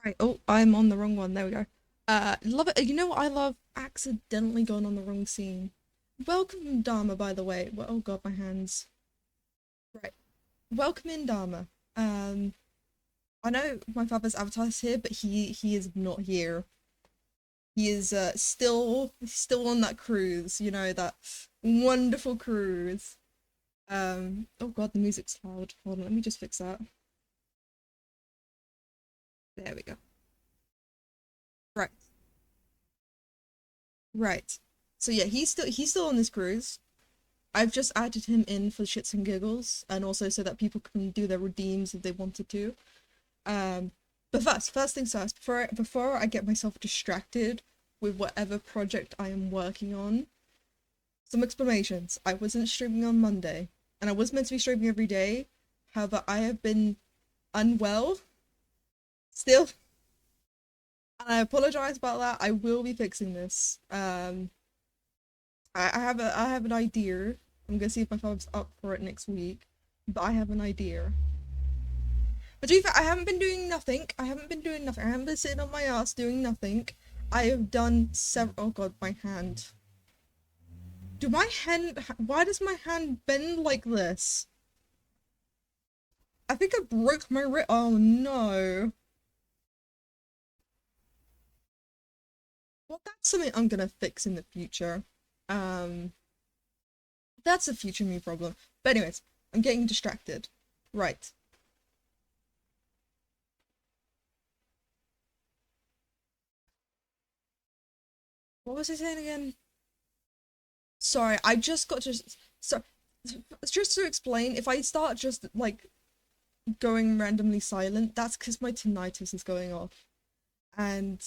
Right. Oh, I'm on the wrong one. There we go. Love it. You know what I love? Accidentally going on the wrong scene. Welcome, Dharma, by the way. Well, oh God, my hands. Right. Welcome in, Dharma. Um, I know my father's avatar is here, but he is not here. He is still on that cruise. You know that wonderful cruise. Oh God, the music's loud. Hold on, let me just fix that. There we go. Right. Right. So yeah, he's still on this cruise. I've just added him in for shits and giggles, and also so that people can do their redeems if they wanted to. Um, but first things first, before I get myself distracted with whatever project I am working on, some explanations. I wasn't streaming on Monday, and I was meant to be streaming every day. However, I have been unwell still, and I apologize about that. I will be fixing this. I have an idea. I'm gonna see if my phone's up for it next week, but I have an idea. But to be fair, I haven't been doing nothing. I haven't been doing nothing. I haven't been sitting on my ass doing nothing. I have done several. Oh God, my hand. Do my hand? Why does my hand bend like this? I think I broke my wrist. Oh no. Well, that's something I'm gonna fix in the future. Um, that's a future me problem. But anyways, I'm getting distracted. Right. What was I saying again? Sorry, I just got just so just to explain. If I start just like going randomly silent, that's because my tinnitus is going off. And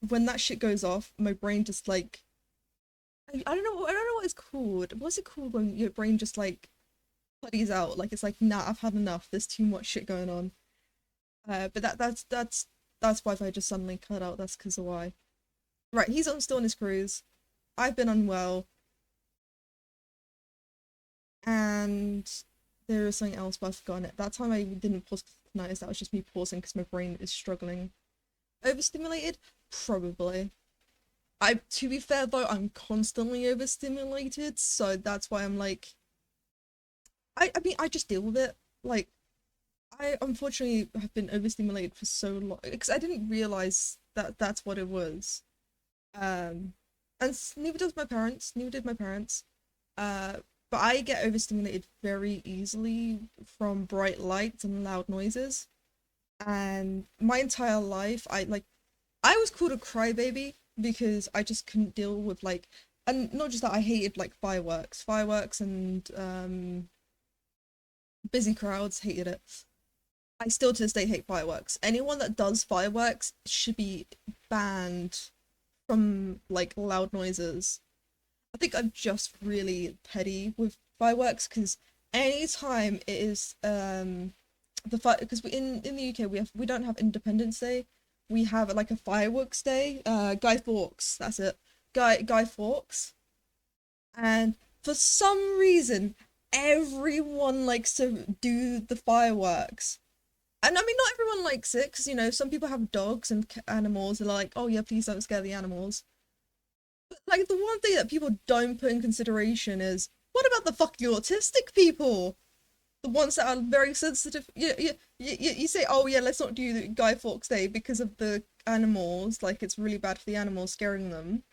when that shit goes off, my brain just like I don't know what it's called. What's it called when your brain just like putties out? Like it's like, nah, I've had enough. There's too much shit going on. But that's why if I just suddenly cut out, that's because of why. Right, he's on still on his cruise. I've been unwell, and there is something else, but I've forgotten it. That time I didn't pause tinnitus. That was just me pausing because my brain is struggling. Overstimulated? Probably. To be fair though, I'm constantly overstimulated, so that's why I'm like, I mean, I just deal with it. Like, I unfortunately have been overstimulated for so long because I didn't realize that that's what it was. Um, and neither does my parents. Neither did my parents. Uh, but I get overstimulated very easily from bright lights and loud noises. And my entire life, I was called a crybaby because I just couldn't deal with like, and not just that, I hated like fireworks and busy crowds, hated it. I still to this day hate fireworks. Anyone that does fireworks should be banned from like loud noises. I think I'm just really petty with fireworks because anytime it is the fire because we in the UK we don't have Independence Day. We have like a fireworks day. Guy Fawkes, that's it. Guy Fawkes. And for some reason everyone likes to do the fireworks. And I mean not everyone likes it because you know some people have dogs and animals and are like, "Oh yeah, please don't scare the animals." Like the one thing that people don't put in consideration is what about the fucking autistic people? The ones that are very sensitive. You say, oh yeah, let's not do the Guy Fawkes Day because of the animals. Like it's really bad for the animals, scaring them.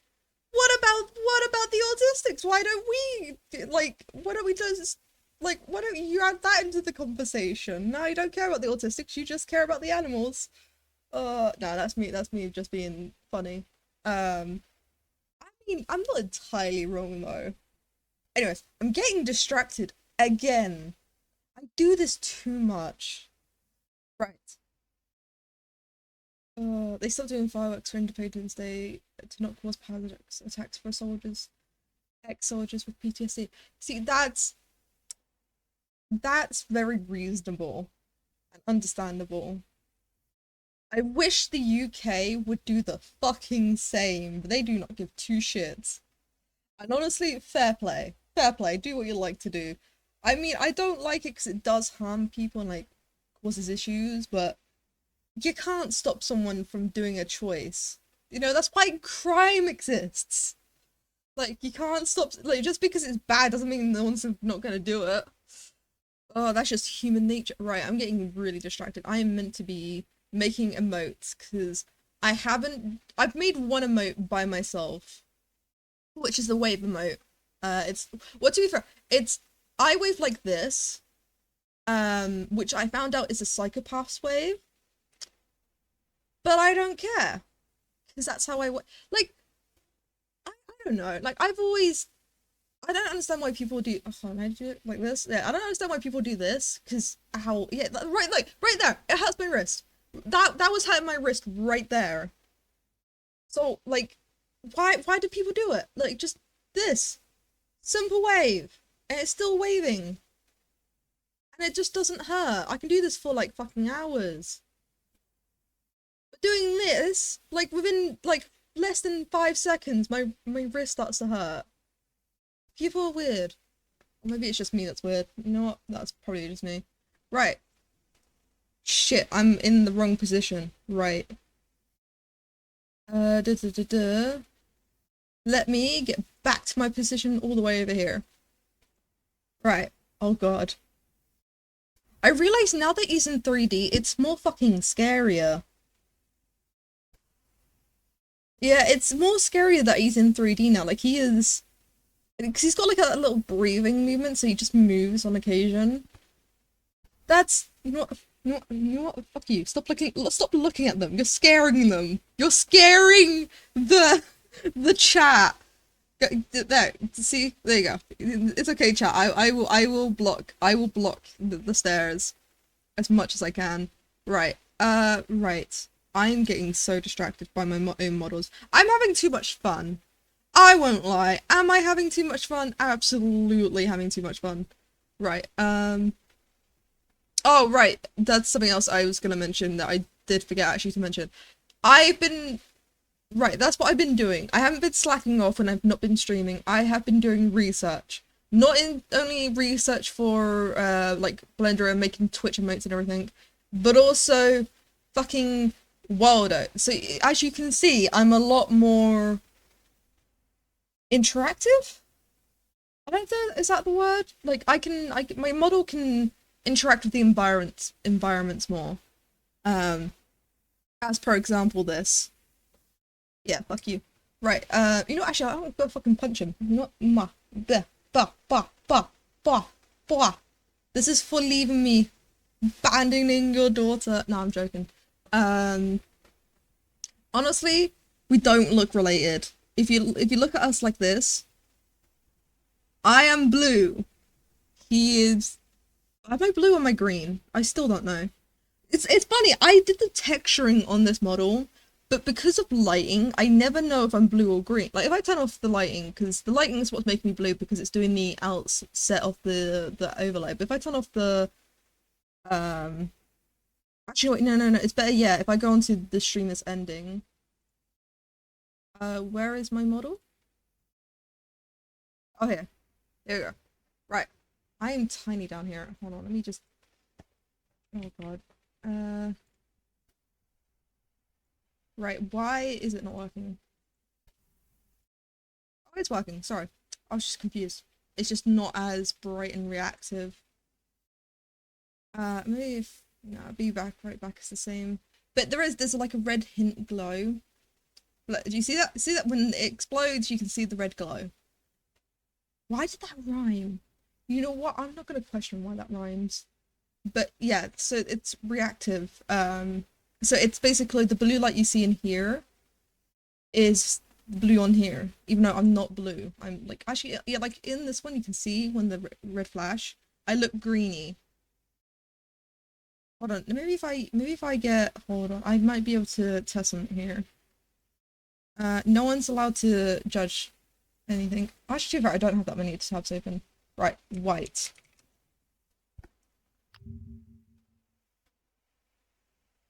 What about the autistics? Why don't we like? Why don't we just like? Why don't you add that into the conversation? No, you don't care about the autistics. You just care about the animals. No, that's me. That's me just being funny. Um, I mean, I'm not entirely wrong though. Anyways, I'm getting distracted again. I do this too much. Right. They stopped doing fireworks for Independence Day to not cause paradox attacks for soldiers, ex-soldiers with PTSD. See, that's very reasonable and understandable. I wish the UK would do the fucking same, but they do not give two shits. And honestly, fair play. Fair play. Do what you like to do. I mean, I don't like it because it does harm people and like causes issues, but you can't stop someone from doing a choice. You know, that's why crime exists. Like, you can't stop, like, just because it's bad doesn't mean no one's not gonna do it. Oh, that's just human nature. Right, I'm getting really distracted. I am meant to be making emotes because I've made one emote by myself, which is the wave emote. Well, to be fair, it's, I wave like this, which I found out is a psychopath's wave, but I don't care because that's how like, I don't know, like, I don't understand why people do. Oh, can I do it like this? Yeah, I don't understand why people do this. Cause how? Yeah, right, like right there. It hurts my wrist. That was hurting my wrist right there. So like, why do people do it? Like just this simple wave, and it's still waving, and it just doesn't hurt. I can do this for like fucking hours. But doing this, like within like less than 5 seconds, my wrist starts to hurt. People are weird. Maybe it's just me that's weird. You know what? That's probably just me. Right. Shit, I'm in the wrong position. Right. Da, da, da, da. Let me get back to my position all the way over here. Right. Oh god. I realize now that he's in 3D, it's more fucking scarier. Yeah, it's more scarier that he's in 3D now. Like, he is... Because he's got, like, a little breathing movement, so he just moves on occasion. That's... You know what? You know what? Fuck you. Stop looking at them. You're scaring them. You're scaring the chat. There, see, there you go. It's okay, chat. I will block the stairs as much as I can. Right. Right. I'm getting so distracted by my own models. I'm having too much fun. I won't lie. Am I having too much fun? Absolutely having too much fun. Right. Oh, right. That's something else I was gonna mention that I did forget actually to mention. I've been Right, that's what I've been doing. I haven't been slacking off when I've not been streaming. I have been doing research. Not in only research for like Blender and making Twitch emotes and everything, but also fucking Wilder. So as you can see, I'm a lot more interactive. I don't know, is that the word? Like my model can interact with the environments more. Um, as per example, this. Yeah, fuck you. Right, you know, actually, I'm gonna fucking punch him. You know what? Ma, bleh, ba, ba, ba, ba, ba. This is for leaving me abandoning your daughter. No, I'm joking. Um, Honestly, we don't look related. If you look at us like this, I am blue. He is... Am I blue or am I green? I still don't know. It's funny, I did the texturing on this model, but because of lighting, I never know if I'm blue or green. Like, if I turn off the lighting, because the lighting is what's making me blue because it's doing the outset of the overlay. But if I turn off the... Actually, wait, no. It's better, yeah, if I go onto the stream that's ending. Where is my model? Oh, here. There we go. Right. I am tiny down here. Hold on, let me just... Oh, God. Right, why is it not working? Oh, it's working, sorry. I was just confused. It's just not as bright and reactive. Maybe if... No, I'll be back, right back, it's the same. But there's like a red hint glow. Look, do you see that? See that when it explodes, you can see the red glow. Why did that rhyme? You know what? I'm not gonna question why that rhymes. But yeah, so it's reactive. So it's basically the blue light you see in here is blue on here, even though I'm not blue. I'm like, actually, yeah, like in this one you can see when the red flash, I look greeny. Hold on, maybe if I get, hold on, I might be able to test something here. No one's allowed to judge anything. Actually, I don't have that many tabs open. Right, white.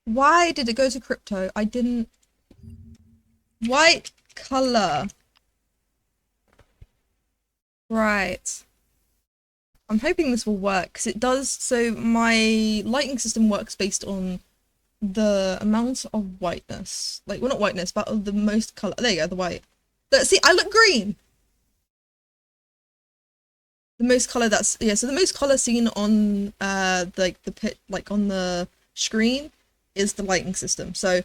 Why did it go to crypto? I didn't... White color. Right. I'm hoping this will work, because it does, so my lighting system works based on the amount of whiteness, like, well, not whiteness, but of the most color. There you go, the white. But see, I look green. The most color that's, yeah, so the most color seen on like the pit, like on the screen is the lighting system. So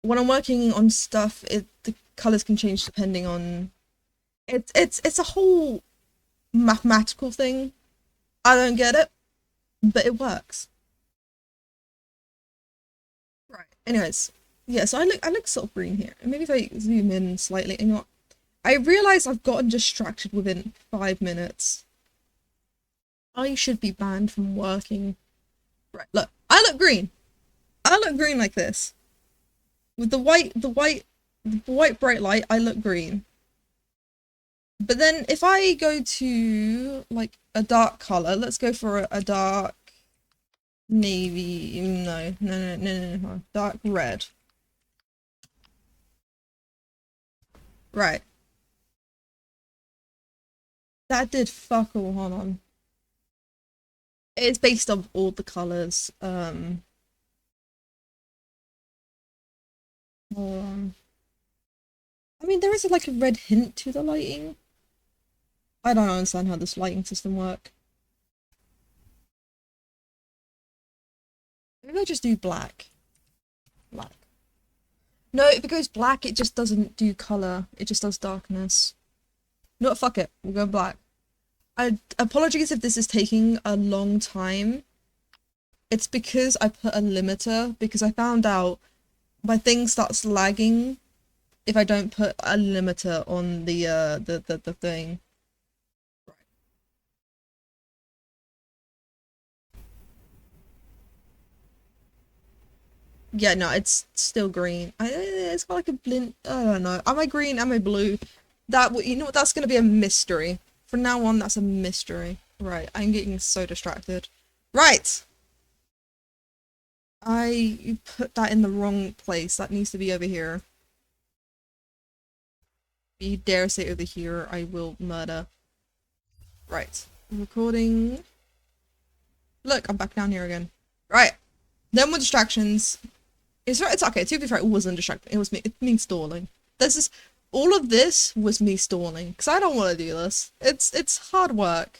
when I'm working on stuff, the colors can change depending on it's a whole mathematical thing. I don't get it, but it works. Right. Anyways, yeah, so I look sort of green here. And maybe if I zoom in slightly, and you know what? I realize I've gotten distracted within 5 minutes. I should be banned from working. Right, look, I look green. I look green like this. With the white bright light, I look green. But then if I go to like a dark color, let's go for a dark navy. No, dark red. Right. That did fuck all. Hold on. It's based on all the colors. Hold on. I mean, there is like a red hint to the lighting. I don't understand how this lighting system work. Maybe I just do black. Black. No, if it goes black, it just doesn't do color. It just does darkness. No, fuck it. We'll go black. I apologies if this is taking a long time. It's because I put a limiter because I found out my thing starts lagging if I don't put a limiter on the thing. Yeah, no, it's still green. It's got like a blend. I don't know. Am I green? Am I blue? You know what? That's gonna be a mystery. From now on, that's a mystery. Right, I'm getting so distracted. Right, I put that in the wrong place. That needs to be over here. If you dare say over here, I will murder. Right, recording. Look, I'm back down here again. Right, no more distractions. It's okay. To be fair, it wasn't distracting. It was me. It's me stalling. This is all of this was me stalling because I don't want to do this. It's hard work.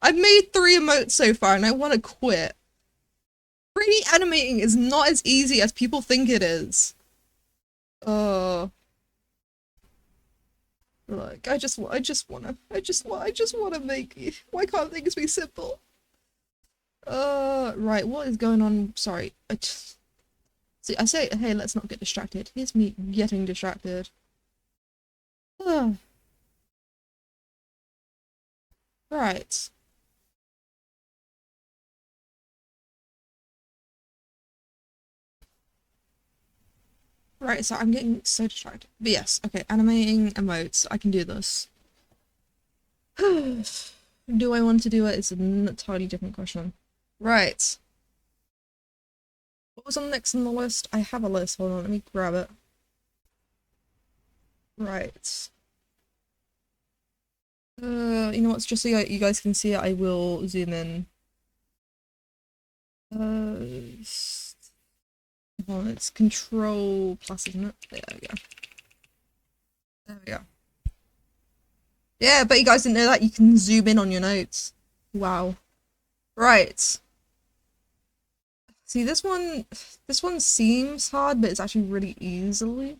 I've made 3 emotes so far, and I want to quit. 3D animating is not as easy as people think it is. Oh, look, I just wanna make it. Why can't things be simple? Right, what is going on? Sorry, see, I say, hey, let's not get distracted. Here's me getting distracted. Ugh. Right. Right, so I'm getting so distracted. But yes, okay, animating emotes. I can do this. Do I want to do it? It's an entirely different question. Right. What was on next on the list? I have a list. Hold on, let me grab it. Right. You know what's just so you guys can see it, I will zoom in. Hold on, it's control plus, isn't it? There we go. There we go. Yeah, but you guys didn't know that you can zoom in on your notes. Wow. Right. See, this one seems hard, but it's actually really easily.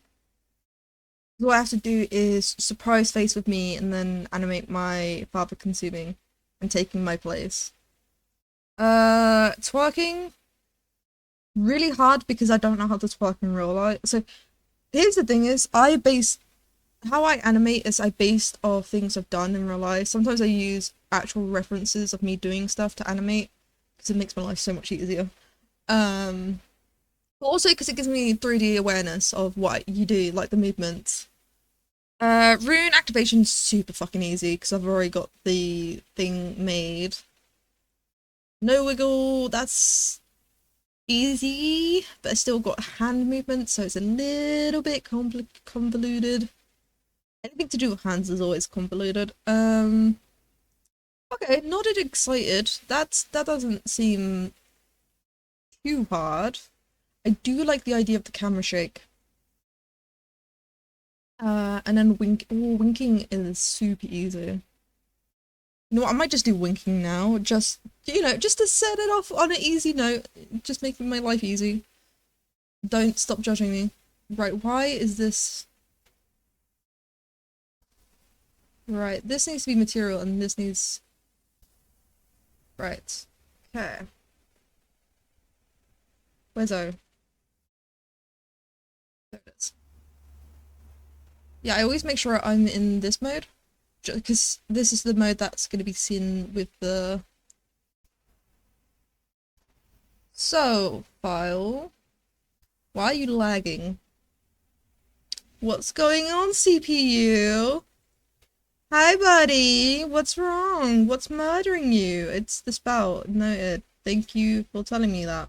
What I have to do is surprise face with me and then animate my father consuming and taking my place. Twerking, really hard because I don't know how to twerk in real life. So here's the thing is, how I animate is I based off things I've done in real life. Sometimes I use actual references of me doing stuff to animate because it makes my life so much easier. But also because it gives me 3D awareness of what you do, like the movements. Rune activation's super fucking easy because I've already got the thing made. No wiggle, that's easy, but I still got hand movement, so it's a little bit convoluted. Anything to do with hands is always convoluted. Okay, nodded excited. That doesn't seem too hard. I do like the idea of the camera shake. And then wink. Oh, winking is super easy. You know what? I might just do winking now. Just, just to set it off on an easy note. Just making my life easy. Don't stop judging me. Right, why is this... Right, this needs to be material and this needs... Right. Okay. Where's O? There it is. Yeah, I always make sure I'm in this mode. Because this is the mode that's going to be seen with the... So, file. Why are you lagging? What's going on, CPU? Hi, buddy. What's wrong? What's murdering you? It's the spout. Noted. Thank you for telling me that.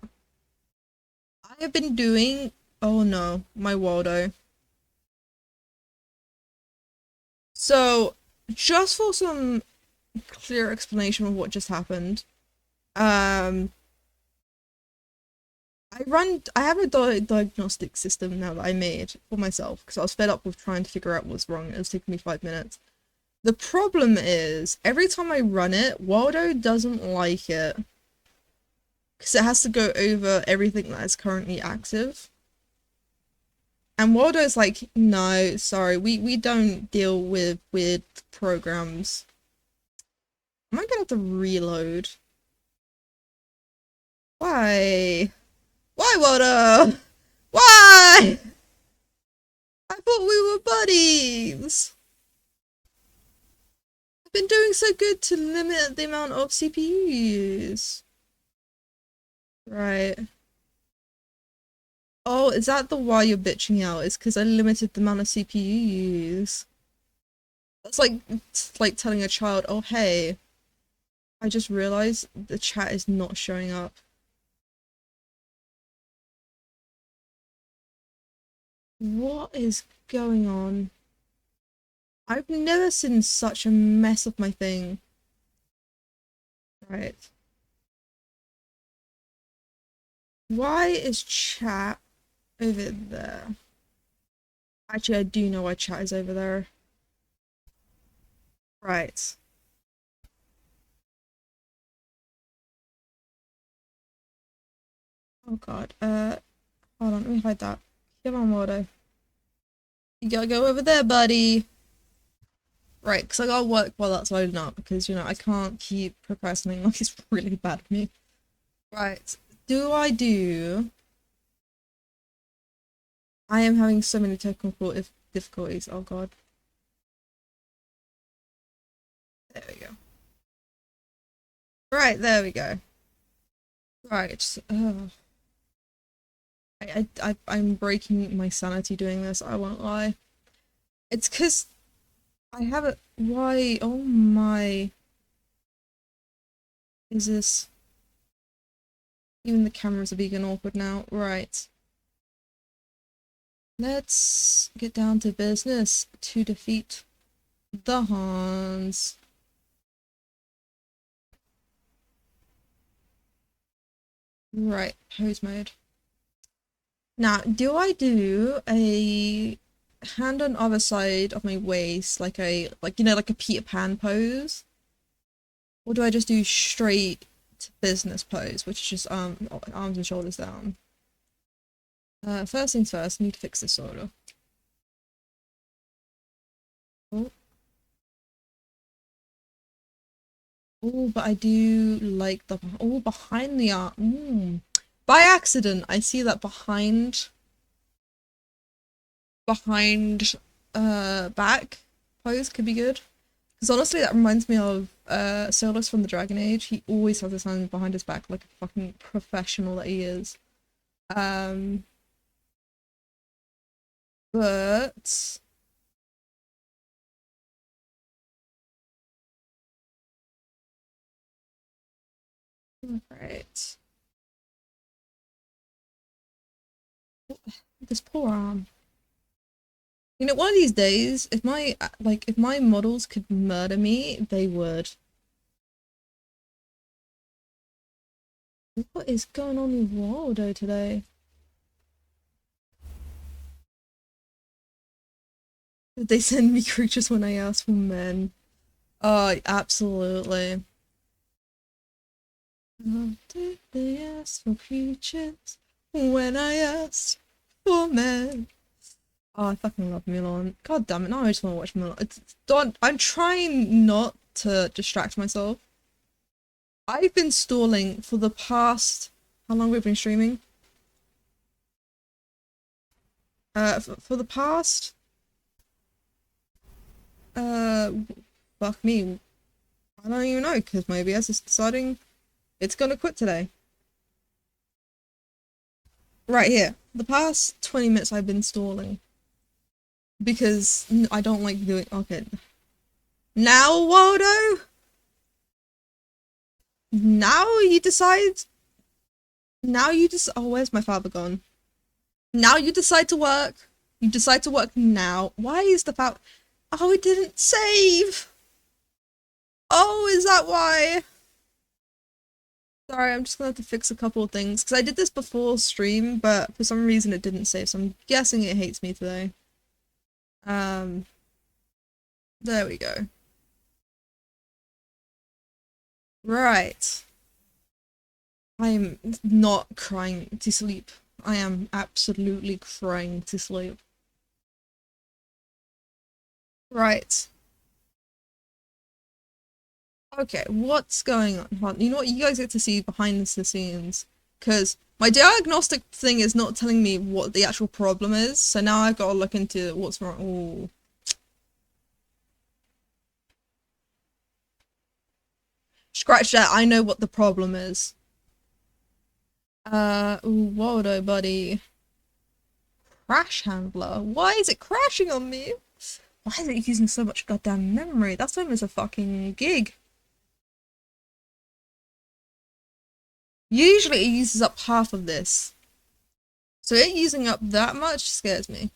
I have been doing... Oh no, my Waldo. So, just for some clear explanation of what just happened, I have a diagnostic system now that I made for myself because I was fed up with trying to figure out what's wrong. It was taking me 5 minutes. The problem is, every time I run it, Waldo doesn't like it. Because it has to go over everything that is currently active. And Waldo's like, no, sorry, we don't deal with weird programs. Am I gonna have to reload? Why? Why, Waldo? Why? I thought we were buddies. I've been doing so good to limit the amount of CPUs. Right. Oh, is that the why you're bitching out? It's because I limited the amount of CPUs. That's like telling a child, oh hey, I just realized the chat is not showing up. What is going on? I've never seen such a mess of my thing. Right. Why is chat over there? Actually, I do know why chat is over there. Right. Oh god. Hold on, let me hide that. Come on, Mordo. You gotta go over there, buddy. Right, because I gotta work while that's loading up, because, I can't keep procrastinating like it's really bad for me. Right. Do I do... I am having so many technical difficulties. Oh god. There we go. Right, there we go. Right. I'm breaking my sanity doing this, I won't lie. It's because I have it. Why? Oh my. Is this... Even the cameras are being awkward now. Right. Let's get down to business to defeat the Hans. Right, pose mode. Now, do I do a hand on other side of my waist, like like a Peter Pan pose? Or do I just do straight to business pose, which is just arms and shoulders down? First things first, I need to fix this order. Oh. Oh, but I do like the... Oh, behind the arm. By accident, I see that behind back pose could be good. Because honestly, that reminds me of Solus from the Dragon Age. He always has his hand behind his back like a fucking professional that he is. But... Right. This poor arm. One of these days, if my models could murder me, they would. What is going on with Waldo today? They send me creatures when I ask for men. Oh, absolutely. Did they ask for creatures when I asked for men? Oh, I fucking love Mulan. God damn it, now I just want to watch Mulan. Don't, I'm trying not to distract myself. I've been stalling for the past... How long have we been streaming? For the past... Uh, fuck me. I don't even know, because my OBS is deciding it's gonna quit today. Right here. The past 20 minutes I've been stalling. Because I don't like doing... Okay. Now, Waldo? Now you decide... Now you just... Oh, where's my father gone? Now you decide to work. You decide to work now. Why is the fact... Oh, it didn't save! Oh, is that why? Sorry, I'm just gonna have to fix a couple of things. Because I did this before stream, but for some reason it didn't save, so I'm guessing it hates me today. Um... There we go. Right. I'm not crying to sleep. I am absolutely crying to sleep. Right. Okay, what's going on? You know what? You guys get to see behind the scenes. Because my diagnostic thing is not telling me what the actual problem is. So now I've got to look into what's wrong. Ooh. Scratch that. I know what the problem is. Ooh, Waldo, buddy. Crash handler. Why is it crashing on me? Why is it using so much goddamn memory? That's almost a fucking gig. Usually it uses up half of this. So it using up that much scares me.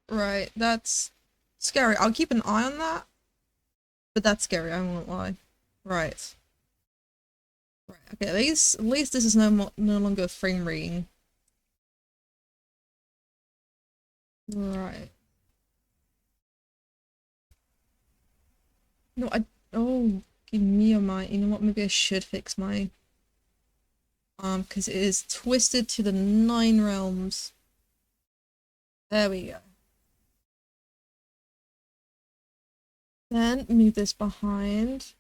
Right, that's scary. I'll keep an eye on that. But that's scary, I won't lie. Right. Right, okay, at least this is no longer frame reading. Right. No, oh, give me a mind. You know what, maybe I should fix my because it is twisted to the 9 realms. There we go. Then move this behind.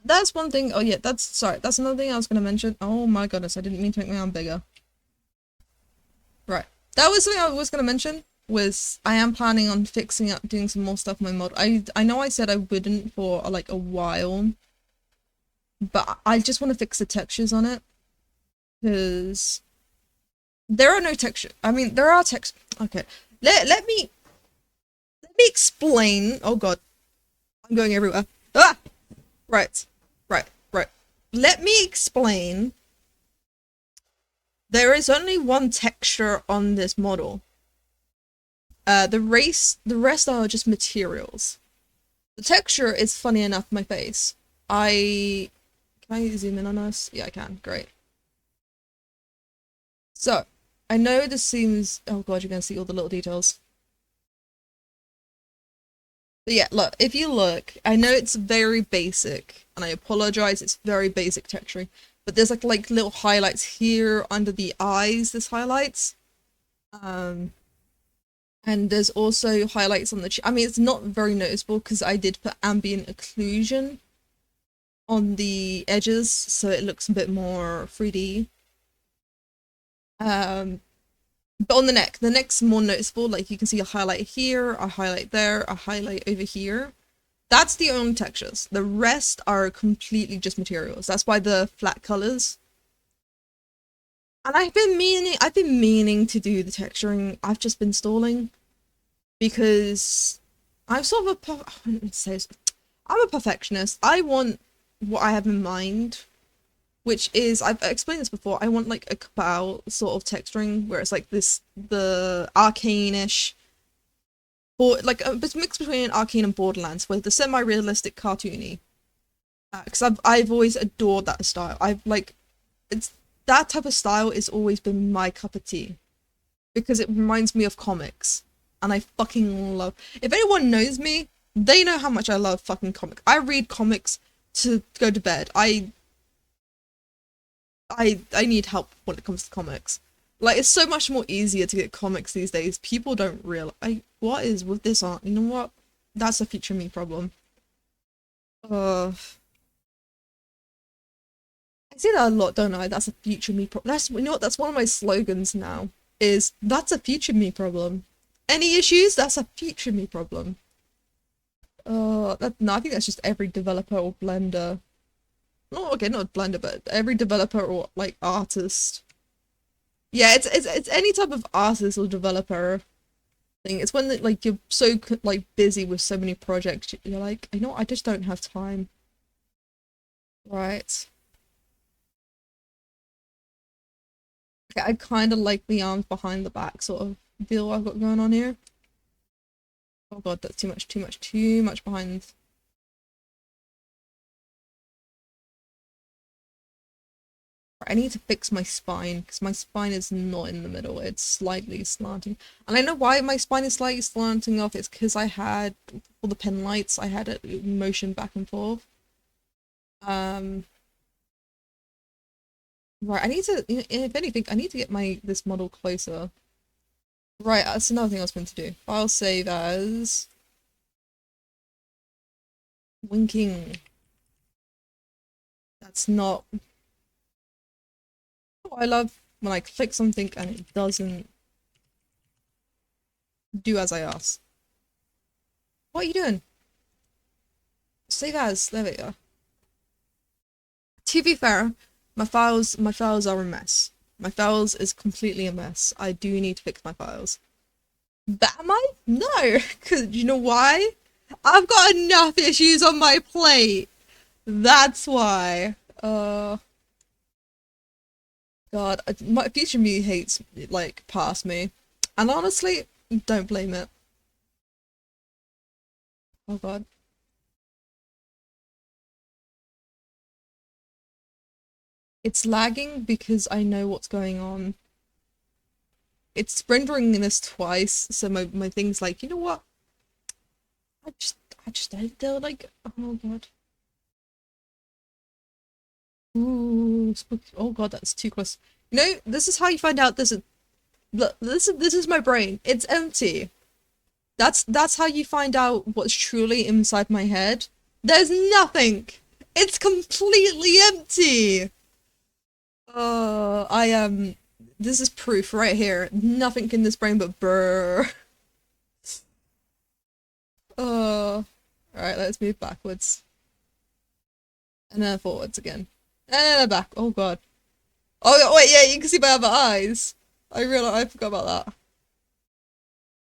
That's one thing. Oh yeah, sorry. That's another thing I was gonna mention. Oh my goodness, I didn't mean to make my arm bigger. Right. That was something I was gonna mention. Was I am planning on fixing up, doing some more stuff in my mod. I know I said I wouldn't for like a while, but I just want to fix the textures on it because there are no texture. I mean, there are text. Okay, let me explain. Oh God, I'm going everywhere. Ah, right, right. Let me explain. There is only one texture on this model. The rest are just materials. The texture is funny enough my face. Can I zoom in on us? Yeah, I can. Great. So, I know this seems... Oh God, you're gonna see all the little details. But yeah, look, if you look, I know it's very basic, and I apologize, it's very basic texturing, but there's like little highlights here under the eyes, there's highlights. And there's also highlights on the I mean, it's not very noticeable because I did put ambient occlusion on the edges, so it looks a bit more 3D. But on the neck's more noticeable. Like you can see a highlight here, a highlight there, a highlight over here. That's the only textures. The rest are completely just materials. That's why the flat colors. And I've been meaning to do the texturing. I've just been stalling because I'm sort of I'm a perfectionist. I want what I have in mind, which is, I've explained this before, I want like a Cabal sort of texturing where it's like the arcane-ish, or like a mix between Arcane and Borderlands, where the semi-realistic cartoony. Because I've always adored that style. I've like, it's that type of style has always been my cup of tea because it reminds me of comics, and I fucking love. If anyone knows me, they know how much I love fucking comics. I read comics to go to bed. I need help when it comes to comics. Like, it's so much more easier to get comics these days. People don't realize, what is with this art? You know what? That's a future me problem. Uh, I say that a lot, don't I? That's a future me problem. That's, you know what? That's one of my slogans now. Is that's a future me problem. Any issues? That's a future me problem. No, I think that's just every developer or blender. No, okay, not blender, but every developer or like artist. Yeah, it's any type of artist or developer thing. It's when like you're so like busy with so many projects, you're like, you know what? I just don't have time. Right. Okay, I kind of like the arms behind the back sort of deal I've got going on here. Oh god, that's too much, too much, too much behind. I need to fix my spine because my spine is not in the middle. It's slightly slanting. And I know why my spine is slightly slanting off. It's because I had, for the pen lights, I had it motion back and forth. Um, right, I need to, if anything, I need to get this model closer. Right, that's another thing I was going to do. File save as winking. That's not. Oh, I love when I click something and it doesn't do as I ask. What are you doing? Save as. There we go. To be fair, my files are a mess. My files is completely a mess. I do need to fix my files. But am I? No, because you know why? I've got enough issues on my plate. That's why. God, my future me hates like past me, and honestly, don't blame it. Oh God, it's lagging because I know what's going on. It's rendering this twice, so my thing's like, you know what? I just they're like, oh God. Ooh, spooky. Oh God, that's too close. You know, this is how you find out this is look, this is my brain. It's empty. That's how you find out what's truly inside my head. There's nothing. It's completely empty. I am. This is proof right here. Nothing in this brain but brr. All right, let's move backwards and then forwards again, and then back. Oh God. Oh wait, yeah, you can see my other eyes. I realized I forgot about that.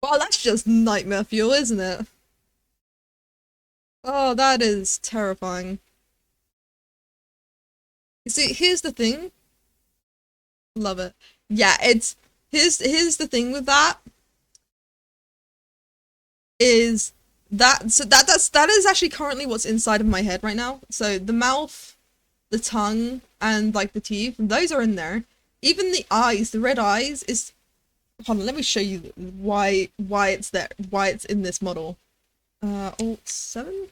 Wow, that's just nightmare fuel, isn't it? Oh, that is terrifying. You see, here's the thing. Love it. Yeah, it's here's the thing with that is that is actually currently what's inside of my head right now. So the mouth, the tongue, and like the teeth, those are in there. Even the eyes, the red eyes is hold on, let me show you why it's there, why it's in this model. Alt 7?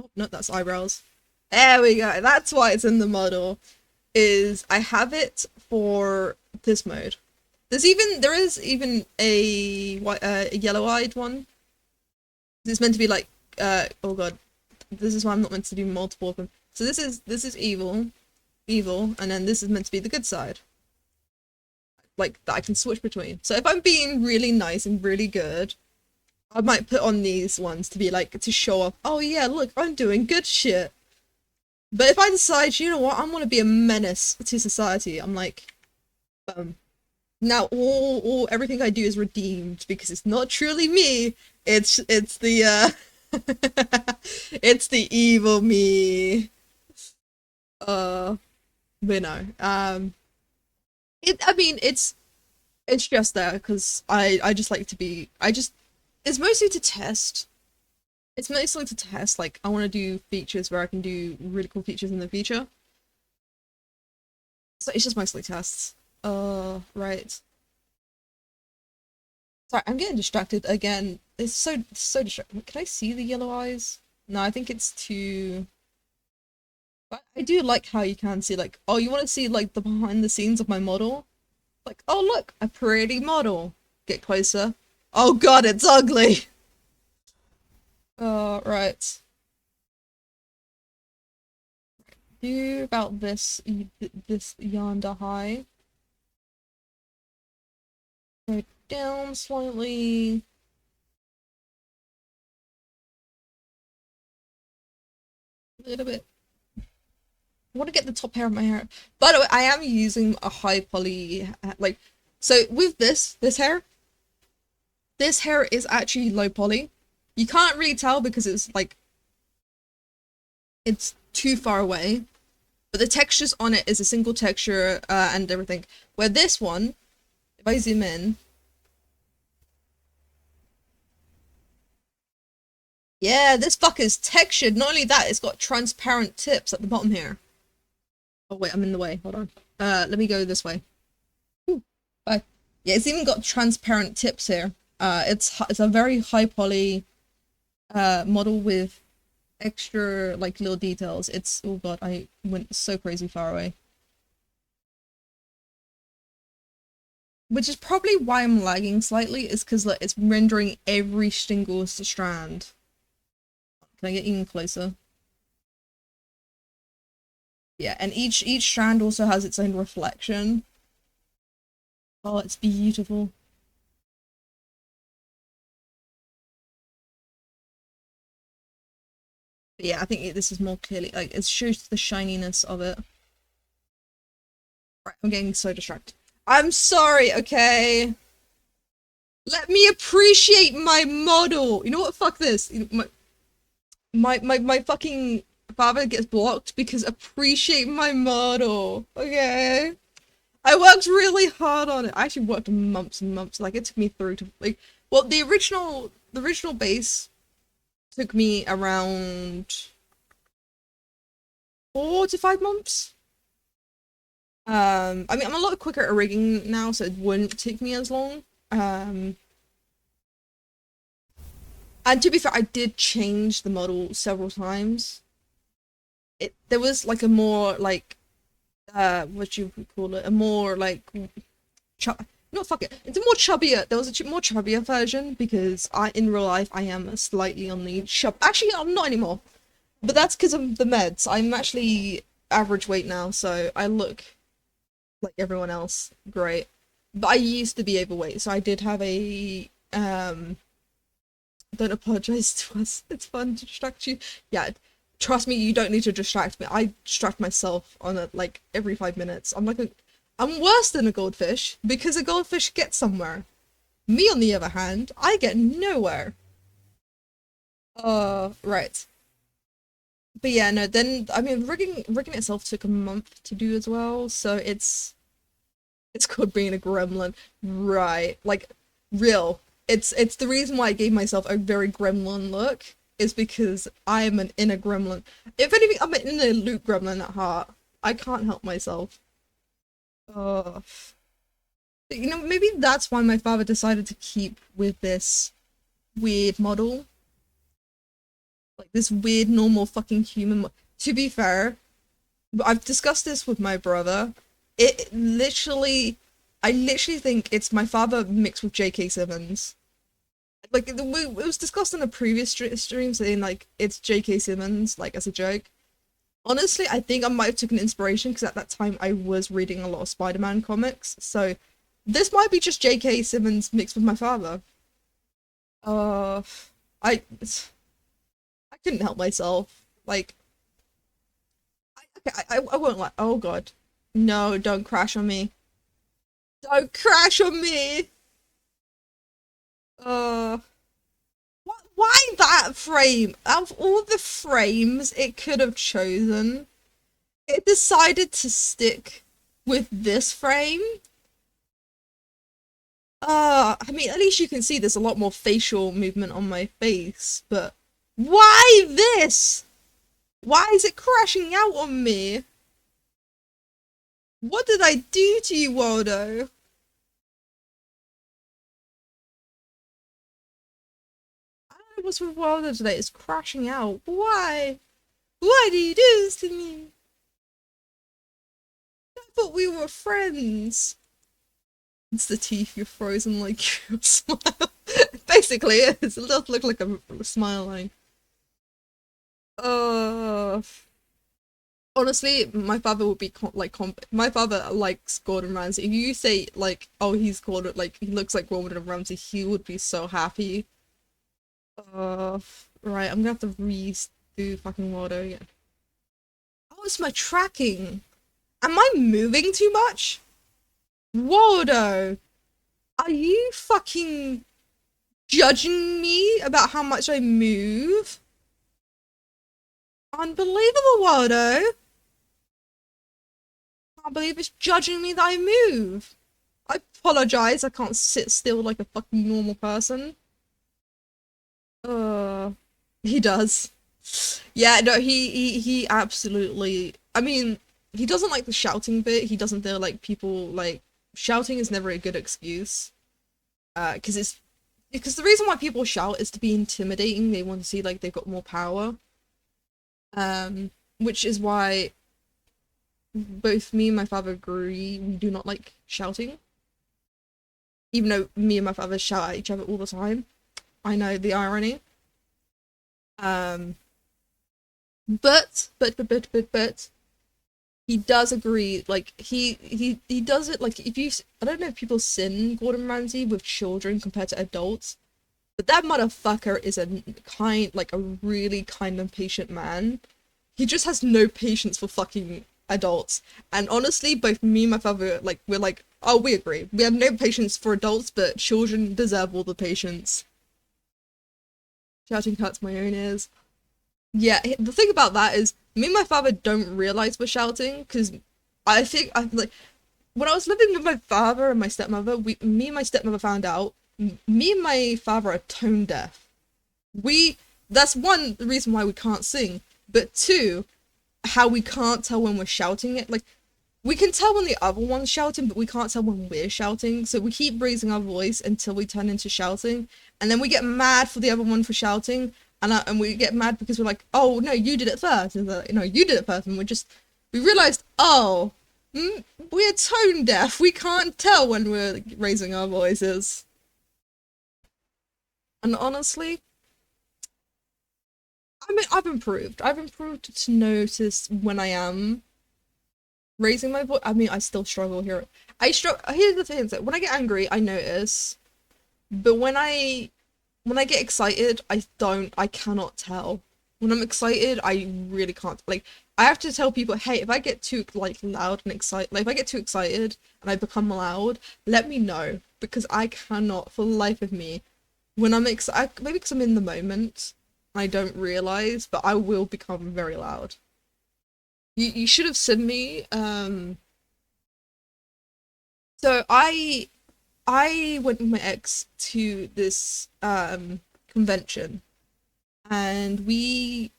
Oh, no, that's eyebrows. There we go. That's why it's in the model. Is I have it for this mode. There is even a yellow-eyed one. It's meant to be like oh god, this is why I'm not meant to do multiple of them. So this is evil, and then this is meant to be the good side. Like that I can switch between. So if I'm being really nice and really good, I might put on these ones to be like to show off. Oh yeah, look, I'm doing good shit. But if I decide, you know what, I'm gonna be a menace to society, I'm like, boom. Now all everything I do is redeemed because it's not truly me. It's the it's the evil me. Uh, but no. I mean it's just there because I just like to be I just it's mostly to test. It's mostly to test. Like I want to do features where I can do really cool features in the future. So it's just mostly tests. Right. Sorry, I'm getting distracted again. It's so distracting. Can I see the yellow eyes? No, I think it's too. But I do like how you can see like, oh, you want to see like the behind the scenes of my model? Like, oh look, a pretty model. Get closer. Oh god, it's ugly. Right. Do about this yonder high. Go down slightly. A little bit. I want to get the top hair of my hair. By the way, I am using a high poly, like, so with this hair is actually low poly. You can't really tell because it's like, it's too far away, but the textures on it is a single texture, and everything. Where this one, if I zoom in, yeah, this fucker's textured. Not only that, it's got transparent tips at the bottom here. Oh wait, I'm in the way. Hold on. Let me go this way. Ooh, bye. Yeah, it's even got transparent tips here. It's a very high poly model with extra like little details. It's oh god, I went so crazy far away. Which is probably why I'm lagging slightly, is because like it's rendering every single strand. Can I get even closer? Yeah, and each strand also has its own reflection. Oh, it's beautiful. But yeah, I think this is more clearly like it shows the shininess of it. Right, I'm getting so distracted. I'm sorry, okay? Let me appreciate my model. You know what? Fuck this. My fucking father gets blocked because appreciate my model. Okay. I worked really hard on it. I actually worked months and months. Like it took me through to like well the original base took me around 4 to 5 months. I mean I'm a lot quicker at rigging now, so it wouldn't take me as long. Um and to be fair, I did change the model several times. There was like a more like what you would call it, a more like not fuck it. It's a more chubbier. There was a more chubbier version because I in real life I am slightly on the chub. Actually, I'm not anymore. But that's because of the meds. I'm actually average weight now, so I look like everyone else. Great. But I used to be overweight, so I did have a don't apologize to us. It's fun to distract you. Yeah, trust me, you don't need to distract me. I distract myself on a like every 5 minutes. I'm worse than a goldfish because a goldfish gets somewhere. Me, on the other hand, I get nowhere. Right. But yeah, no, then I mean rigging itself took a month to do as well, so it's called being a gremlin. Right. Like real. It's the reason why I gave myself a very gremlin look is because I am an inner gremlin. If anything, I'm an inner Luke gremlin at heart. I can't help myself. Uh, maybe that's why my father decided to keep with this weird model. Like this weird normal fucking human. To be fair, I've discussed this with my brother. It literally, I literally think it's my father mixed with J.K. Simmons. Like it was discussed in a previous stream saying like it's J.K. Simmons like as a joke. Honestly, I think I might have taken inspiration because at that time I was reading a lot of Spider-Man comics, so this might be just J.K. Simmons mixed with my father. Uh, I I couldn't help myself. Like, I won't like. Oh God, no! Don't crash on me! Don't crash on me! Uh, what? Why that frame? Out of all the frames it could have chosen, it decided to stick with this frame. I mean, at least you can see there's a lot more facial movement on my face, but why this? Why is it crashing out on me? What did I do to you, Waldo? I don't know what's with Waldo today. It's crashing out. Why? Why do you do this to me? I thought we were friends. It's the teeth, you're frozen like your smile. Basically, it does look like a smile line. Uh, honestly, my father would be my father likes Gordon Ramsay. If you say like, oh, he's Gordon, like he looks like Gordon Ramsay, he would be so happy. Uh, right, I'm gonna have to redo fucking Waldo again. Oh, it's my tracking. Am I moving too much? Waldo, are you fucking judging me about how much I move? Unbelievable, Waldo. Can't believe it's judging me that I move. I apologize, I can't sit still like a fucking normal person. Uh, he does. Yeah, no, he absolutely. I mean, he doesn't like the shouting bit. He doesn't feel like people like shouting is never a good excuse. Because it's because the reason why people shout is to be intimidating. They want to see like they've got more power. Which is why both me and my father agree we do not like shouting. Even though me and my father shout at each other all the time. I know the irony. Um, but he does agree. Like he does it. Like if you, I don't know if people sin Gordon Ramsay with children compared to adults, but that motherfucker is a kind, like a really kind and patient man. He just has no patience for fucking adults. And honestly, both me and my father, like we're like, oh, we agree. We have no patience for adults, but children deserve all the patience. Shouting hurts my own ears. Yeah, the thing about that is, me and my father don't realize we're shouting because I think I like when I was living with my father and my stepmother. Me and my stepmother found out me and my father are tone deaf. We That's one reason why we can't sing, but two, how we can't tell when we're shouting it. Like we can tell when the other one's shouting, but we can't tell when we're shouting. So we keep raising our voice until we turn into shouting, and then we get mad for the other one for shouting, and we get mad because we're like, oh no, you did it first, and like, no, you did it first, and we realized, oh, we're tone deaf. We can't tell when we're raising our voices. And honestly, I mean, I've improved. I've improved to notice when I am raising my voice. I mean, I still struggle here. I struggle. Here's the thing: is that when I get angry, I notice, but when I get excited, I don't. I cannot tell. When I'm excited, I really can't. Like, I have to tell people, hey, if I get too like loud and excited, like if I get too excited and I become loud, let me know because I cannot for the life of me. When I'm excited, maybe because I'm in the moment, I don't realize, but I will become very loud. You should have seen me. So I went with my ex to this convention, and we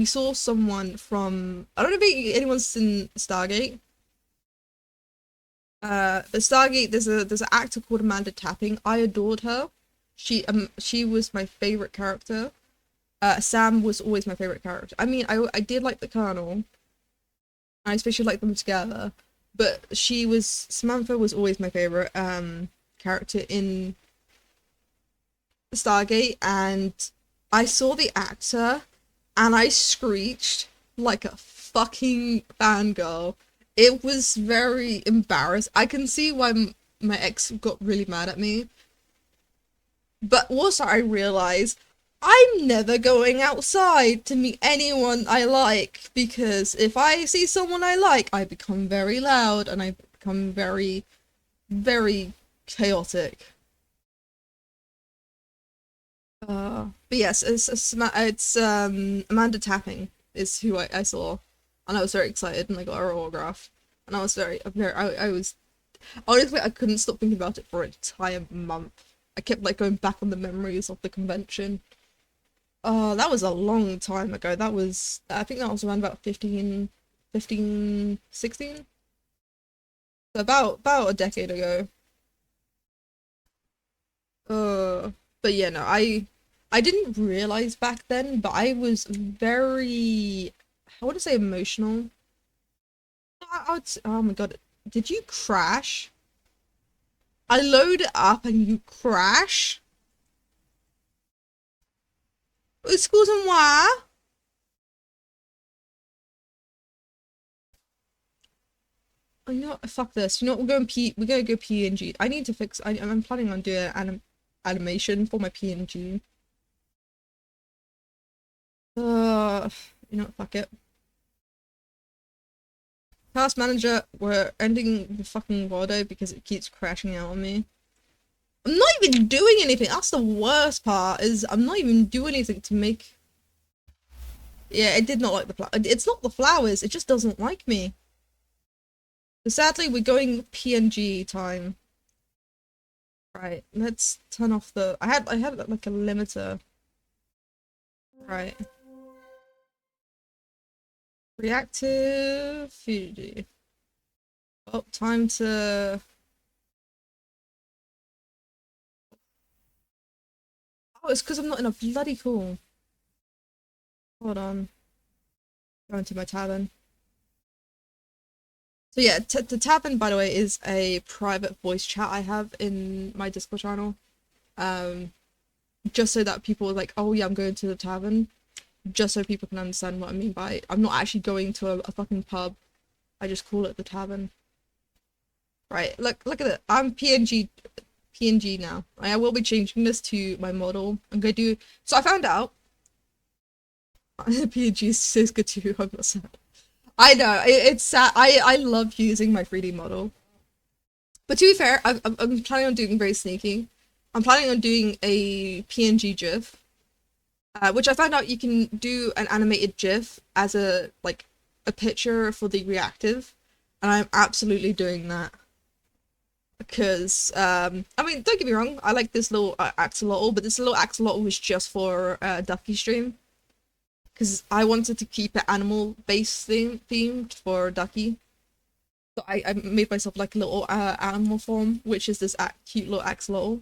saw someone from, I don't know if anyone's seen Stargate. But Stargate, there's an actor called Amanda Tapping. I adored her. She was my favorite character. Sam was always my favorite character. I mean, I did like the Colonel. I especially liked them together. But Samantha was always my favorite character in Stargate, and I saw the actor and I screeched like a fucking fangirl. It was very embarrassed. I can see why my ex got really mad at me, but also I realized I'm never going outside to meet anyone I like because if I see someone I like, I become very loud and I become very, very chaotic. But yes, Amanda Tapping is who I saw, and I was very excited, and I got her autograph, and I was I was honestly I couldn't stop thinking about it for an entire month. I kept like going back on the memories of the convention. Oh, that was a long time ago. I think that was around about 15, 16. About a decade ago. Uh, but yeah, no, I didn't realize back then, but I was very, I want to say emotional. Oh my God, did you crash? I load it up and you crash? Excuse-moi? You know what? Fuck this. You know what? We're going to go PNG. I need to fix. I'm planning on doing animation for my PNG. Uh, you know what? Fuck it. Task manager, we're ending the fucking Wordo because it keeps crashing out on me. I'm not even doing anything. That's the worst part. Is I'm not even doing anything to make. Yeah, it did not like the flower. It's not the flowers. It just doesn't like me. So sadly, we're going PNG time. Right, let's turn off the. I had like a limiter. Right, reactive Fuji. Oh, time to. Oh, it's because I'm not in a bloody call. Hold on, going to my tavern. So yeah, the tavern, by the way, is a private voice chat I have in my Discord channel. Um, just so that people are like, oh yeah, I'm going to the tavern. Just so people can understand what I mean by it. I'm not actually going to a fucking pub. I just call it the tavern. Right, look at it. I'm PNG now. I will be changing this to my model. I'm gonna do. So I found out PNG is good too. I'm not sad. I know it's sad. I love using my 3D model. But to be fair, I'm planning on doing very sneaky. I'm planning on doing a PNG GIF, which I found out you can do an animated GIF as a like a picture for the reactive, and I'm absolutely doing that because I mean don't get me wrong, I like this little axolotl, but this little axolotl was just for Ducky stream because I wanted to keep it animal based themed for Ducky. So I made myself like a little animal form, which is this cute little axolotl.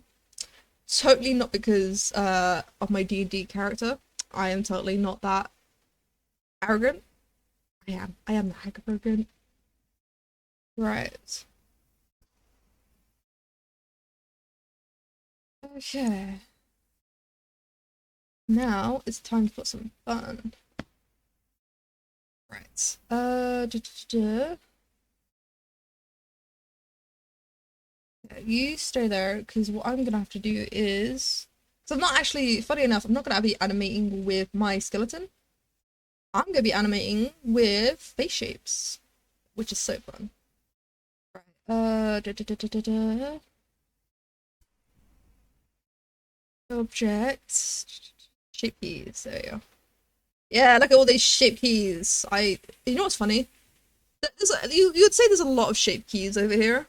Totally not because of my D&D character. I am totally not that arrogant. I am arrogant. Right. Okay. Now it's time to put some fun. Right. Yeah, you stay there because what I'm gonna have to do is. So I'm not actually, funny enough, I'm not gonna be animating with my skeleton. I'm gonna be animating with face shapes, which is so fun. Right. Objects. Shape keys. There you go. Yeah, look at all these shape keys. You know what's funny? You'd say there's a lot of shape keys over here,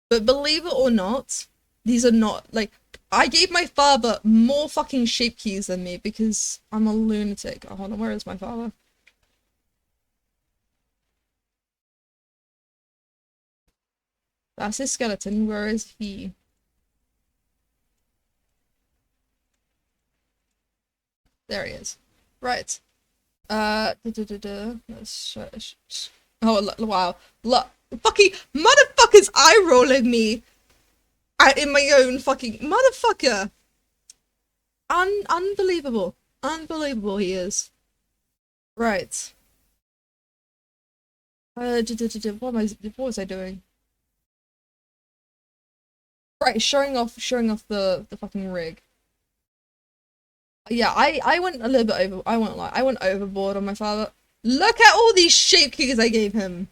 but believe it or not, these are not like. I gave my father more fucking shape keys than me because I'm a lunatic. Oh, hold on, where is my father? That's his skeleton. Where is he? There he is. Right. Let's, oh, wow. Look, fucking motherfuckers eye rolling me in my own fucking motherfucker. Unbelievable. Unbelievable he is. Right. What was I doing? Right, showing off the fucking rig. Yeah, I went a little bit over. I went overboard on my father. Look at all these shape keys I gave him.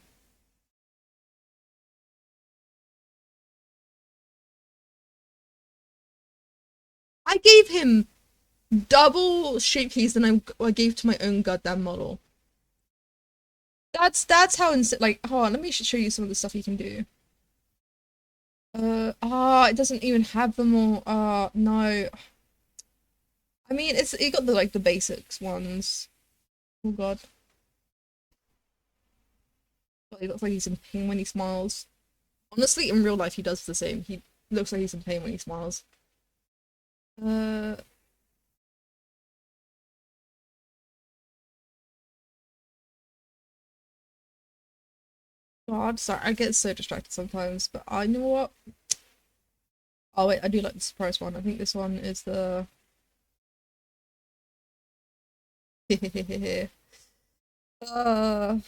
I gave him double shape keys than I gave to my own goddamn model. That's how like. Hold on, let me show you some of the stuff you can do. It doesn't even have them all. No. I mean, it got the like the basics ones. Oh God. But he looks like he's in pain when he smiles. Honestly, in real life, he does the same. He looks like he's in pain when he smiles. Uh, God, sorry, I get so distracted sometimes. But I know what. Oh wait, I do like the surprise one. I think this one is the. uh,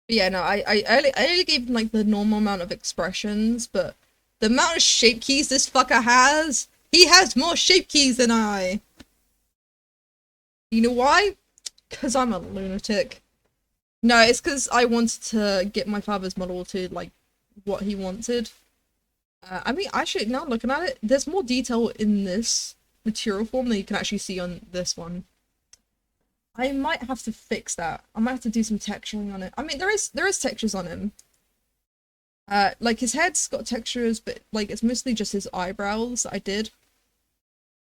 yeah, no, I only gave him like the normal amount of expressions, but the amount of shape keys this fucker has, he has more shape keys than I. You know why? Because I'm a lunatic. No, it's because I wanted to get my father's model to like what he wanted. I mean, actually, now looking at it, there's more detail in this material form than you can actually see on this one. I might have to fix that. I might have to do some texturing on it. I mean, there is textures on him. Like his head's got textures, but like it's mostly just his eyebrows that I did.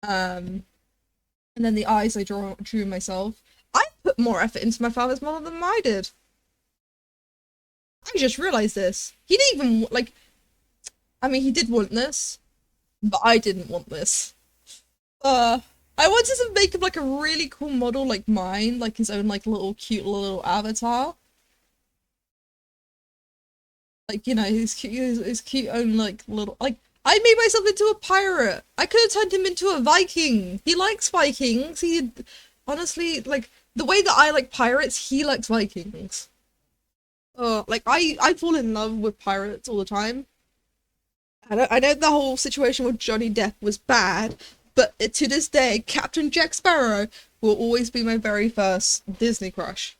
Um, and then the eyes I drew myself. I put more effort into my father's model than I did. I just realized this. He didn't even like. I mean, he did want this, but I didn't want this. Uh, I wanted to make him like a really cool model like mine, like his own like little cute little avatar. Like, you know, his cute own like little like I made myself into a pirate. I could have turned him into a Viking. He likes Vikings. He honestly like the way that I like pirates, he likes Vikings. Like I fall in love with pirates all the time. I know the whole situation with Johnny Depp was bad, but to this day, Captain Jack Sparrow will always be my very first Disney crush.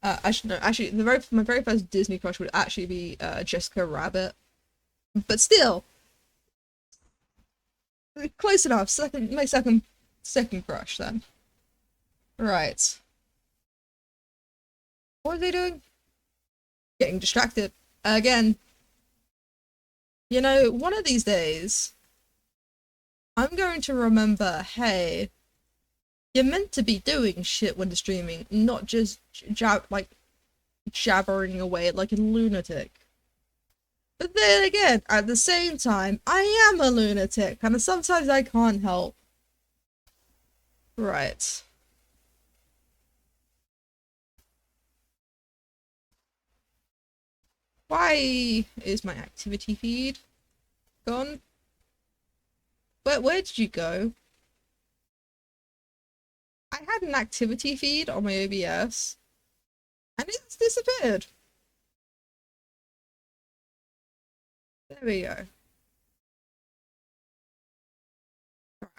Actually, no, actually, my very first Disney crush would actually be Jessica Rabbit. But still, close enough. My second crush then. Right. What are they doing? Getting distracted again. You know, one of these days, I'm going to remember. Hey, you're meant to be doing shit when streaming, not just jabbering away like a lunatic. But then again, at the same time, I am a lunatic, and sometimes I can't help. Right. Why is my activity feed gone? Where did you go? I had an activity feed on my OBS, and it's disappeared. There we go.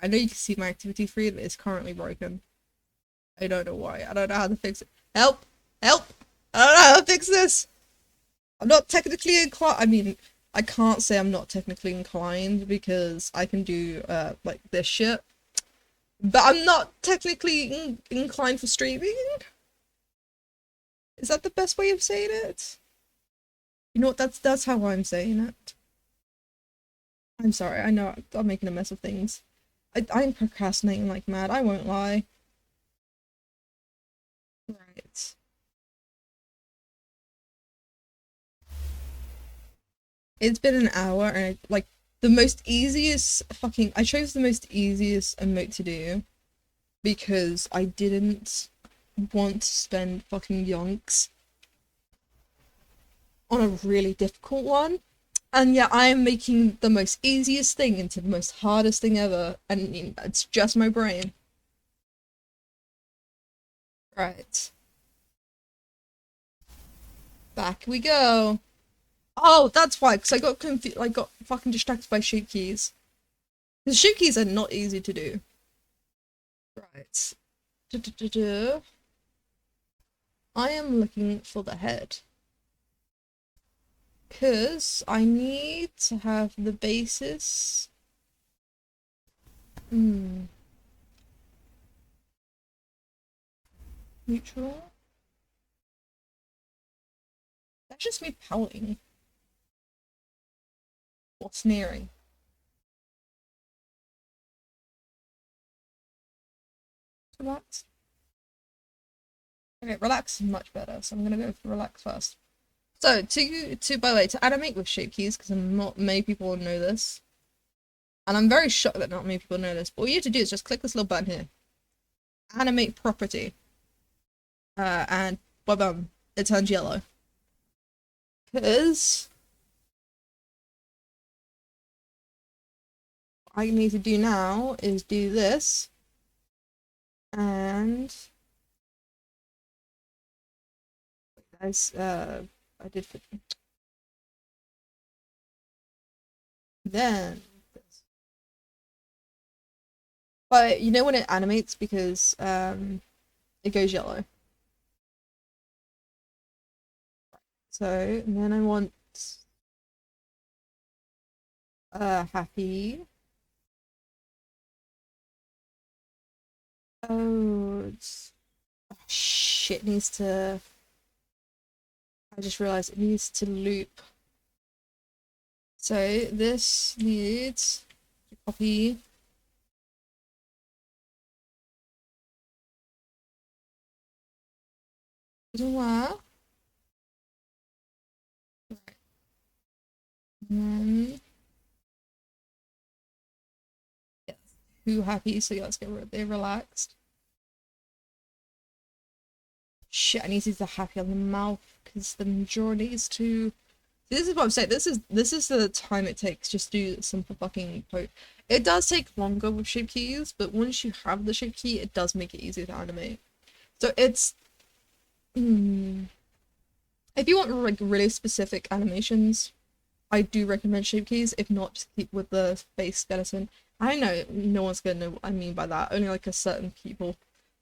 I know you can see my activity feed, but it's currently broken. I don't know why. I don't know how to fix it. Help! Help! I don't know how to fix this! I'm not technically inclined. I mean, I can't say I'm not technically inclined because I can do like this shit, but I'm not technically inclined for streaming. Is that the best way of saying it? You know what? That's how I'm saying it. I'm sorry. I know I'm making a mess of things. I'm procrastinating like mad. I won't lie. Right. It's been an hour and like the most easiest fucking. I chose the most easiest emote to do because I didn't want to spend fucking yonks on a really difficult one. And yeah, I am making the most easiest thing into the most hardest thing ever, and it's just my brain. Right. Back we go. Oh, that's why, because I got confused. I got fucking distracted by shoot keys. Because shoot keys are not easy to do. Right. I am looking for the head. Because I need to have the basis. Hmm. Neutral? That's just me pouting. Or sneering. So that's Okay, relax is much better, so I'm gonna go for relax first. So by the way, to animate with shape keys, because not many people know this, and I'm very shocked that not many people know this, but all you have to do is just click this little button here, animate property, and bum, it turns yellow. Because what I need to do now is do this, and as I did for then. But you know when it animates because it goes yellow. So and then I want happy. Oh, oh shit, needs to. I just realized it needs to loop. So this needs to copy. Doesn't work. Right. And then yeah, too happy. So yeah, let's get rid of it. Relaxed. Shit, I need to use the happy on the mouth because the majority is too. This is what I'm saying. This is the time it takes just to do simple fucking code. It does take longer with shape keys, but once you have the shape key, it does make it easier to animate. So it's if you want like really specific animations, I do recommend shape keys. If not, just keep with the face skeleton. I know no one's gonna know what I mean by that. Only like a certain people.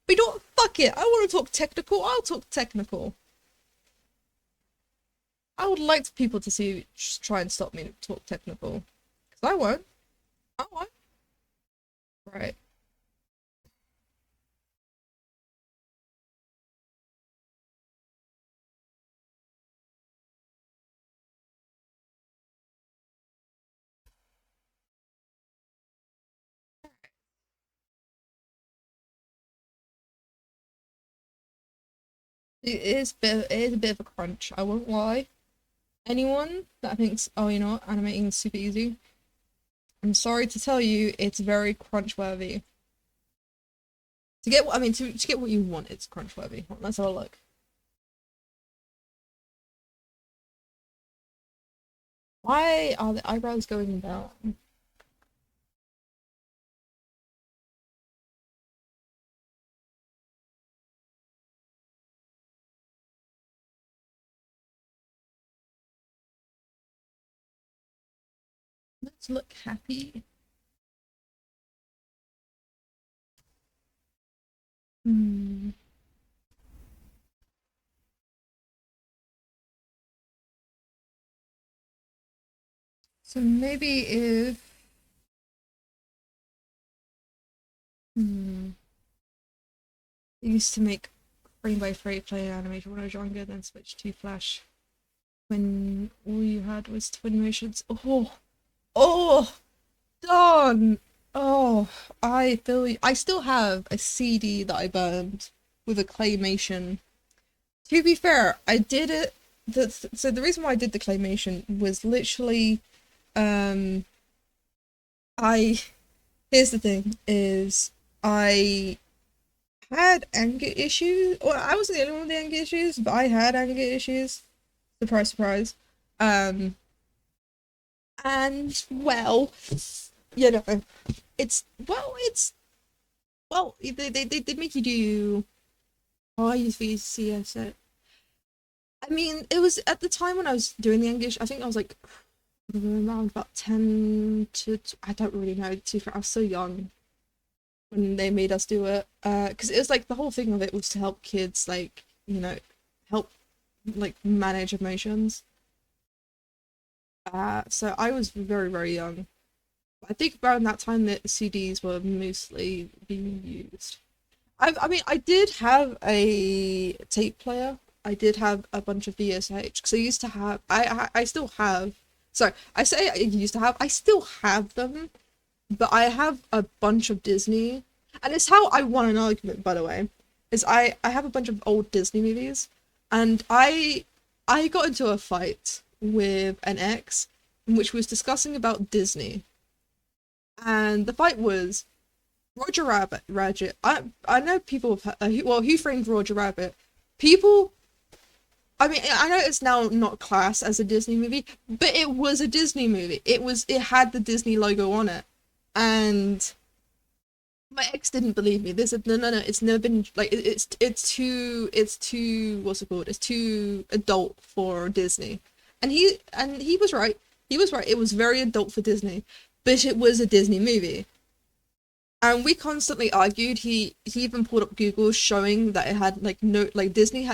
But you know what? Fuck it. I want to talk technical. I'll talk technical. I would like people to see try and stop me to talk technical. Because I won't. I won't. Right. It is a bit of a crunch, I won't lie. Anyone that thinks, oh, you know what, animating is super easy, I'm sorry to tell you, it's very crunch worthy. To get what I mean, to get what you want, it's crunch worthy. Let's have a look. Why are the eyebrows going down? Let's look happy. Hmm. So maybe if hmm, I used to make frame by frame play animation when I was younger, then switched to Flash when all you had was twin motions. Oh, oh, darn. Oh, I feel you. I still have a CD that I burned with a claymation. To be fair, I did it. So the reason why I did the claymation was literally, um, I. Here's the thing: is I had anger issues. Well, I wasn't the only one with the anger issues, but I had anger issues. Surprise, surprise. Um, and well, you know, they make you do. Oh, I used VCS. I mean, it was at the time when I was doing the English. I think I was like around about 10 to. I don't really know. Too far. I was so young when they made us do it. Because it was like the whole thing of it was to help kids, like help like manage emotions. So I was very very young. I think around that time that CDs were mostly being used. I mean, I did have a tape player. I did have a bunch of VSH because I used to have. I still have. Sorry, I say I used to have. I still have them, but I have a bunch of Disney, and it's how I won an argument, by the way. is I have a bunch of old Disney movies, and I got into a fight with an ex in which we was discussing about Disney, and the fight was Roger Rabbit. Rabbit. I know people have well, Who Framed Roger Rabbit? People. I mean, I know it's now not classed as a Disney movie, but it was a Disney movie. It had the Disney logo on it, and my ex didn't believe me. They said, no, no, no, it's never been like it's too what's it called? It's too adult for Disney. And he was right. He was right. It was very adult for Disney, but it was a Disney movie. And we constantly argued. He even pulled up Google showing that it had like no like Disney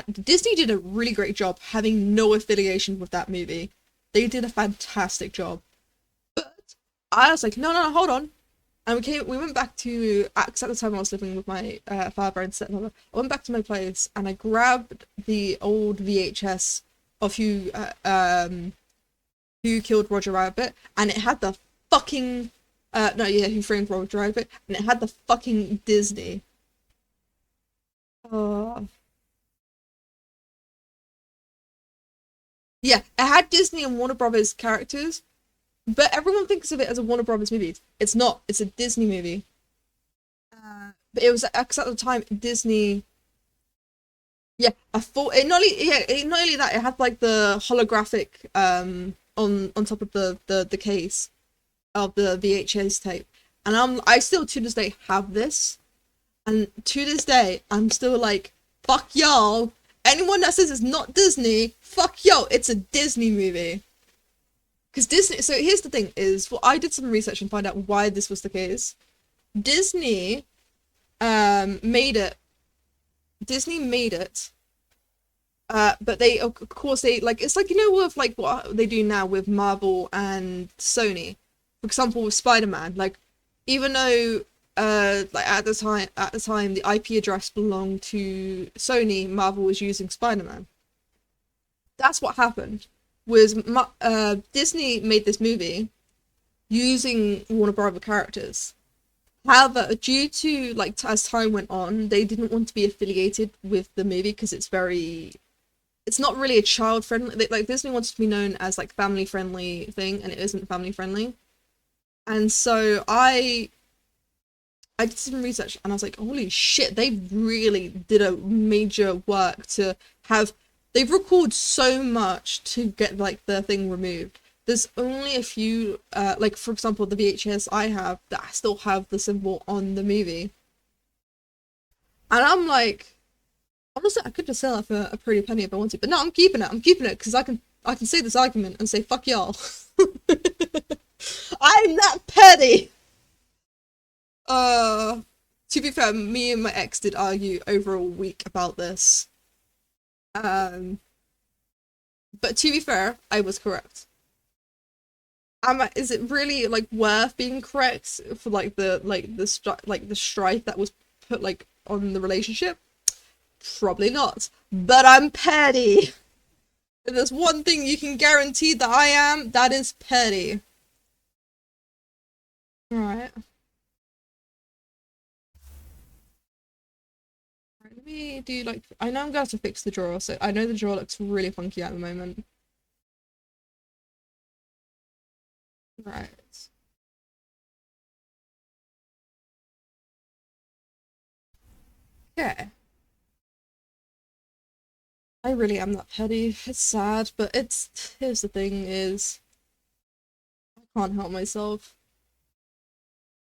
did a really great job having no affiliation with that movie. They did a fantastic job. But I was like, no, no, no, hold on. And we went back to, because at the time I was living with my father and stepmother. I went back to my place and I grabbed the old VHS of Who Killed Roger Rabbit, and it had the fucking, no, yeah, Who Framed Roger Rabbit, and it had the fucking Disney. Uh, yeah, it had Disney and Warner Brothers characters, but everyone thinks of it as a Warner Brothers movie. It's not. It's a Disney movie. But it was because at the time Disney, yeah, I thought it not only yeah it, not only that it had like the holographic on top of the case of the VHS tape, and I still to this day have this, and to this day I'm still like fuck y'all. Anyone that says it's not Disney, fuck y'all. It's a Disney movie. Because Disney. So here's the thing: is well, I did some research and find out why this was the case. Disney made it. Disney made it. But they, of course, they like it's like with like what they do now with Marvel and Sony. For example, with Spider-Man, like even though like at the time the IP address belonged to Sony, Marvel was using Spider-Man. That's what happened. Disney made this movie using Warner Brother characters. However, due to like as time went on, they didn't want to be affiliated with the movie because it's not really a child friendly. Like Disney wants to be known as like family friendly thing, and it isn't family friendly. And so I did some research, and I was like, holy shit, they really did a major work to have. They've recorded so much to get like the thing removed. There's only a few, like for example, the VHS I have that still have the symbol on the movie, and I'm like, honestly, I could just sell it for a pretty penny if I wanted, but no, I'm keeping it. I'm keeping it because I can say this argument and say fuck y'all. I'm that petty. Uh, to be fair, me and my ex did argue over a week about this. Um, but to be fair, I was correct. Is it really like worth being correct for like the strife that was put like on the relationship? Probably not. But I'm petty. If there's one thing you can guarantee that I am, that is petty. Right. Right, let me do like I know I'm gonna have to fix the drawer, so I know the drawer looks really funky at the moment. Right. Yeah. I really am that petty. It's sad, but here's the thing is I can't help myself.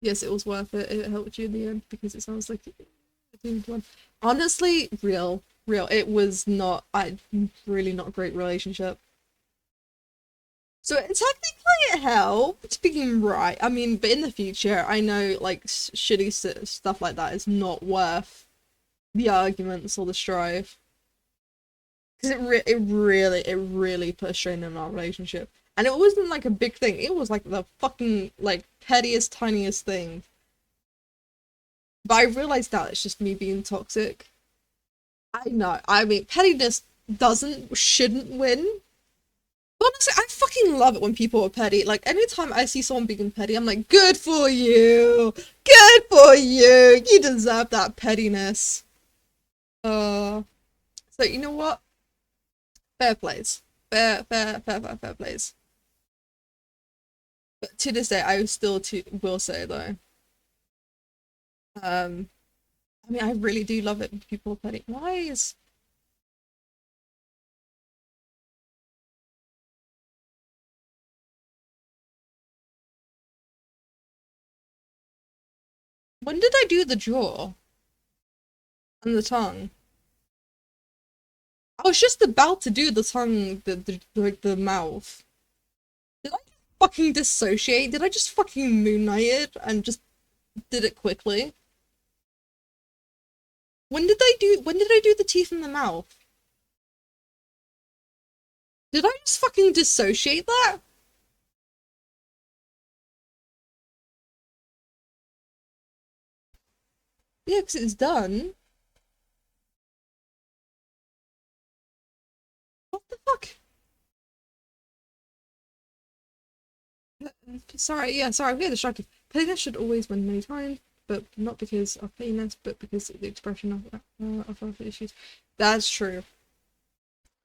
Yes, it was worth it. It helped you in the end because it sounds like a doomed one. Honestly, real. It was not. I really not a great relationship. So technically it helped being right. I mean, but in the future, I know like shitty stuff like that is not worth the arguments or the strife because it really put a strain on our relationship. And it wasn't like a big thing. It was like the fucking like pettiest, tiniest thing. But I realized that it's just me being toxic. I know. I mean, pettiness shouldn't win. But honestly, I fucking love it when people are petty. Like, anytime I see someone being petty, I'm like, good for you! Good for you! You deserve that pettiness. Uh, so you know what? Fair plays. Fair plays. But to this day, I still will say though, um, I mean, I really do love it when people put it. Why is when did I do the jaw and the tongue? I was just about to do the tongue, like the mouth. Did I fucking dissociate? Did I just fucking Moon Knight it and just did it quickly? When did I do the teeth in the mouth? Did I just fucking dissociate that? Yeah, because it's done. What the fuck? Sorry, yeah, sorry, I'm getting distracted. Pettiness should always win many times, but not because of pettiness, but because of the expression of other issues. That's true.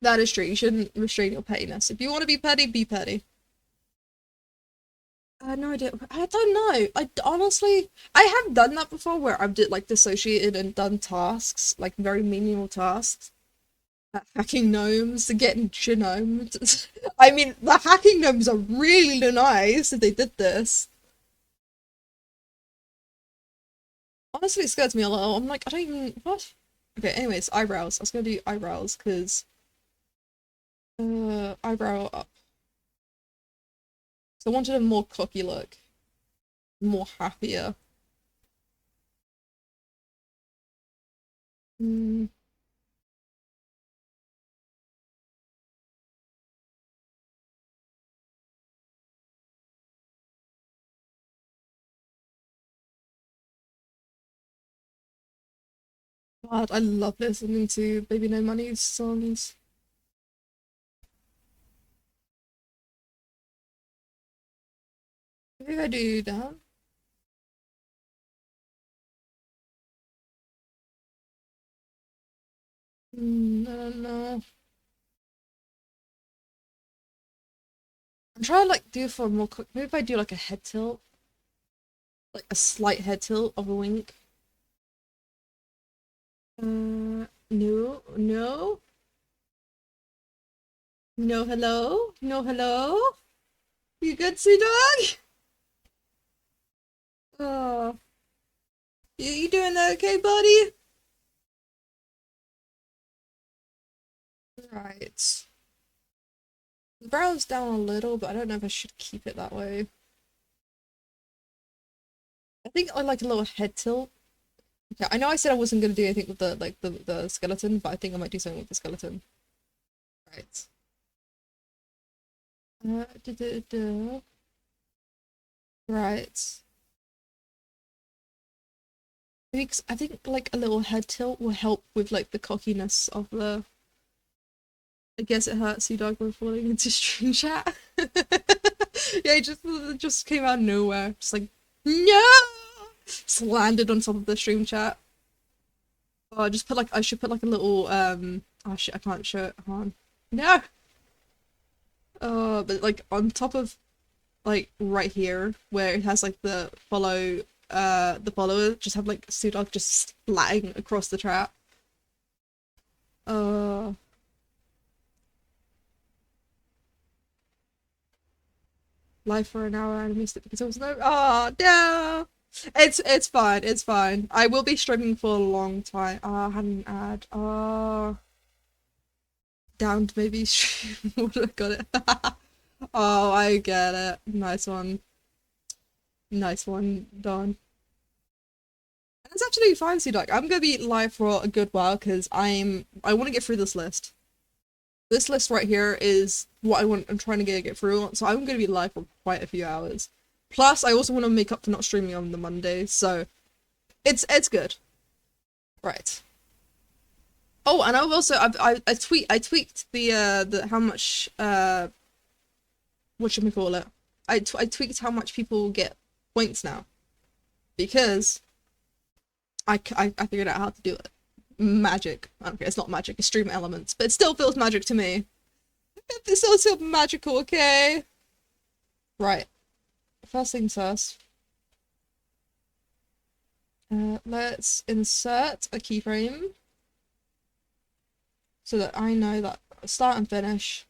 That is true. You shouldn't restrain your pettiness. If you want to be petty, be petty. No idea. I don't know. I honestly, I have done that before where I've did like dissociated and done tasks, like very menial tasks. Hacking gnomes to get genomes. I mean, the hacking gnomes are really nice if they did this. Honestly, it scares me a little. I'm like, I don't even what? Okay, anyways, eyebrows. I was gonna do eyebrows because eyebrow up. So I wanted a more cocky look, more happier. Mm, God, I love listening to Baby No Money's songs. I think I do that. I don't know. I'm trying to like do for more quick. Maybe if I do like a head tilt, like a slight head tilt of a wink. No, no, no, hello, no, hello. You good, Sea Dog? Oh, you doing okay, buddy? Right. The brow's down a little, but I don't know if I should keep it that way. I think I like a little head tilt. Okay, I know I said I wasn't gonna do anything with the like the skeleton, but I think I might do something with the skeleton. Right. Right. I think like a little head tilt will help with like the cockiness of the. I guess it hurts you dog by falling into stream chat. Yeah, it just came out of nowhere. Just like no, just landed on top of the stream chat. Oh, I should put like a little oh shit, I can't show it. Hold on. No. But like on top of like right here where it has like the follower just have like Sudog just splatting across the trap. Uh Live for an hour and I missed it because I was no no. It's fine, it's fine. I will be streaming for a long time. I had an ad. Down to maybe stream. What I got it. Oh, I get it. Nice one. Nice one, Don. And it's actually fine, see, like I'm gonna be live for a good while because I want to get through this list. This list right here is what I'm trying to get through. So I'm gonna be live for quite a few hours. Plus, I also want to make up for not streaming on the Monday, so it's good. Right. Oh, and I've also I tweaked the how much what should we call it? I tweaked how much people get points now because I figured out how to do it. magic. Okay, it's not magic, it's stream elements, but it still feels magic to me. It still feels magical, okay? Right. First things first. Let's insert a keyframe so that I know that start and finish,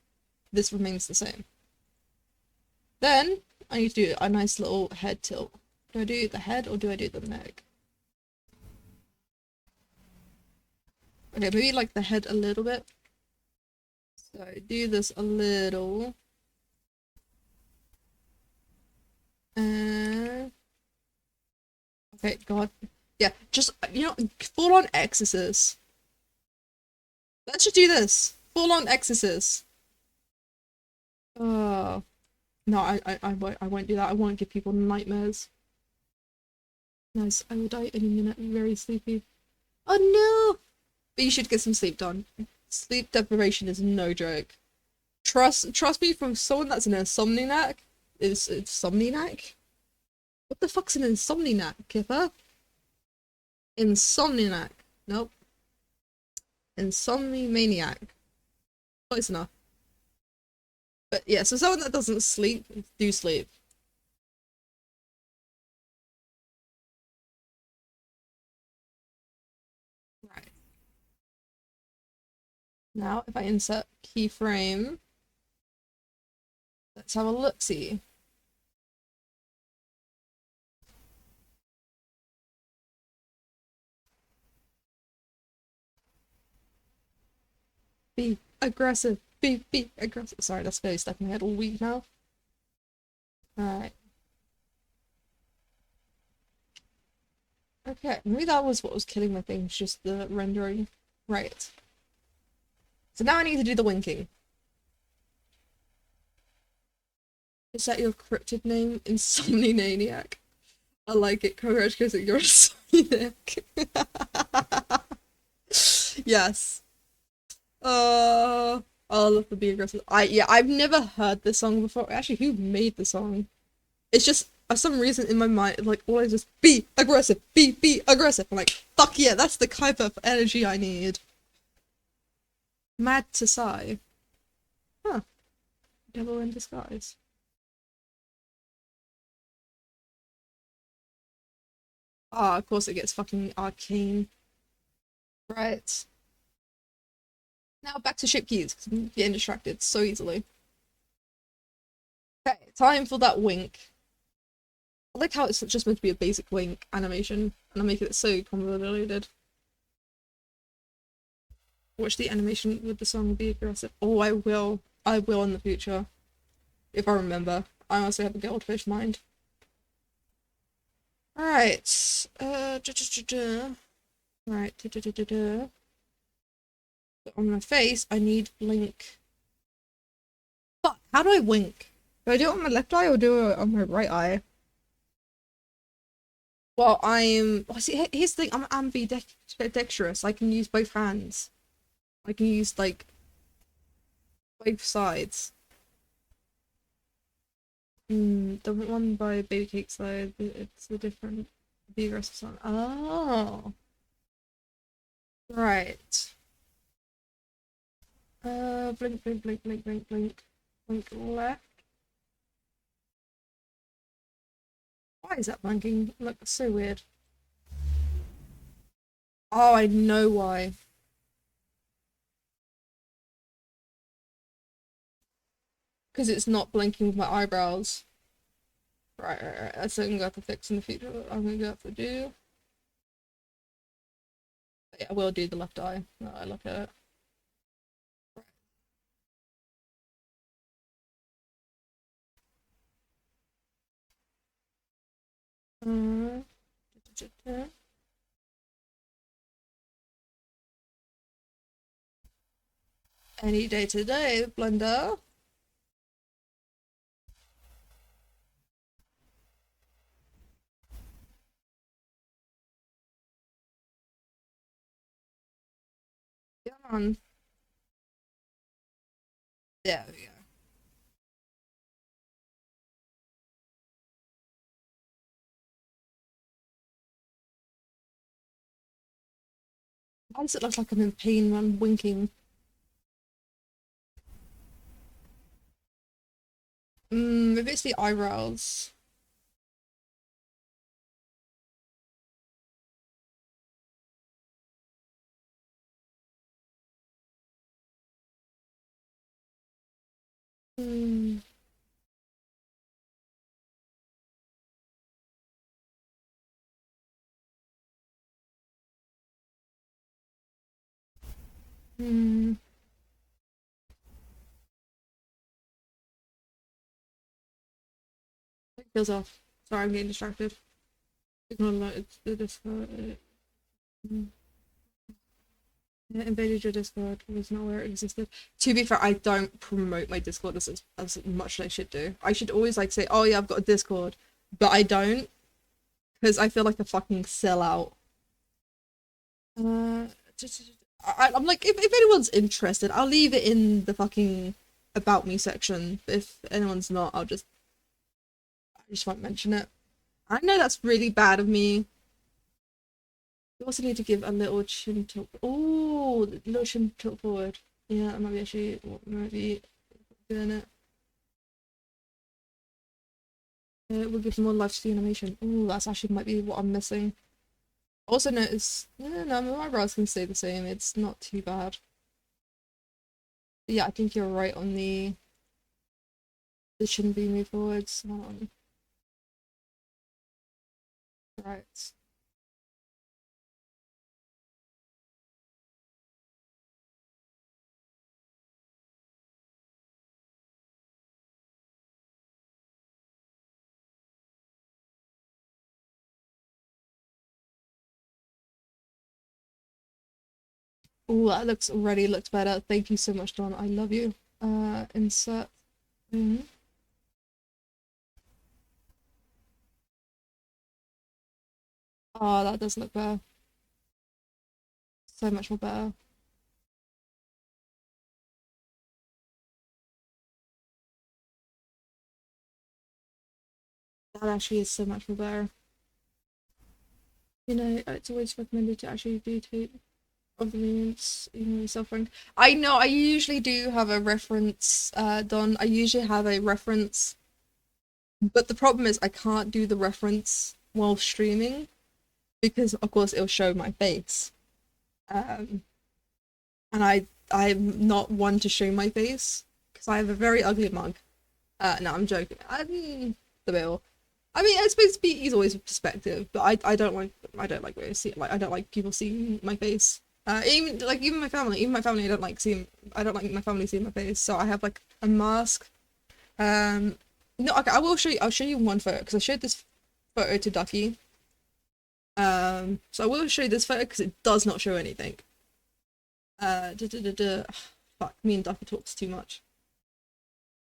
this remains the same. Then I need to do a nice little head tilt. Do I do the head or do I do the neck? Okay, maybe like the head a little bit. So do this a little. Okay, God. Yeah, just, you know, full on exorcist. Let's just do this. Full on exorcist. Oh. No, I won't do that. I won't give people nightmares. Nice. I will die any minute. I'm very sleepy. Oh no! But you should get some sleep done. Sleep deprivation is no joke. Trust me from someone that's an insomniac. Is insomniac? What the fuck's an insomniac, Kipper? Insomniac. Nope. Insomniac. Close enough. But yeah, so someone that doesn't sleep, do sleep. Right. Now, if I insert keyframe, let's have a look-see. Be aggressive. Be aggressive. Sorry, that's very stuck in my head all week now. Alright. Okay, maybe that was what was killing my thing, just the rendering. Right. So now I need to do the winking. Is that your cryptid name? Insomniac. I like it. Congratulations, you're a Insomniac. Yes. Uh, I love the Be Aggressive. I've never heard this song before. Actually, who made the song? It's just for some reason in my mind, like always just be aggressive, be aggressive. I'm like, fuck yeah, that's the type of energy I need. Mad to sigh. Huh. Devil in disguise. Ah, of course it gets fucking arcane. Right. Now back to ship keys, because I'm getting distracted so easily. Okay, time for that wink. I like how it's just meant to be a basic wink animation, and I'm making it so convoluted. Watch the animation with the song Be Aggressive. Oh, I will. I will in the future. If I remember. I honestly have a goldfish mind. Alright. Right. On my face, I need blink. Fuck, how do I wink? Do I do it on my left eye or do it on my right eye? Well, see, here's the thing, I'm ambidextrous. I can use both hands. I can use, like, both sides. The one by Baby Cake side, it's the different, the aggressive side. Oh. Right. Blink, blink, blink, blink, blink, blink. Blink left. Why is that blinking? Look, so weird. Oh, I know why. Because it's not blinking with my eyebrows. Right. That's something I'm gonna have to fix in the future. I'm gonna have to do. Yeah, I will do the left eye. Now I look at it. Uh, Any day today, Blender. Come on. There we go. Why does it look like I'm in pain when I'm winking? Maybe it's the eyebrows. Hmm. Hmm. It feels off. Sorry, I'm getting distracted. Ignore that. It's the Discord. Yeah, invaded your Discord. Was not aware it existed. To be fair, I don't promote my Discord as much as I should do. I should always like say, "Oh yeah, I've got a Discord," but I don't because I feel like a fucking sellout. Uh, I'm like, if anyone's interested, I'll leave it in the fucking about me section. If anyone's not, I just won't mention it. I know that's really bad of me. You also need to give a little chin tilt. Oh, little chin tilt forward. Yeah, that might be actually what might be doing it. It will give more life to the animation. Oh, that's actually might be what I'm missing. Also notice, no, my eyebrows can stay the same. It's not too bad. But yeah, I think you're right on the chin be moved forwards. Right. Oh, that looks already looks better. Thank you so much, Don. I love you. Insert. Mhm. Oh, that does look better. So much more better. That actually is so much more better. You know, it's always recommended to actually do tape of the movements, even when suffering. I know, I usually do have a reference, Don. I usually have a reference, but the problem is I can't do the reference while streaming because, of course, it'll show my face. Um, and I'm not one to show my face because I have a very ugly mug. No, I'm joking. The bill. I mean, it's supposed to be he's always with perspective, but I don't like really see like I don't like people seeing my face. Even my family, I don't like my family seeing my face. So I have like a mask. Um, no, okay, I will show you. I'll show you one photo because I showed this photo to Ducky. So I will show you this photo because it does not show anything. Da, da, da, da. Fuck, me and Ducky talks too much.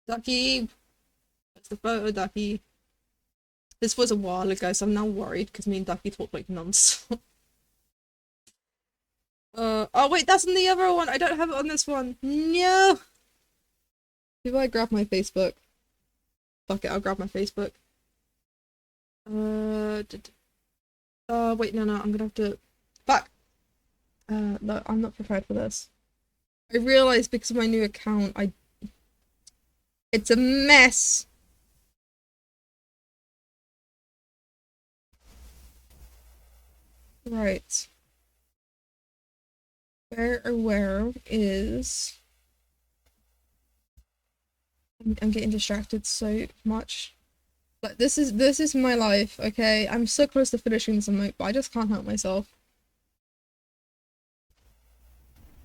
Ducky, that's the photo, Ducky. This was a while ago, so I'm now worried because me and Ducky talk like non-stop. Oh wait, that's in the other one. I don't have it on this one. No. Do I grab my Facebook? Fuck it, I'll grab my Facebook. Wait, no, I'm gonna have to. Fuck. No, I'm not prepared for this. I realized because of my new account, it's a mess. Right. Where is? I'm getting distracted so much. Like this is my life, okay? I'm so close to finishing this emote, but I just can't help myself.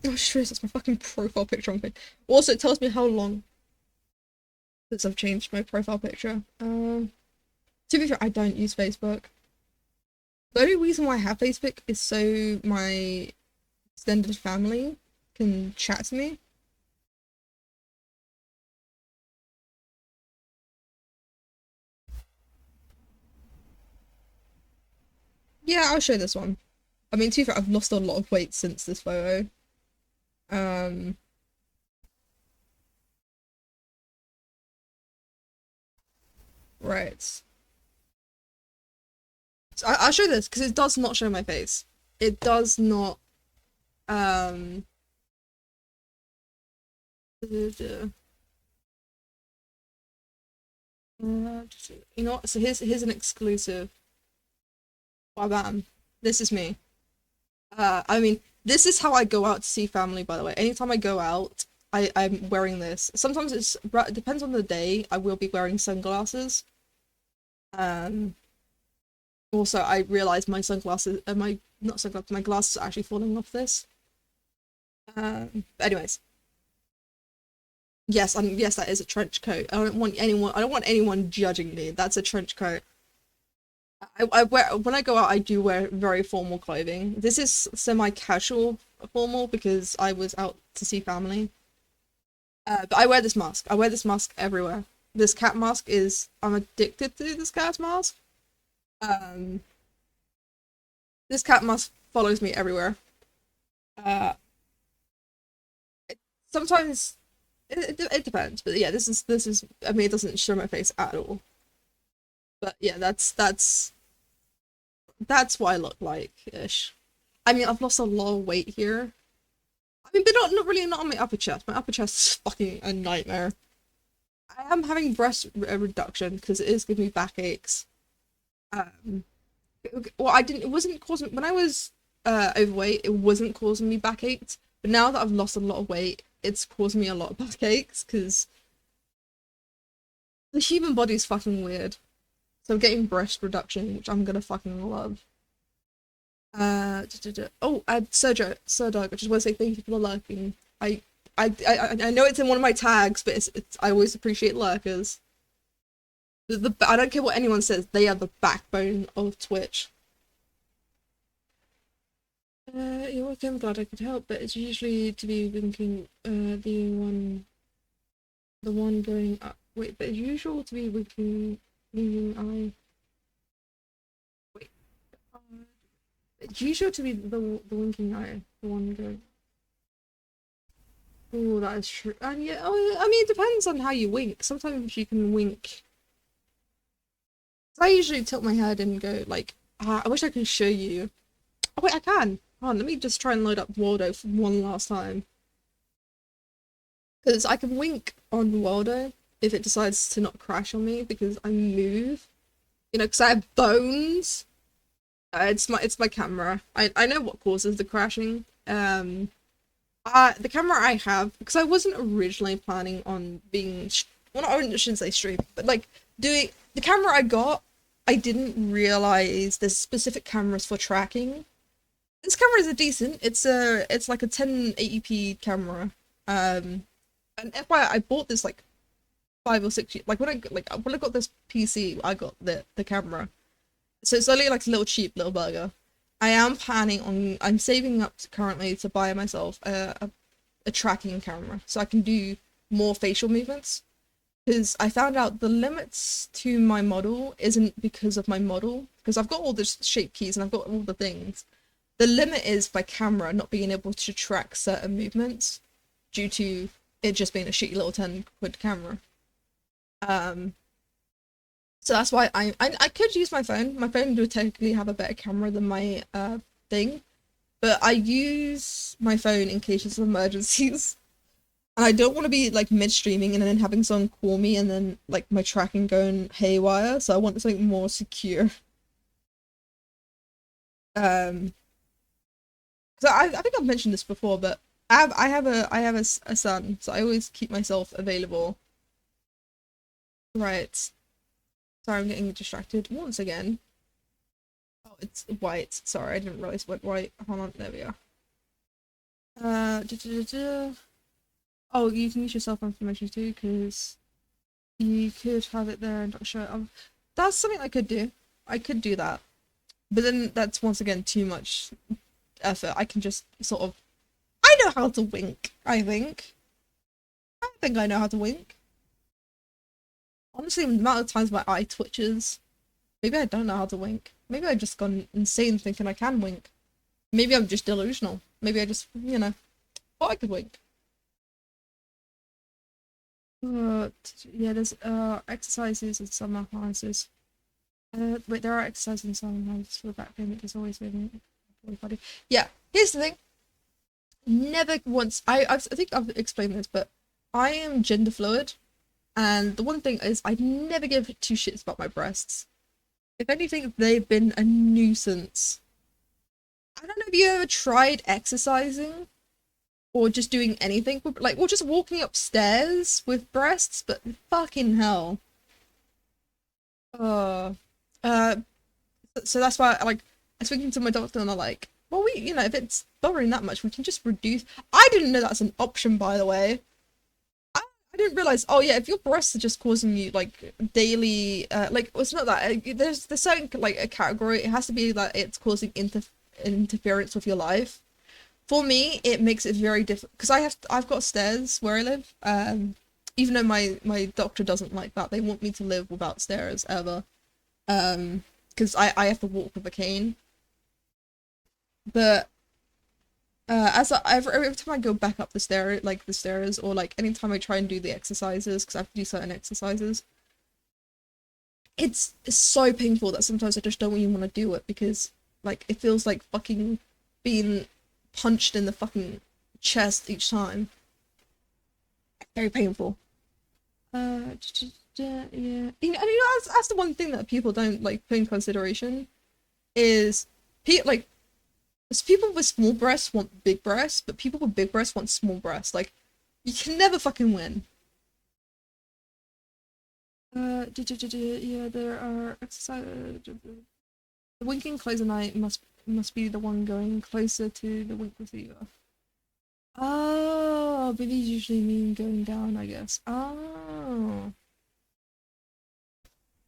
Oh shit, that's my fucking profile picture on Facebook. Also, it tells me how long since I've changed my profile picture. To be fair, I don't use Facebook. The only reason why I have Facebook is so my extended family can chat to me. Yeah, I'll show this one. I mean, to be fair, I've lost a lot of weight since this photo. Um, right. So I'll show this because it does not show my face. It does not. Um, you know what? So here's an exclusive. Wow, bam. This is me. I mean, this is how I go out to see family, by the way. Anytime I go out, I'm wearing this. Sometimes it depends on the day. I will be wearing sunglasses. Um, Also, I realized my sunglasses, my not sunglasses, my glasses are actually falling off this. But anyways, yes, that is a trench coat. I don't want anyone judging me. That's a trench coat. I wear when I go out, I do wear very formal clothing. This is semi-casual formal because I was out to see family. But I wear this mask. I wear this mask everywhere. This cat mask is I'm addicted to this cat mask. Um, this cat mask follows me everywhere. Uh, Sometimes it depends, but yeah, this is. I mean, it doesn't show my face at all. But yeah, that's what I look like ish. I mean, I've lost a lot of weight here. I mean, but not really not on my upper chest. My upper chest is fucking a nightmare. I am having breast reduction because it is giving me backaches. Um, well, I didn't. It wasn't causing when I was overweight. It wasn't causing me backaches. But now that I've lost a lot of weight, it's causing me a lot of backaches because the human body is fucking weird. So I'm getting breast reduction, which I'm gonna fucking love. Oh, Sir Doug, I just want to say thank you for the lurking. I know it's in one of my tags, but it's I always appreciate lurkers. I don't care what anyone says, they are the backbone of Twitch. You're welcome, glad I could help, but it's usually to be winking, the one going up. Wait, but it's usual to be winking eye. Wait, uh, it's usual to be the winking eye, the one going. Oh, that is true. And yeah, oh, I mean, it depends on how you wink. Sometimes you can wink. I usually tilt my head and go like, I wish I could show you. Oh wait, I can. Hold on, let me just try and load up Waldo for one last time. Because I can wink on Waldo if it decides to not crash on me because I move. You know, because I have bones. It's my camera. I know what causes the crashing. The camera I have because I wasn't originally planning on being well, not, I shouldn't say stream, but like doing the camera I got. I didn't realize there's specific cameras for tracking. This camera is a decent. It's like a 1080p camera. And FYI, I bought this like 5 or 6 years. Like when I got this PC, I got the camera. So it's only like a little cheap little burger. I am planning on. I'm saving up currently to buy myself a tracking camera so I can do more facial movements. Because I found out the limits to my model isn't because of my model, because I've got all the shape keys and I've got all the things. The limit is my camera not being able to track certain movements due to it just being a shitty little 10 quid camera. Um, so that's why I could use my phone. My phone would technically have a better camera than my thing, but I use my phone in cases of emergencies. And I don't want to be like mid streaming and then having someone call me and then like my tracking going haywire. So I want something more secure. Um, so I think I've mentioned this before, but I have a son, so I always keep myself available. Right. Sorry, I'm getting distracted once again. Oh, it's white. Sorry, I didn't realize it went white. Hold on, there we are. Da, da, da, da. Oh, you can use your cell phone information too, because you could have it there and not show it. That's something I could do. I could do that. But then that's once again too much effort. I can just sort of. I know how to wink, I think. I think I know how to wink. Honestly, the amount of times my eye twitches. Maybe I don't know how to wink. Maybe I've just gone insane thinking I can wink. Maybe I'm just delusional. Maybe I just, thought I could wink. Yeah, there's exercises and some enhancers. Wait, there are exercises and some enhancers for the back pain. It is always been body. Yeah, here's the thing. never once. I think I've explained this, but I am gender fluid, and the one thing is I never give two shits about my breasts. If anything, they've been a nuisance. I don't know if you ever tried exercising or just doing anything, like, or just walking upstairs with breasts, but fucking hell. Uh, uh, so that's why, like, I'm speaking to my doctor and I'm like, well, if it's bothering that much, we can just reduce. I didn't know that's an option, by the way. I didn't realize. Oh yeah, if your breasts are just causing you like daily, like well, it's not that. There's certain like a category. It has to be that it's causing interference with your life. For me, it makes it very difficult because I've got stairs where I live. Even though my doctor doesn't like that, they want me to live without stairs ever. Because I have to walk with a cane. But every time I go back up the stairs, or like anytime I try and do the exercises, because I have to do certain exercises, it's so painful that sometimes I just don't even want to do it because like it feels like fucking being punched in the fucking chest each time. Very painful. Yeah. That's the one thing that people don't like put in consideration is like people with small breasts want big breasts, but people with big breasts want small breasts. Like you can never fucking win. Yeah, there are exercises. The winking closer night must be the one going closer to the wink receiver. Oh, but these usually mean going down, I guess. Oh.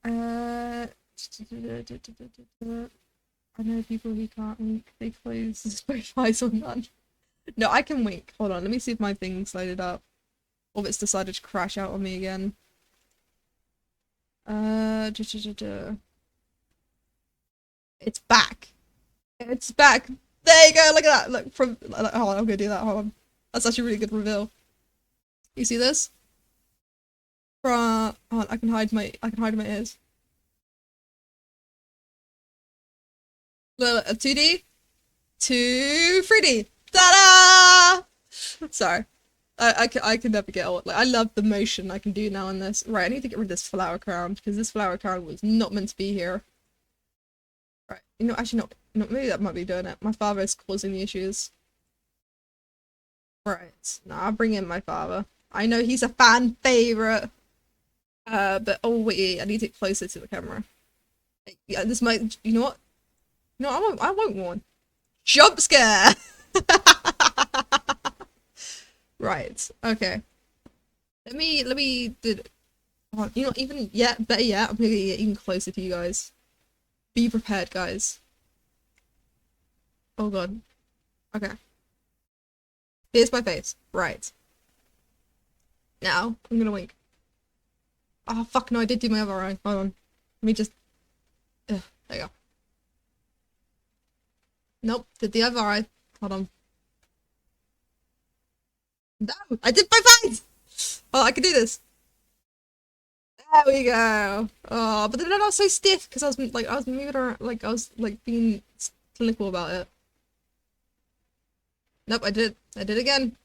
Uh, I know people who can't wink. They close both eyes or none. No, I can wink. Hold on, let me see if my thing's loaded up. Or if it's decided to crash out on me again. It's back. It's back. There you go. Look at that. Look from. Hold on, I'm gonna do that. Hold on. That's actually a really good reveal. You see this? From. Hold on, I can hide my ears. Look, 2D to 3D. Ta-da! Sorry. I can never get old. Like I love the motion I can do now in this. Right, I need to get rid of this flower crown because this flower crown was not meant to be here. Right, actually not. No, maybe that might be doing it. My father is causing the issues. Right, now I'll bring in my father. I know he's a fan favorite. But oh wait, I need it closer to the camera. Yeah, this might. You know what? No, I won't. I won't warn. Jump scare. Right. Okay. Let me did even yet better yet, I'm gonna get even closer to you guys. Be prepared, guys. Oh god. Okay. Here's my face. Right. Now I'm gonna wink. Oh fuck no, I did do my other eye. Hold on. Let me just ugh, there you go. Nope, did the other eye. Hold on. No, I did my face! Oh, I can do this. There we go. Oh, but then I was so stiff because I was moving around like I was like being clinical about it. Nope, I did. I did again.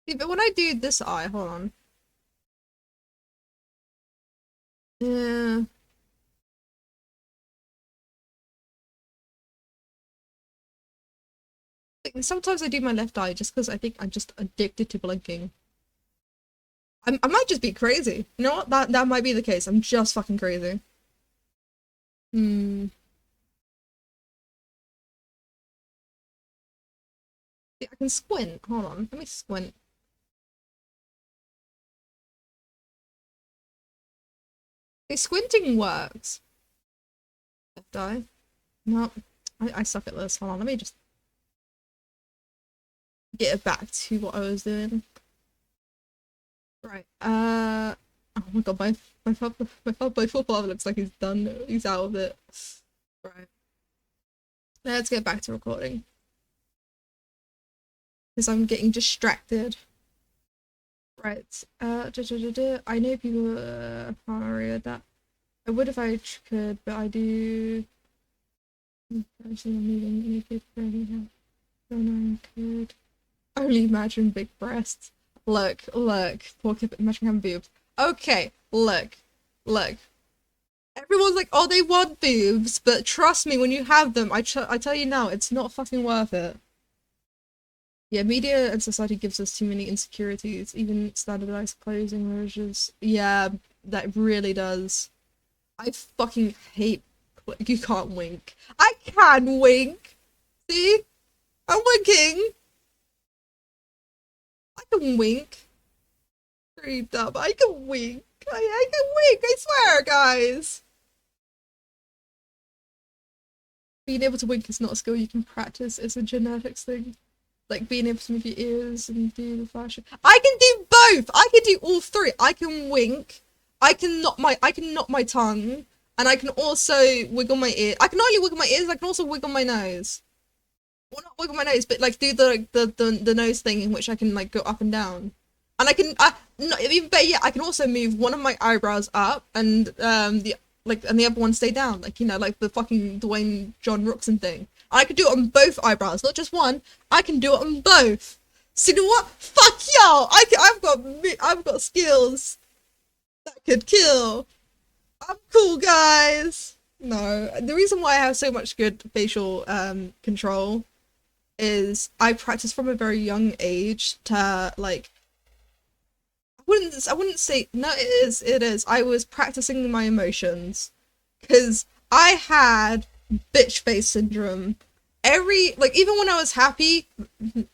See, but when I do this eye, hold on. Yeah. Like, sometimes I do my left eye just because I think I'm just addicted to blinking. I might just be crazy. You know what? That might be the case. I'm just fucking crazy. Hmm. See, I can squint. Hold on. Let me squint. Okay, squinting works. Left eye. No, I suck at this. Hold on. Let me just get it back to what I was doing. Right. Oh my god, my football looks like he's done. He's out of it. Right. Let's get back to recording because I'm getting distracted. Right. I know people can't read that. I would if I could, but I do. Personally, meeting any good friend when I could only imagine big breasts. Look, poor kid, imagine having boobs. Okay, look. Everyone's like, oh, they want boobs, but trust me, when you have them, I tell you now, it's not fucking worth it. Yeah, media and society gives us too many insecurities, even standardized clothing measures. Yeah, that really does. I fucking hate. You can't wink. I can wink. See? I'm winking. I can wink. Very dumb. I can wink. I can wink. I swear, guys. Being able to wink is not a skill you can practice. It's a genetics thing. Like being able to move your ears and do the fashion. I can do both. I can do all three. I can wink. I can knot my tongue, and I can also wiggle my ear. I can not only wiggle my ears. I can also wiggle my nose. Well, not wiggle my nose, but like do the nose thing in which I can like go up and down, and I can not even better yet. I can also move one of my eyebrows up and the like and the other one stay down, like you know, like the fucking Dwayne John Roxon thing. I could do it on both eyebrows, not just one. I can do it on both. So you know what? Fuck y'all! I've got skills that could kill. I'm cool, guys. No, the reason why I have so much good facial control is I practice from a very young age to like I wouldn't say no it is I was practicing my emotions because I had bitch face syndrome every like even when I was happy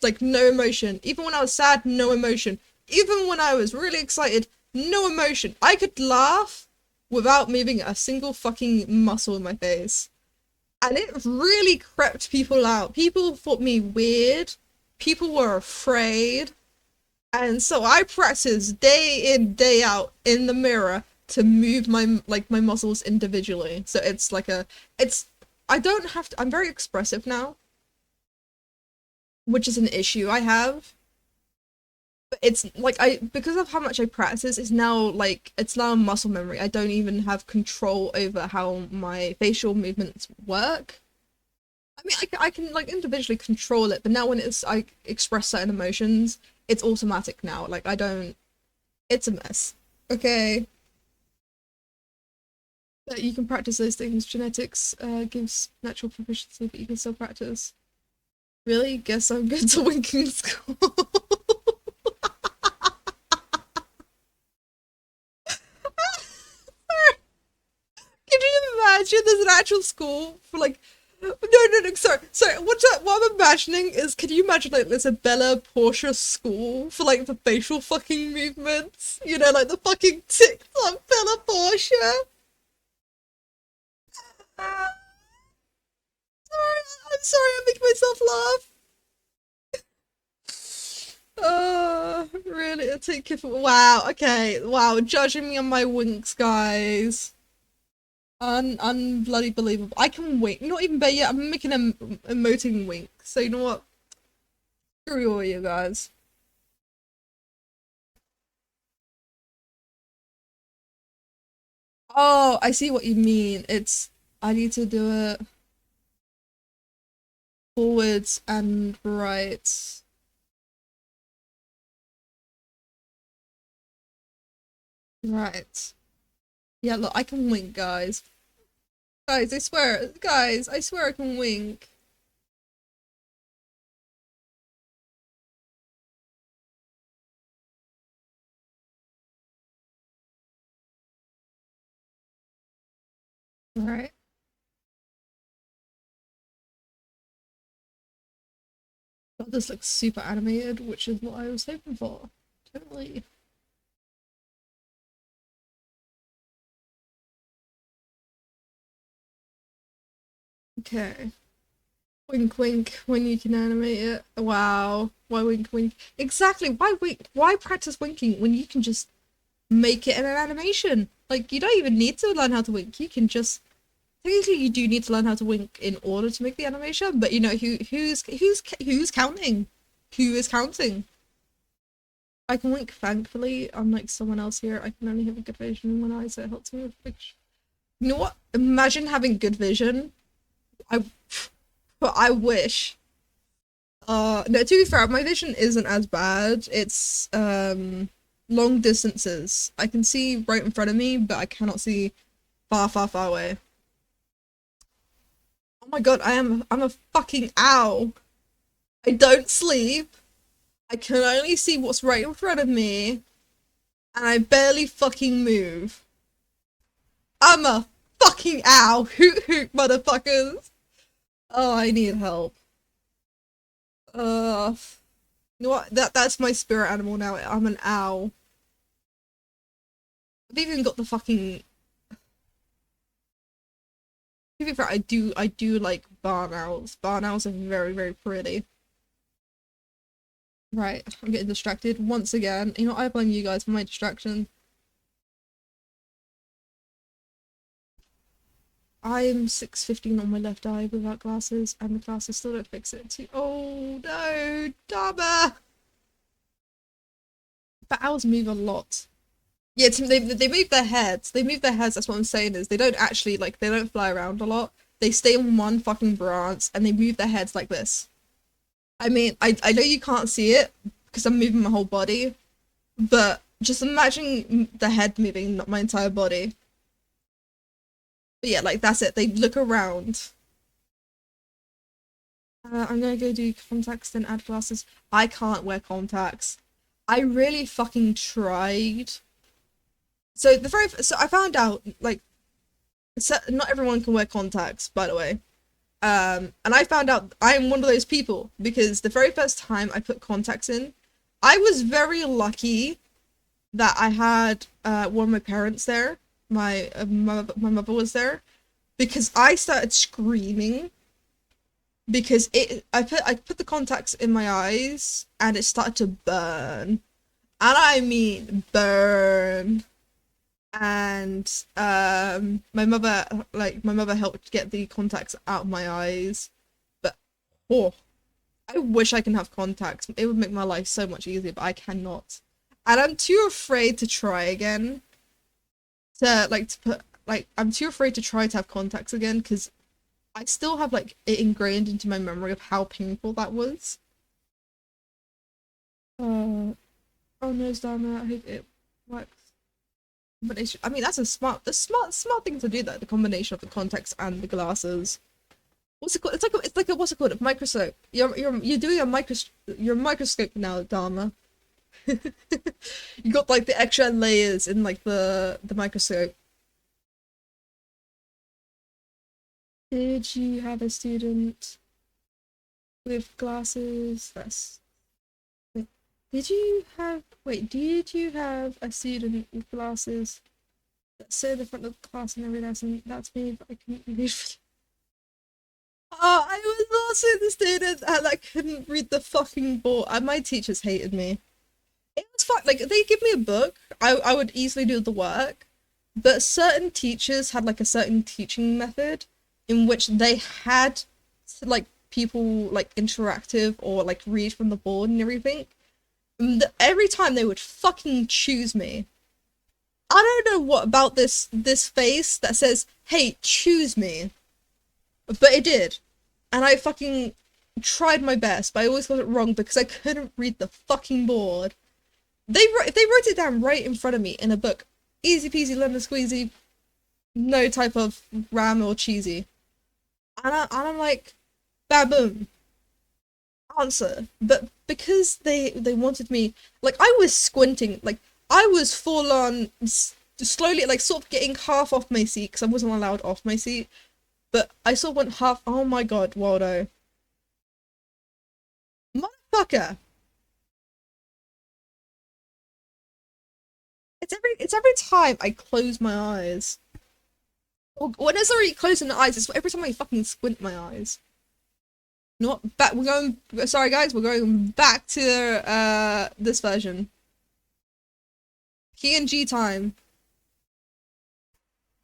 like no emotion, even when I was sad no emotion, even when I was really excited no emotion. I could laugh without moving a single fucking muscle in my face. And it really crept people out. People thought me weird. People were afraid. And so I practiced day in, day out in the mirror to move my muscles individually. So it's like a it's I don't have to I'm very expressive now, which is an issue I have. But it's like I because of how much I practice, it's now muscle memory. I don't even have control over how my facial movements work. I mean, I can like individually control it, but now when it's I express certain emotions, it's automatic now. Like I don't. It's a mess. Okay, but you can practice those things. Genetics gives natural proficiency, but you can still practice. Really? Guess I'm good to winking school. Can you imagine there's an actual school for like no, sorry. What I'm imagining is, can you imagine like there's a Bella Portia school for like the facial fucking movements? You know, like the fucking TikTok Bella Portia. I'm sorry, I'm making myself laugh. Really? I take it for wow. Okay, wow. Judging me on my winks, guys. Bloody believable. I can wink. Not even better yet. I'm making an emoting wink. So you know what? Screw all you guys. Oh, I see what you mean. I need to do it forwards and right. Right. Yeah, look, I can wink, guys. Guys, I swear I can wink. Alright. God, this looks super animated, which is what I was hoping for. Totally. Okay. Wink wink when you can animate it. Wow. Why wink wink? Exactly. Why wink? Why practice winking when you can just make it in an animation? Like you don't even need to learn how to wink. You can just technically you do need to learn how to wink in order to make the animation, but you know who's counting? Who is counting? I can wink thankfully, unlike someone else here. I can only have a good vision in one eye, so it helps me with picture. You know what? Imagine having good vision. I but I wish. No, to be fair, my vision isn't as bad. It's long distances. I can see right in front of me, but I cannot see far, far, far away. Oh my god, I'm a fucking owl. I don't sleep. I can only see what's right in front of me, and I barely fucking move. I'm a fucking owl. Hoot hoot, motherfuckers. Oh, I need help. Uh, you know what? That's my spirit animal now. I'm an owl. I've even got the fucking. To be fair, I do like barn owls. Barn owls are very, very pretty. Right, I'm getting distracted once again. You know, I blame you guys for my distraction. I'm 6:15 on my left eye without glasses, and the glasses still don't fix it. Oh no, Dama! But owls move a lot. Yeah, they move their heads. They move their heads. That's what I'm saying is they don't actually like they don't fly around a lot. They stay on one fucking branch and they move their heads like this. I mean, I know you can't see it because I'm moving my whole body, but just imagine the head moving, not my entire body. But yeah, like that's it. They look around. I'm gonna go do contacts then add glasses. I can't wear contacts. I really fucking tried. So I found out like not everyone can wear contacts, by the way. And I found out I'm one of those people because the very first time I put contacts in, I was very lucky that I had one of my parents there. My mother was there because I started screaming because I put the contacts in my eyes and it started to burn. And I mean burn. And my mother helped get the contacts out of my eyes. But oh, I wish I can have contacts. It would make my life so much easier, but I cannot. And I'm too afraid to try again. I'm too afraid to try to have contacts again because I still have like it ingrained into my memory of how painful that was. Uh, oh no, Dana, I hope it works. But I mean, that's smart thing to do. That the combination of the contacts and the glasses. What's it called? It's like what's it called? A microscope. You're doing a microscope now, Dharma. You got like the extra layers in like the microscope. Did you have a student with glasses? That's wait. Did you have a student with glasses that sat in the front of the class in every lesson? That's me, but I couldn't read. Oh, I was also the student and I couldn't read the fucking board. And my teachers hated me. It was fun. Like they give me a book, I would easily do the work. But certain teachers had like a certain teaching method in which they had to, like people like interactive or like read from the board and everything. And every time they would fucking choose me. I don't know what about this face that says, "Hey, choose me," but it did, and I fucking tried my best, but I always got it wrong because I couldn't read the fucking board. They wrote it down right in front of me in a book, easy peasy lemon squeezy, no type of ram or cheesy, and I'm like, baboom, answer. But because they wanted me, like I was squinting, like I was full on slowly, like sort of getting half off my seat because I wasn't allowed off my seat. But I sort of went half. Oh my god, Waldo, motherfucker! It's every time I close my eyes. Or when it's already closing the eyes, it's every time I fucking squint my eyes. Not back. We're going. Sorry, guys. We're going back to this version. Key and G time.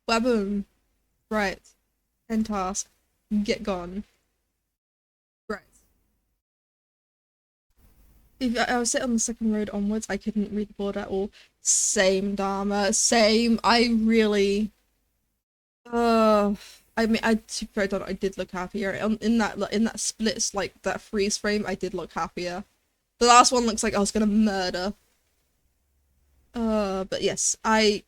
Baboom. Right. End task. Get gone. Right. If I was sitting on the second road onwards, I couldn't read the board at all. Same, Dharma. Same. I really. Uh. I mean, to be fair, I did look happier. In that split, like that freeze frame, I did look happier. The last one looks like I was gonna murder. But yes, I.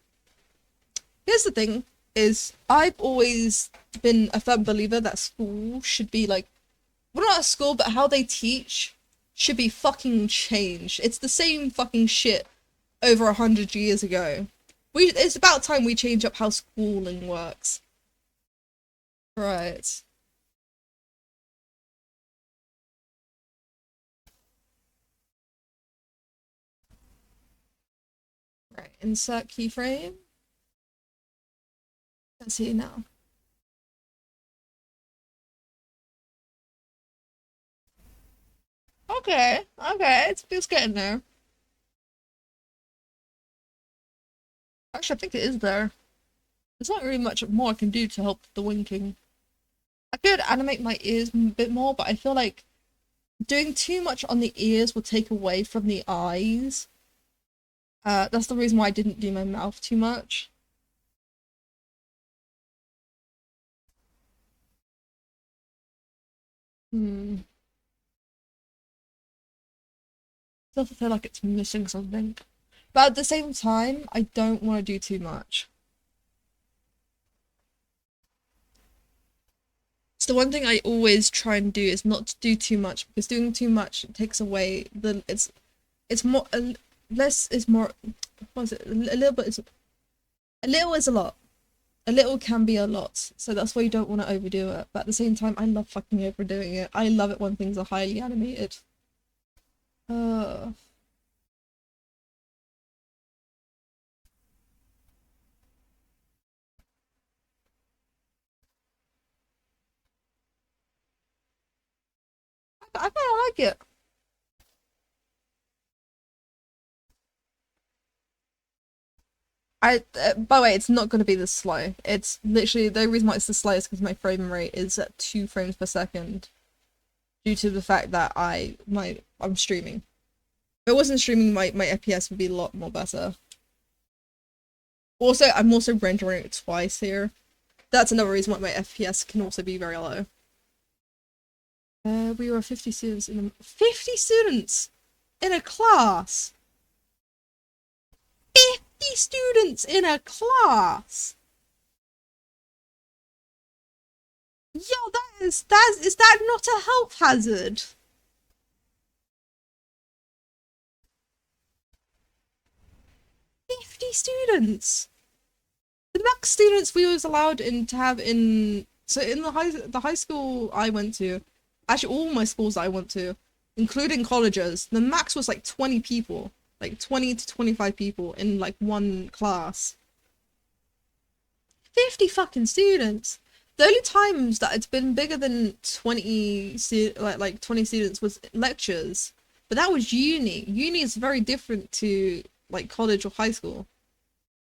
Here's the thing: is I've always been a firm believer that school should be like, well, not a school, but how they teach should be fucking changed. It's the same fucking shit over 100 years ago. It's about time we change up how schooling works. Right. Right. Insert keyframe. Let's see now. Okay. Okay. It's getting there. Actually, I think it is there. There's not really much more I can do to help the winking. I could animate my ears a bit more, but I feel like doing too much on the ears will take away from the eyes. That's the reason why I didn't do my mouth too much. Hmm. Still feel like it's missing something. But at the same time, I don't want to do too much. So the one thing I always try and do is not to do too much because doing too much takes away the it's more less is more what is it a little bit is a little is a lot. A little can be a lot, so that's why you don't want to overdo it. But at the same time, I love fucking overdoing it. I love it when things are highly animated. Uh, I kind of like it. By the way, it's not going to be this slow. It's literally the reason why it's the slowest because my frame rate is at 2 frames per second due to the fact that I'm streaming. If it wasn't streaming, my FPS would be a lot more better. Also, I'm also rendering it twice here. That's another reason why my FPS can also be very low. We were 50 students in a 50 students in a class. 50 students in a class. Yo, is that not a health hazard? 50 students. The max students we was allowed in to have in so in the high school I went to, actually all my schools I went to, including colleges, the max was like 20 people, like 20 to 25 people in like one class. 50 fucking students. The only times that it's been bigger than 20 like 20 students was lectures, but that was uni. Uni is very different to like college or high school.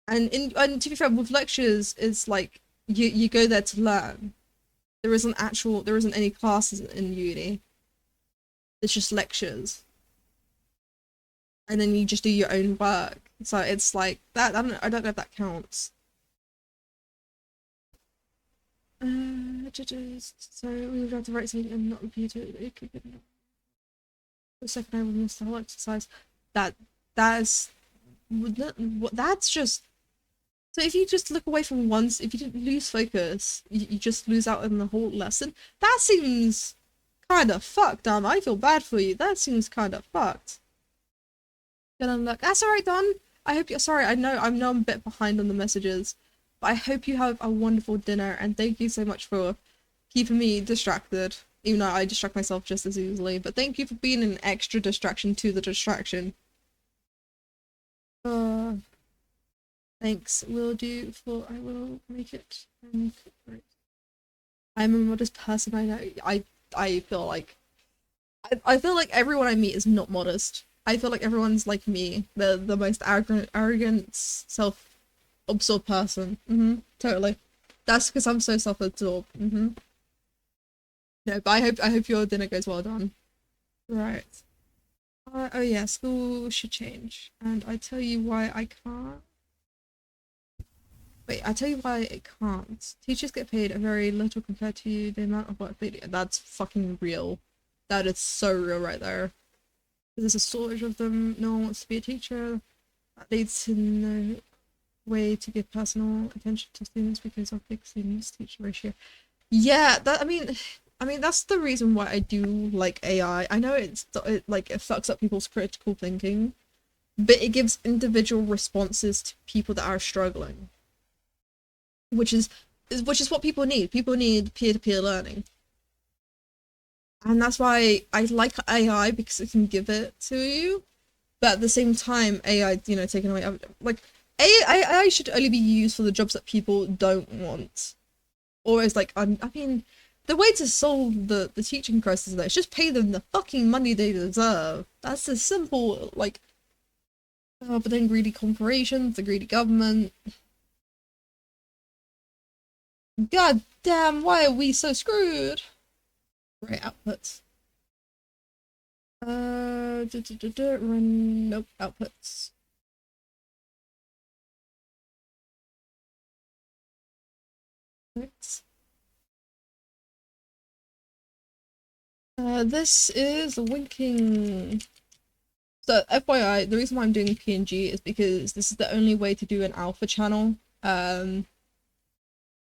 And to be fair, with lectures, it's like you go there to learn. There isn't any classes in uni. It's just lectures, and then you just do your own work. So it's like that. I don't know if that counts. So we would have to write something and not repeat it. It could be the second I will miss the whole exercise. That that's that's just so if you just look away from once, if you didn't lose focus, you just lose out on the whole lesson. That seems kind of fucked, Don. I feel bad for you. That seems kind of fucked. And I'm like, that's alright, Don. I hope you're sorry. I know I'm a bit behind on the messages, but I hope you have a wonderful dinner. And thank you so much for keeping me distracted, even though I distract myself just as easily. But thank you for being an extra distraction to the distraction. Uh, Thanks. Will do. For I will make it. And I'm a modest person. I know. I feel like I feel like everyone I meet is not modest. I feel like everyone's like me, the most arrogant, self-absorbed person. Totally. That's because I'm so self-absorbed. No, but I hope your dinner goes well done. Right. Oh yeah, school should change, and I tell you why I can't. Wait, I tell you why it can't. Teachers get paid a very little compared to the amount of work they do. That's fucking real. That is so real right there. There's a shortage of them. No one wants to be a teacher. That leads to no way to give personal attention to students because of big students teacher ratio. Yeah, that I mean that's the reason why I do like AI. I know it fucks up people's critical thinking, but it gives individual responses to people that are struggling, which is which is what people need. People need peer-to-peer learning. And that's why I like AI because it can give it to you, but at the same time, AI, taken away. Like AI should only be used for the jobs that people don't want. Or it's like, I mean, the way to solve the teaching crisis though is just pay them the fucking money they deserve. That's a simple like. But then greedy corporations, the greedy government. God damn, why are we so screwed? Right, outputs. Run, nope, outputs. Right. This is winking. So, FYI, the reason why I'm doing PNG is because this is the only way to do an alpha channel.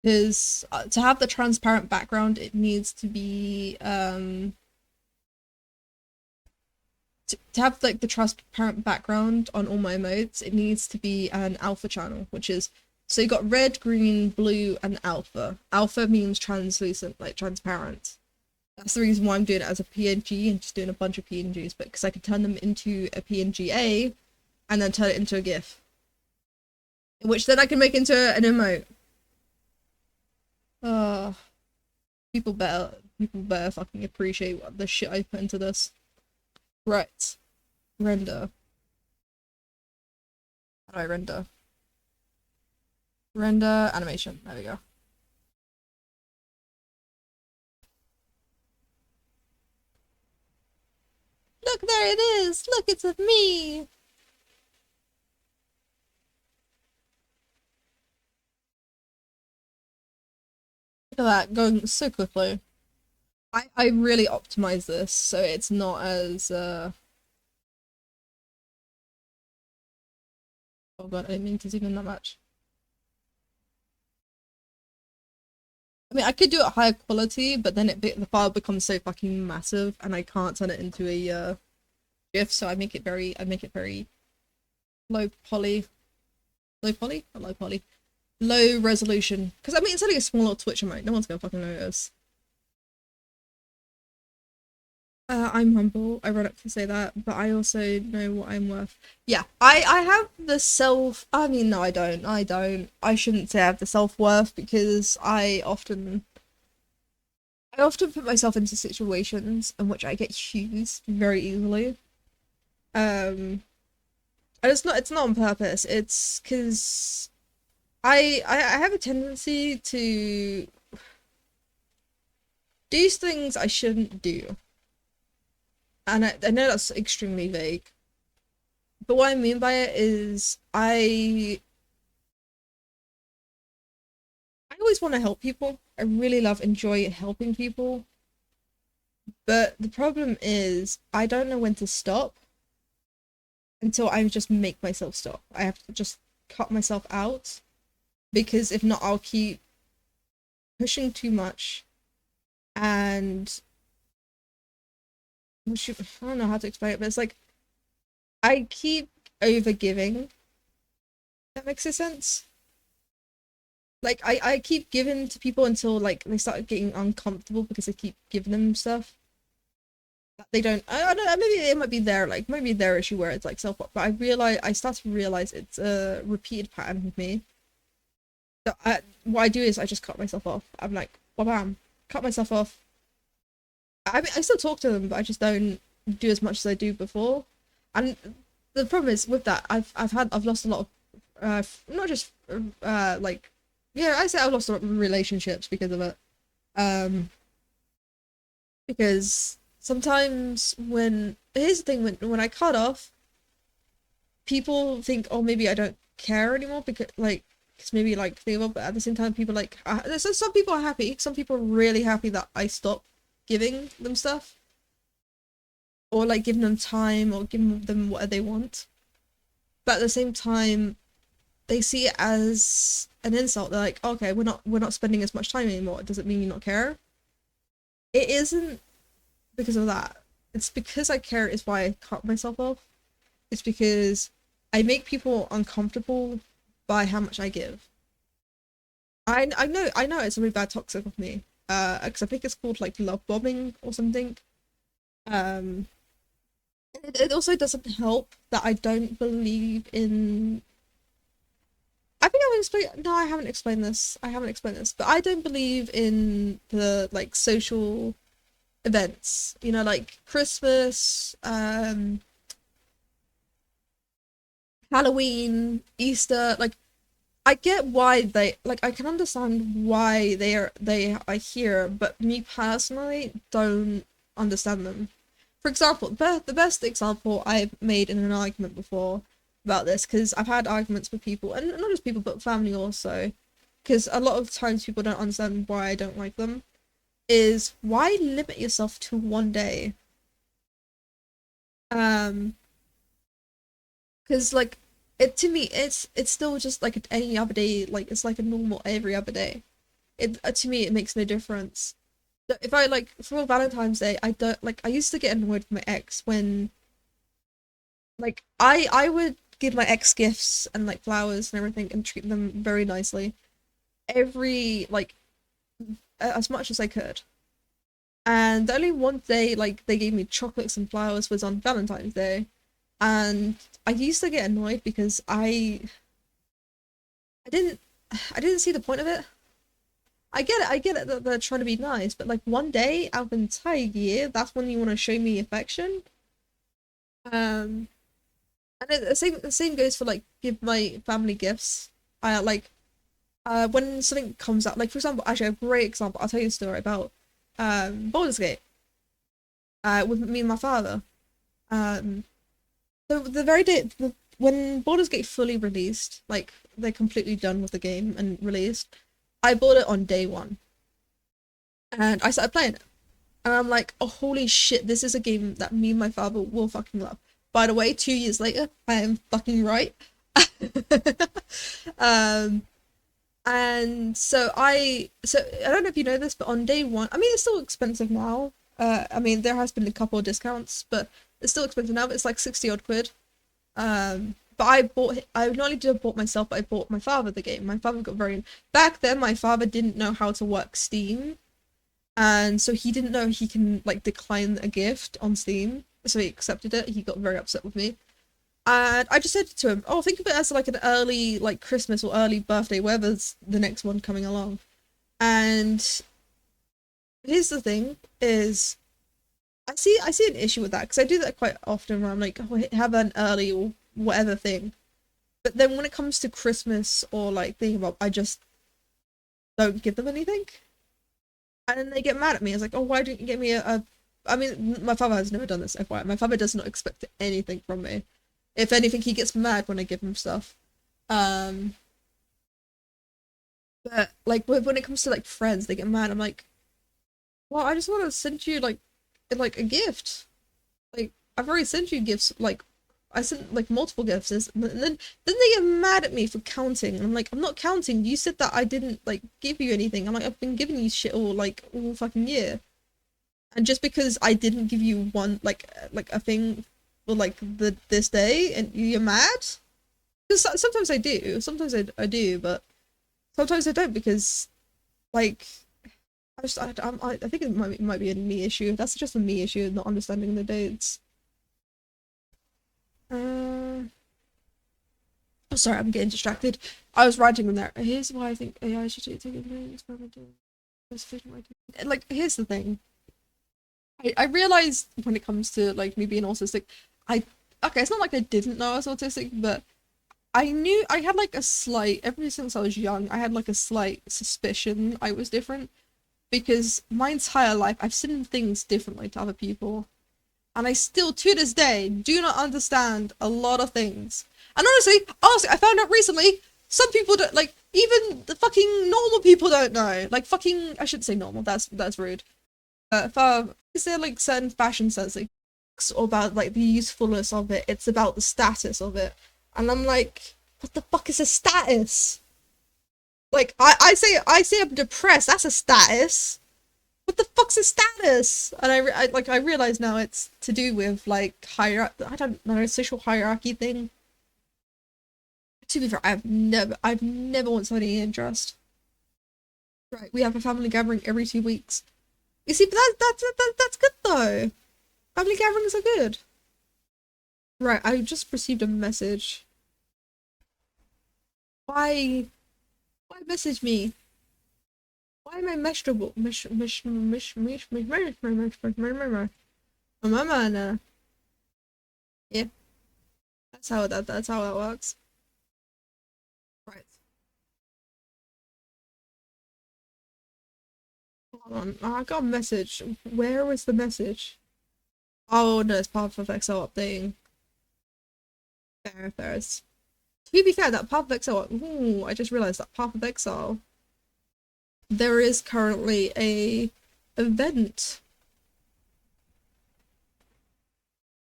Is to have the transparent background, it needs to be to have like the transparent background on all my emotes, it needs to be an alpha channel, which is so you got red, green, blue, and alpha. Alpha means translucent, like transparent. That's the reason why I'm doing it as a PNG and just doing a bunch of PNGs, but because I can turn them into a PNGA and then turn it into a GIF, which then I can make into an emote. Uh, people better fucking appreciate what the shit I put into this. Right, render. How do I render? Render animation. There we go. Look, there it is. Look, it's of me. Look at that, going so quickly. I really optimize this so it's not as oh god, I didn't mean to zoom in that much. I mean, I could do it higher quality, but then the file becomes so fucking massive, and I can't turn it into a GIF. So I make it very low poly, low poly, not low poly, low resolution. Because I mean, it's only a small little Twitch emote. No one's gonna fucking notice. I'm humble. I run up to say that, but I also know what I'm worth. Yeah, I have the self. I mean, no, I don't. I don't. I shouldn't say I have the self worth because I often put myself into situations in which I get used very easily. Um, and it's not on purpose. It's because I have a tendency to do things I shouldn't do, and I know that's extremely vague. But what I mean by it is I always want to help people. I really enjoy helping people. But the problem is I don't know when to stop until I just make myself stop. I have to just cut myself out because if not, I'll keep pushing too much and I don't know how to explain it, but it's like I keep over giving. That makes sense. Like I keep giving to people until like they start getting uncomfortable because I keep giving them stuff that they don't. I don't know. Maybe it might be their issue where it's like self. But I start to realize it's a repeated pattern with me. So what I do is I just cut myself off. I'm like, bam, cut myself off. I mean, I still talk to them, but I just don't do as much as I do before. And the problem is with that, I've lost a lot of not just like yeah, I say I've lost a lot of relationships because of it. Um, because sometimes when here's the thing when I cut off, people think oh maybe I don't care anymore because like because maybe like they will, but at the same time, people like so some people are happy. Some people are really happy that I stop giving them stuff or like giving them time or giving them what they want. But at the same time, they see it as an insult. They're like, okay, we're not spending as much time anymore. Does it mean you not care? It isn't because of that. It's because I care is why I cut myself off. It's because I make people uncomfortable by how much I give. I know it's a really bad toxic of me. Because I think it's called like love bombing or something. Um, it also doesn't help that I don't believe in. I think I've explained. No, I haven't explained this. I haven't explained this, but I don't believe in the like social events. You know, like Christmas, Halloween, Easter. Like I get why they like. I can understand why they are here, but me personally don't understand them. For example, the best example I've made in an argument before about this, because I've had arguments with people, and not just people, but family also, because a lot of times people don't understand why I don't like them, is why limit yourself to one day? Um, because like it to me, it's still just like any other day, like it's like a normal every other day. It to me, it makes no difference. If I like for Valentine's Day, I don't like. I used to get annoyed with my ex when like I would give my ex gifts and like flowers and everything and treat them very nicely every like as much as I could. And the only one day like they gave me chocolates and flowers was on Valentine's Day. And I used to get annoyed because I didn't I didn't see the point of it. I get it that they're trying to be nice, but like one day out of the entire year, that's when you want to show me affection. Um, and the same goes for like give my family gifts. I like when something comes out, like for example, actually a great example. I'll tell you a story about Baldur's Gate with me and my father. Um, the very day when Baldur's Gate fully released, like they're completely done with the game and released, I bought it on day one, and I started playing it. And I'm like, oh, holy shit, this is a game that me and my father will fucking love. By the way, 2 years later, I am fucking right. um, and so I don't know if you know this, but on day one, I mean, it's still expensive now. I mean, there has been a couple of discounts, but it's still expensive now. But it's like 60 odd quid. But I not only did I bought myself, but I bought my father the game. My father got very, back then, my father didn't know how to work Steam. And so he didn't know he can like decline a gift on Steam. So he accepted it. He got very upset with me. And I just said to him, oh, think of it as like an early like Christmas or early birthday, wherever's the next one coming along. And here's the thing is I see an issue with that because I do that quite often where I'm like, oh, have an early or whatever thing. But then when it comes to Christmas or like thinking about I just don't give them anything. And then they get mad at me. It's like, oh, why didn't you get me I mean, my father has never done this, FYI. My father does not expect anything from me. If anything, he gets mad when I give him stuff. Um, but like when it comes to like friends, they get mad. I'm like, well, I just want to send you like a gift. Like I've already sent you gifts. Like I sent like multiple gifts, and then they get mad at me for counting. And I'm like, I'm not counting. You said that I didn't like give you anything. I'm like, I've been giving you shit all fucking year. And just because I didn't give you one like a thing for like this day, and you're mad? Because sometimes I do, sometimes I do, but sometimes I don't because like I think it might be a me issue. That's just a me issue, not understanding the dates. Uh, oh, sorry, I'm getting distracted. I was writing in there. Here's why I think AI should take experimental. Like, here's the thing. I realized when it comes to like me being autistic, I okay, it's not like I didn't know I was autistic, but I knew I had like a slight ever since I was young, I had like a slight suspicion I was different because my entire life I've seen things differently to other people. And I still to this day do not understand a lot of things. And honestly, I found out recently Some people don't like even the fucking normal people don't know. Like fucking I shouldn't say normal, that's rude. Is there like certain fashion sense like or about like the usefulness of it, it's about the status of it. And I'm like, what the fuck is a status? Like I say I'm depressed, that's a status. What the fuck's a status? And I realize now it's to do with like I don't know, social hierarchy thing. To be fair, I've never once had any interest. Right, we have a family gathering every 2 weeks. You see, but that's good though. Family gatherings are good. Right, I just received a message. Why? Why message me? Why am I meshable? Yeah, that's how that works. Right. Hold on. Oh, I got a message. Where was the message? Oh no, it's Path of Exile updating. Fair. To be fair, that Path of Exile. Ooh, I just realized that Path of Exile. There is currently a event.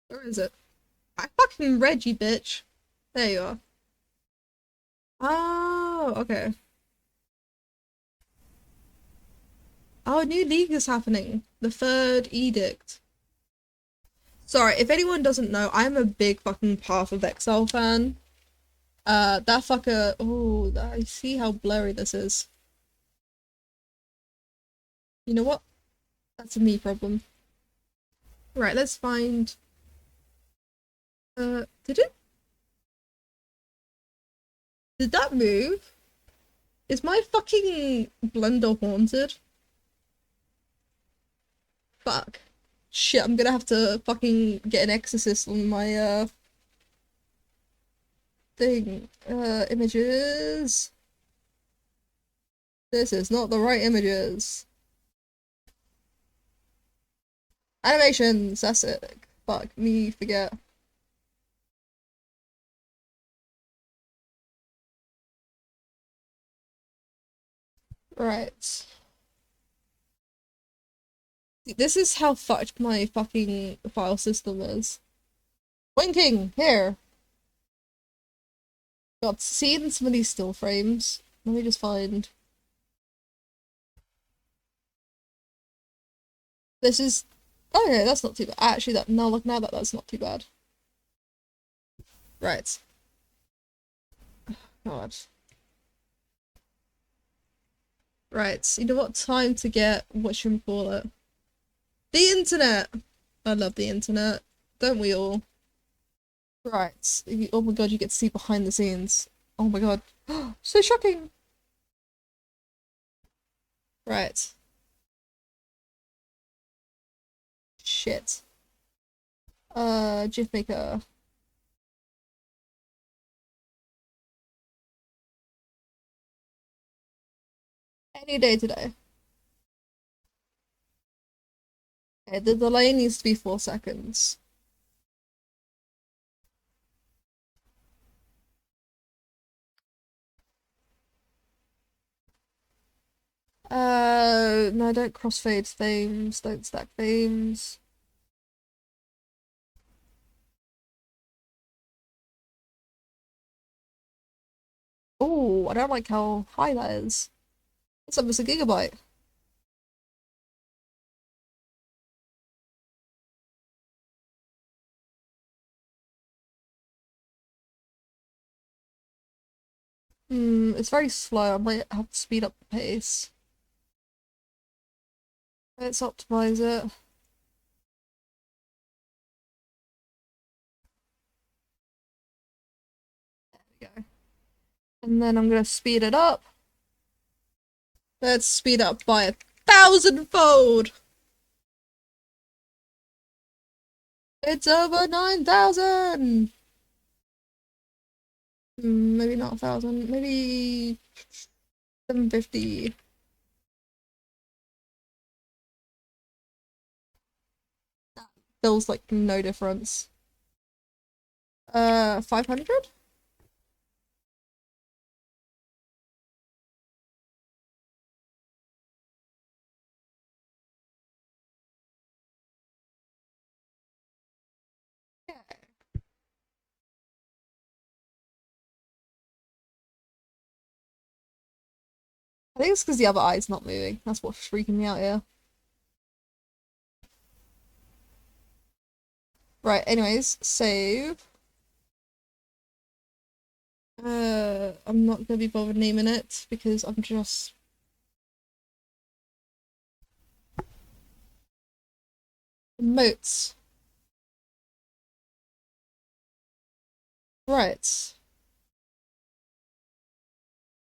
Where is it? I fucking read you, bitch. There you are. Oh, okay. Oh, a new league is happening. The third edict. Sorry, if anyone doesn't know, I'm a big fucking Path of Exile fan. That fucker. Oh, I see how blurry this is. You know what? That's a me problem. Right, let's find. Did it? Did that move? Is my fucking blender haunted? Fuck. Shit, I'm gonna have to fucking get an exorcist on my thing. Images. This is not the right images. Animations, that's it. Fuck me, forget. Right. This is how fucked my fucking file system is. Winking! Here! God, seeing some of these still frames. Let me just find. This is. Okay, that's not too bad. Actually, that now look now that that's not too bad. Right. God. Right. You know what? Time to get what should we call it? The internet. I love the internet. Don't we all? Right. Oh my god, you get to see behind the scenes. Oh my god. So shocking. Right. Shit. GIF maker. Any day today. Okay, the delay needs to be 4 seconds. No, don't crossfade themes, don't stack themes. Oh, I don't like how high that is. It's almost a gigabyte. It's very slow. I might have to speed up the pace. Let's optimize it. There we go. And then I'm gonna speed it up. Let's speed up by 1,000-fold! It's over 9,000! Maybe not 1,000, maybe 750. That feels like no difference. 500? I think it's because the other eye's not moving. That's what's freaking me out here. Right, anyways, save. I'm not gonna be bothered naming it because I'm just emotes. Right.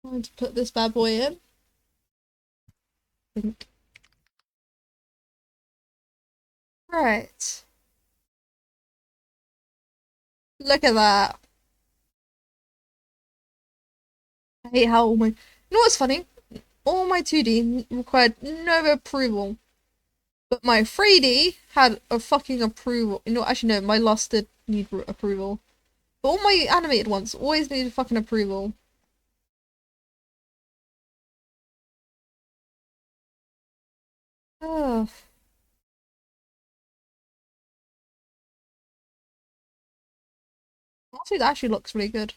I'm going to put this bad boy in. Think. Right. Look at that. I hate how all my. You know what's funny? All my 2D required no approval, but my 3D had a fucking approval. You know, actually no, my last did need approval. But all my animated ones always needed fucking approval. Ugh. Actually, that actually looks really good.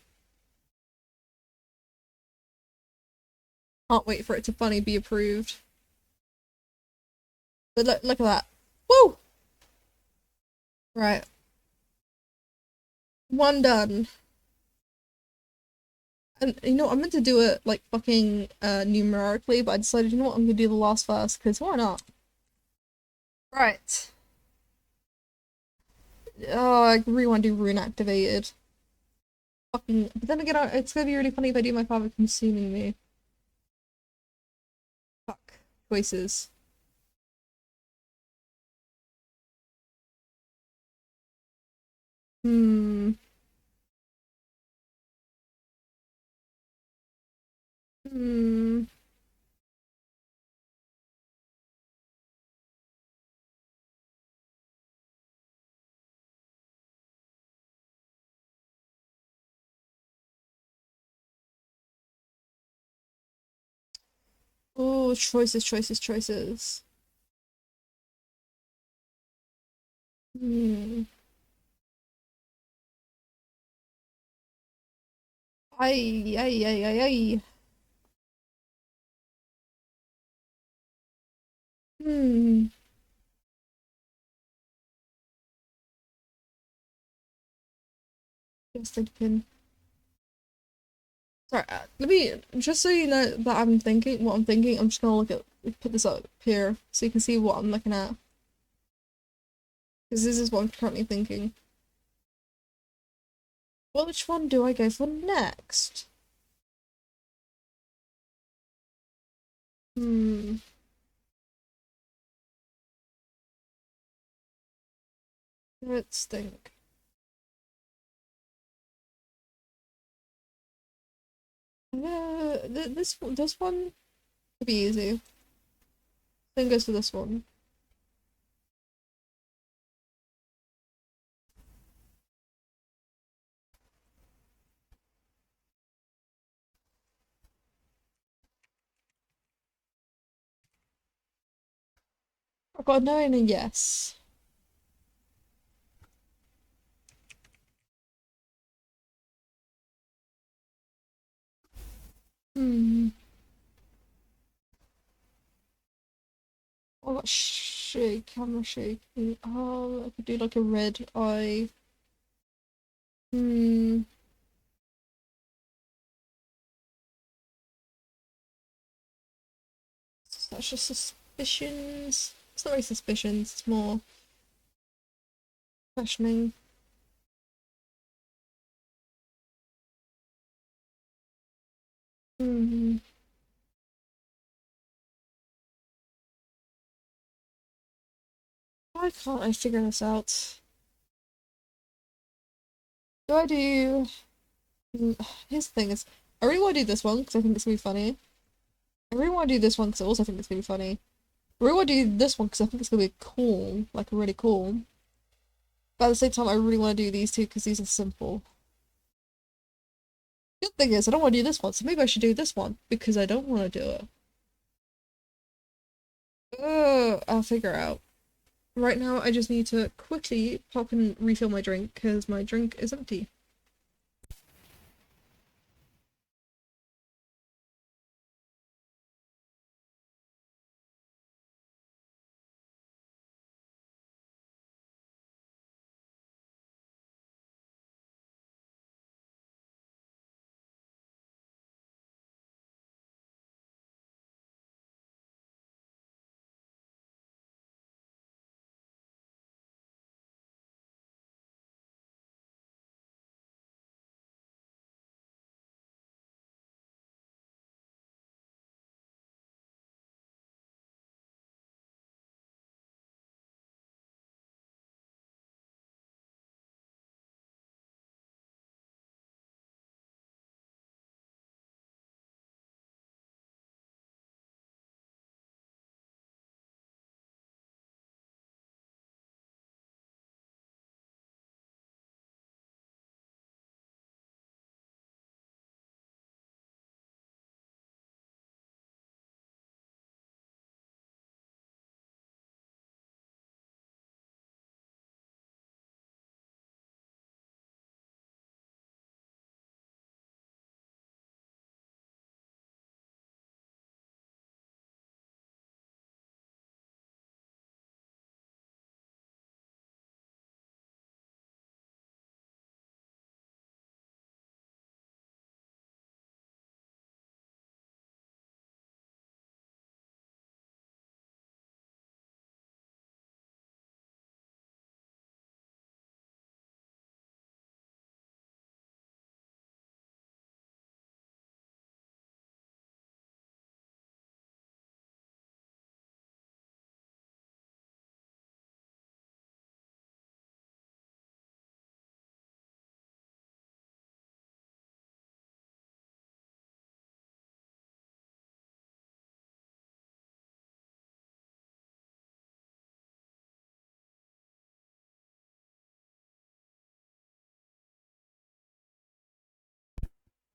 Can't wait for it to finally be approved. But look at that. Woo! Right. One done. And you know, I meant to do it like fucking numerically, but I decided, you know what, I'm gonna do the last first, because why not? Right. Oh, I really want to do rune activated. Fucking, but then again, it's gonna be really funny if I do my father consuming me. Fuck. Choices. Hmm. Hmm. Oh, choices, choices, choices. Hmm. Ay, ay, ay, ay, ay. Hmm. Just thinking. Sorry, let me just so you know that I'm thinking what I'm thinking. I'm just gonna look at put this up here so you can see what I'm looking at because this is what I'm currently thinking. Well, which one do I go for next? Hmm. Let's think. This one could be easy. Then goes to this one. I've got a no and a yes. Hmm. Oh, shake, camera shaking. Oh, I could do like a red eye. Hmm. That's just suspicions. It's not really suspicions, it's more questioning. Hmm. Why can't I figure this out? Do I do... Here's the thing is, I really want to do this one because I think it's gonna be funny. I really want to do this one because I also think it's gonna be funny. I really want to do this one because I think it's gonna be cool, like really cool. But at the same time, I really want to do these two because these are simple. Good thing is, I don't want to do this one, so maybe I should do this one because I don't want to do it. I'll figure out. Right now, I just need to quickly pop and refill my drink because my drink is empty.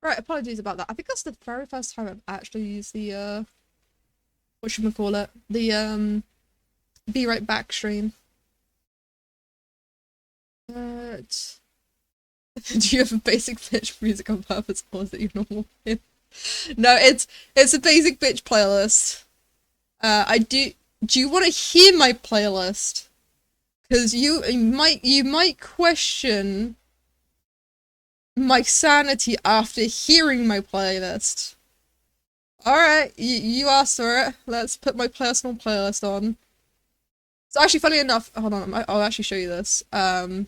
Right, apologies about that. I think that's the very first time I've actually used the what should we call it? The be right back stream. But do you have a basic bitch music on purpose, or is it your normal? No, it's a basic bitch playlist. I do. Do you want to hear my playlist? Because you might question my sanity after hearing my playlist. All right, you asked for it. Let's put my personal playlist on. So actually, funny enough, hold on, I'll actually show you this. But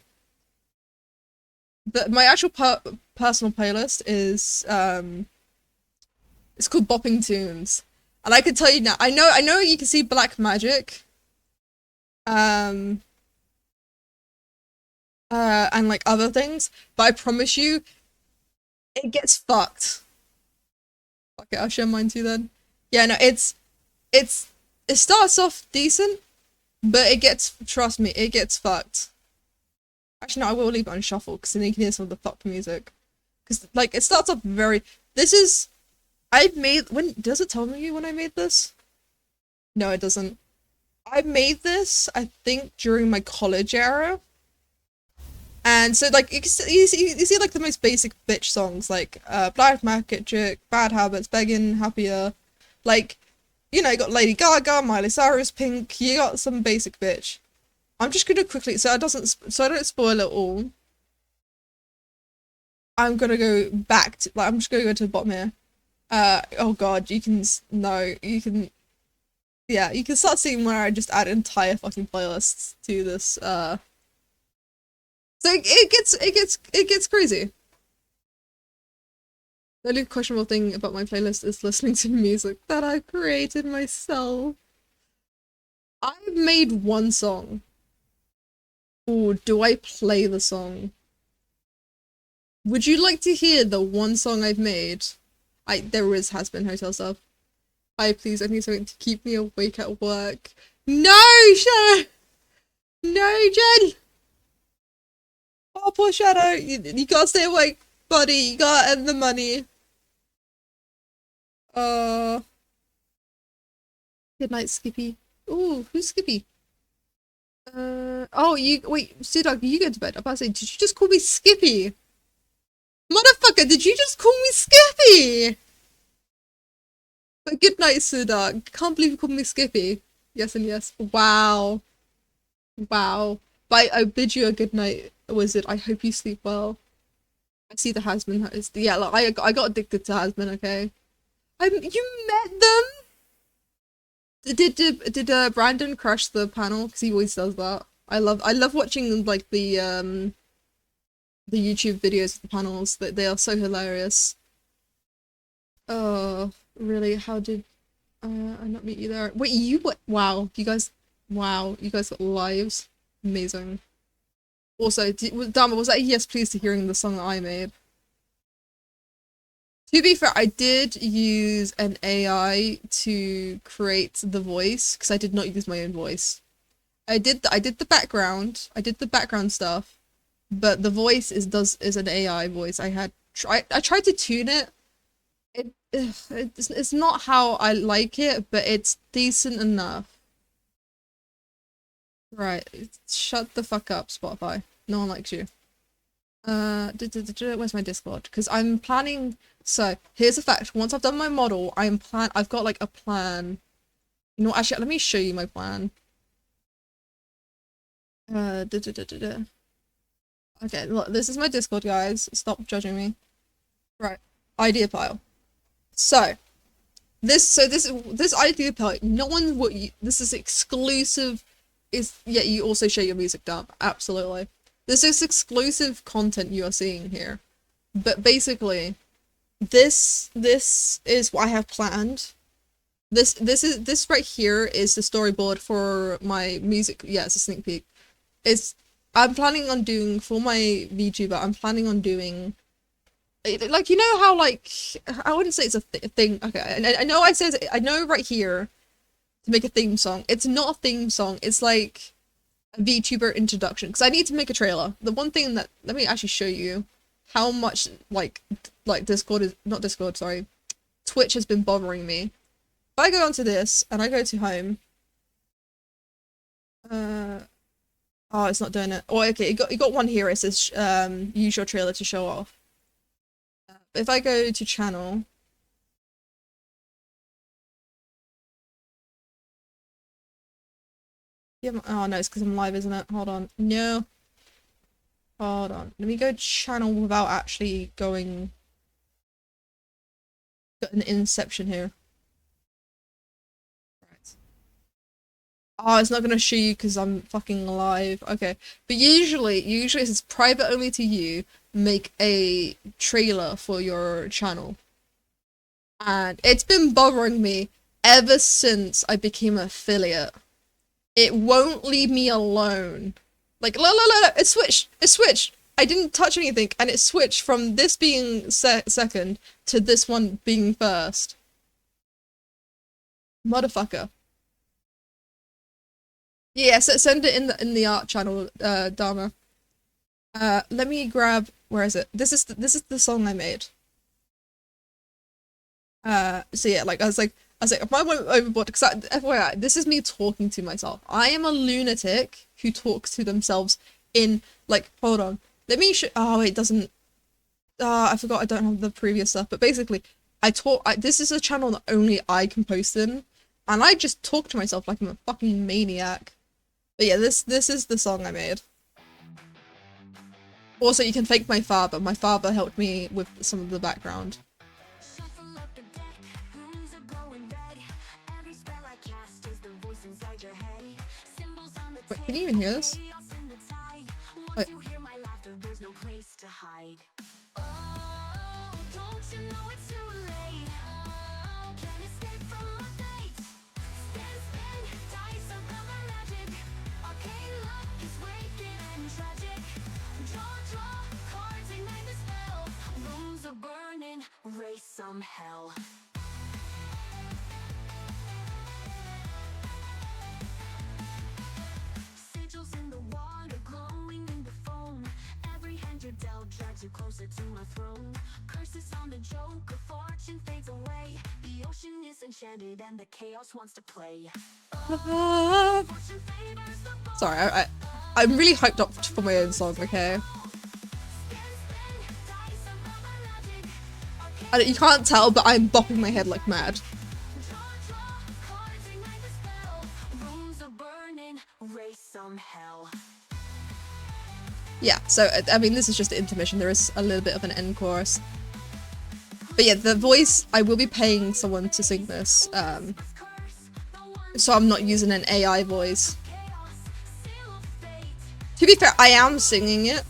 my actual personal playlist is it's called Bopping Tunes, and I can tell you now. I know you can see Black Magic, um, and like other things, but I promise you, it gets fucked. Okay, I'll share mine too then. Yeah, no, it's it starts off decent, but it gets, trust me, it gets fucked. Actually, no, I will leave it on shuffle because then you can hear some of the fucked music. Because like it starts off very. This is I made when does it tell me when I made this? No, it doesn't. I made this I think during my college era. And so like you see like the most basic bitch songs like Black Magic, Bad Habits, Begging, Happier, like you know you got Lady Gaga, Miley Cyrus, Pink. You got some basic bitch. I'm just gonna quickly so I don't spoil it all. I'm gonna go back to like I'm just gonna go to the bottom here. Oh god, you can no you can yeah you can start seeing where I just add entire fucking playlists to this so it gets crazy. The only questionable thing about my playlist is listening to music that I created myself. I've made one song. Ooh, do I play the song? Would you like to hear the one song I've made? There is Has Been Hotel stuff. Hi, please, I need something to keep me awake at work. No, Shadow! No, Jen! Oh, poor Shadow. You gotta stay awake, buddy. You gotta earn the money. Uh, good night, Skippy. Ooh, who's Skippy? Oh, wait, Sudog, you go to bed. I'm about to say, did you just call me Skippy? Motherfucker, did you just call me Skippy? But good night, Sudog. Can't believe you called me Skippy. Yes and yes. Wow. Wow. Bye, I bid you a good night, wizard. I hope you sleep well. I see the Hasman. Yeah, like, I got addicted to Hasman, okay? You met them? Did Brandon crush the panel? Because he always does that. I love watching like the YouTube videos of the panels. That they are so hilarious. Oh, really? How did I not meet you there? Wait, you what? Wow, you guys got lives. Amazing. Also, Dharma, was that a yes please to hearing the song that I made? To be fair, I did use an AI to create the voice because I did not use my own voice. I did the background stuff, but the voice is an AI voice. I tried to tune it. It's not how I like it, but it's decent enough. Right, shut the fuck up, Spotify. No one likes you. Where's my Discord? Because I'm planning. So here's the fact. Once I've done my model, I've got like a plan. You know, actually, let me show you my plan. Okay, look, this is my Discord, guys. Stop judging me. Right, idea pile. So this idea pile. No one what this is exclusive. Yet you also share your music dump. Absolutely. This is exclusive content you are seeing here. But basically, this is what I have planned. This right here is the storyboard for my music. Yeah, it's a sneak peek. It's I'm planning on doing for my VTuber. I'm planning on doing like you know how like I wouldn't say it's a thing. Okay, and I know I know right here to make a theme song. It's not a theme song. It's like a VTuber introduction because I need to make a trailer. The one thing that let me actually show you. how much like Discord is not Discord, sorry, Twitch has been bothering me. If I go onto this and I go to home, oh, it's not doing it. Oh, okay, it got one here. It says use your trailer to show off. If I go to channel, yeah, oh no, it's because I'm live, isn't it? Hold on, no, hold on. Let me go channel without actually going. Got an inception here. Right. Oh, it's not gonna show you because I'm fucking live. Okay, but usually it's private only to you. Make a trailer for your channel. And it's been bothering me ever since I became an affiliate. It won't leave me alone. Like, it switched. It switched. I didn't touch anything, and it switched from this being second to this one being first. Motherfucker. Yeah, so send it in the art channel, Dharma. Let me grab. Where is it? This is the song I made. So yeah, like I was like, if I went overboard, because FYI, this is me talking to myself. I am a lunatic who talks to themselves in, like, hold on. Let me show, oh, it doesn't, I forgot I don't have the previous stuff, but basically, this is a channel that only I can post in, and I just talk to myself like I'm a fucking maniac. But yeah, this is the song I made. Also, you can thank my father. My father helped me with some of the background. Wait, can you even hear this? Wait. Raise some hell. Sigils in the water, glowing in the foam. Every hand you dealt drags you closer to my throne. Curses on the joker, fortune fades away. The ocean is enchanted and the chaos wants to play. Sorry, I'm really hyped up for my own song, okay? You can't tell, but I'm bopping my head like mad. Yeah, so, I mean, this is just the intermission. There is a little bit of an end chorus. But yeah, the voice, I will be paying someone to sing this, so I'm not using an AI voice. To be fair, I am singing it,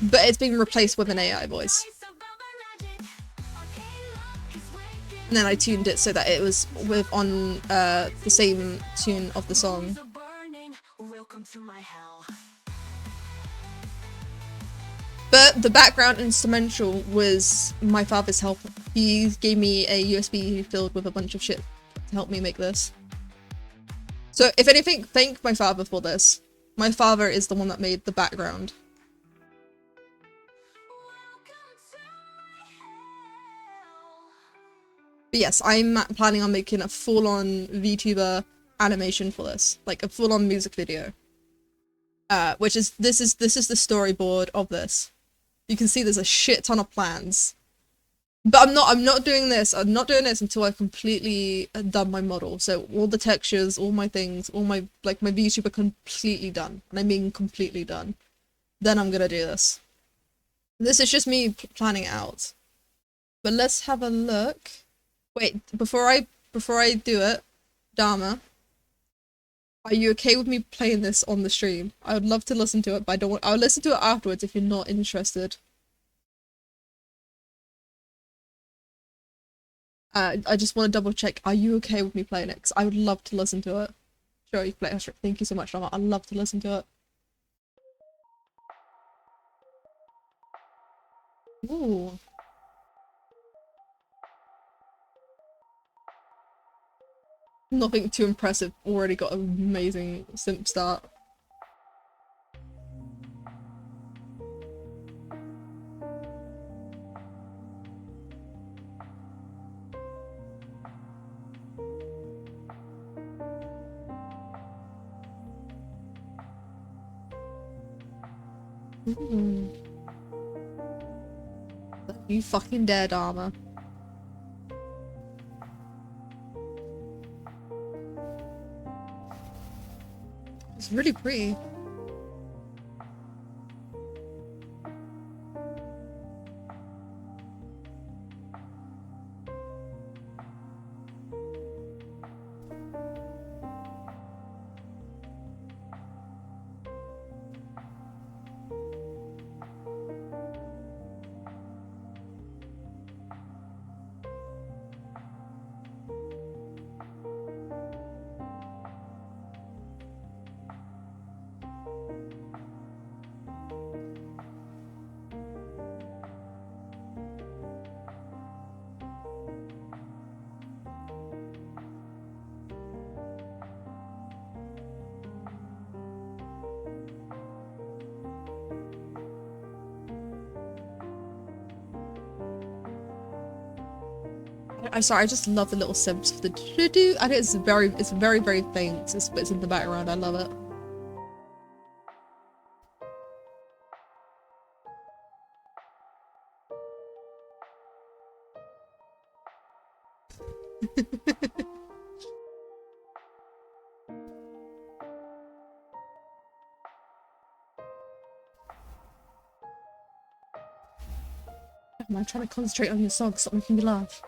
but it's being replaced with an AI voice. And then I tuned it so that it was on the same tune of the song. But the background instrumental was my father's help. He gave me a USB filled with a bunch of shit to help me make this. So if anything, thank my father for this. My father is the one that made the background. But yes, I'm planning on making a full-on VTuber animation for this, like a full-on music video. Which is this is the storyboard of this. You can see there's a shit ton of plans. But I'm not doing this. I'm not doing this until I've completely done my model. So all the textures, all my things, all my my VTuber completely done. And I mean completely done. Then I'm gonna do this. This is just me planning it out. But let's have a look. Wait, before I do it, Dharma, are you okay with me playing this on the stream? I would love to listen to it, but I don't want. I'll listen to it afterwards if you're not interested. I just want to double check. Are you okay with me playing it? Because I would love to listen to it. Sure, you play it. Thank you so much, Dharma. I'd love to listen to it. Ooh. Nothing too impressive. Already got an amazing simp start. Ooh. You fucking dare, Dharma. It's really pretty. I'm sorry, I just love the little sims for the do-do. I think it's very, very faint. But it's in the background. I love it. I'm trying to concentrate on your song. Stop making me laugh.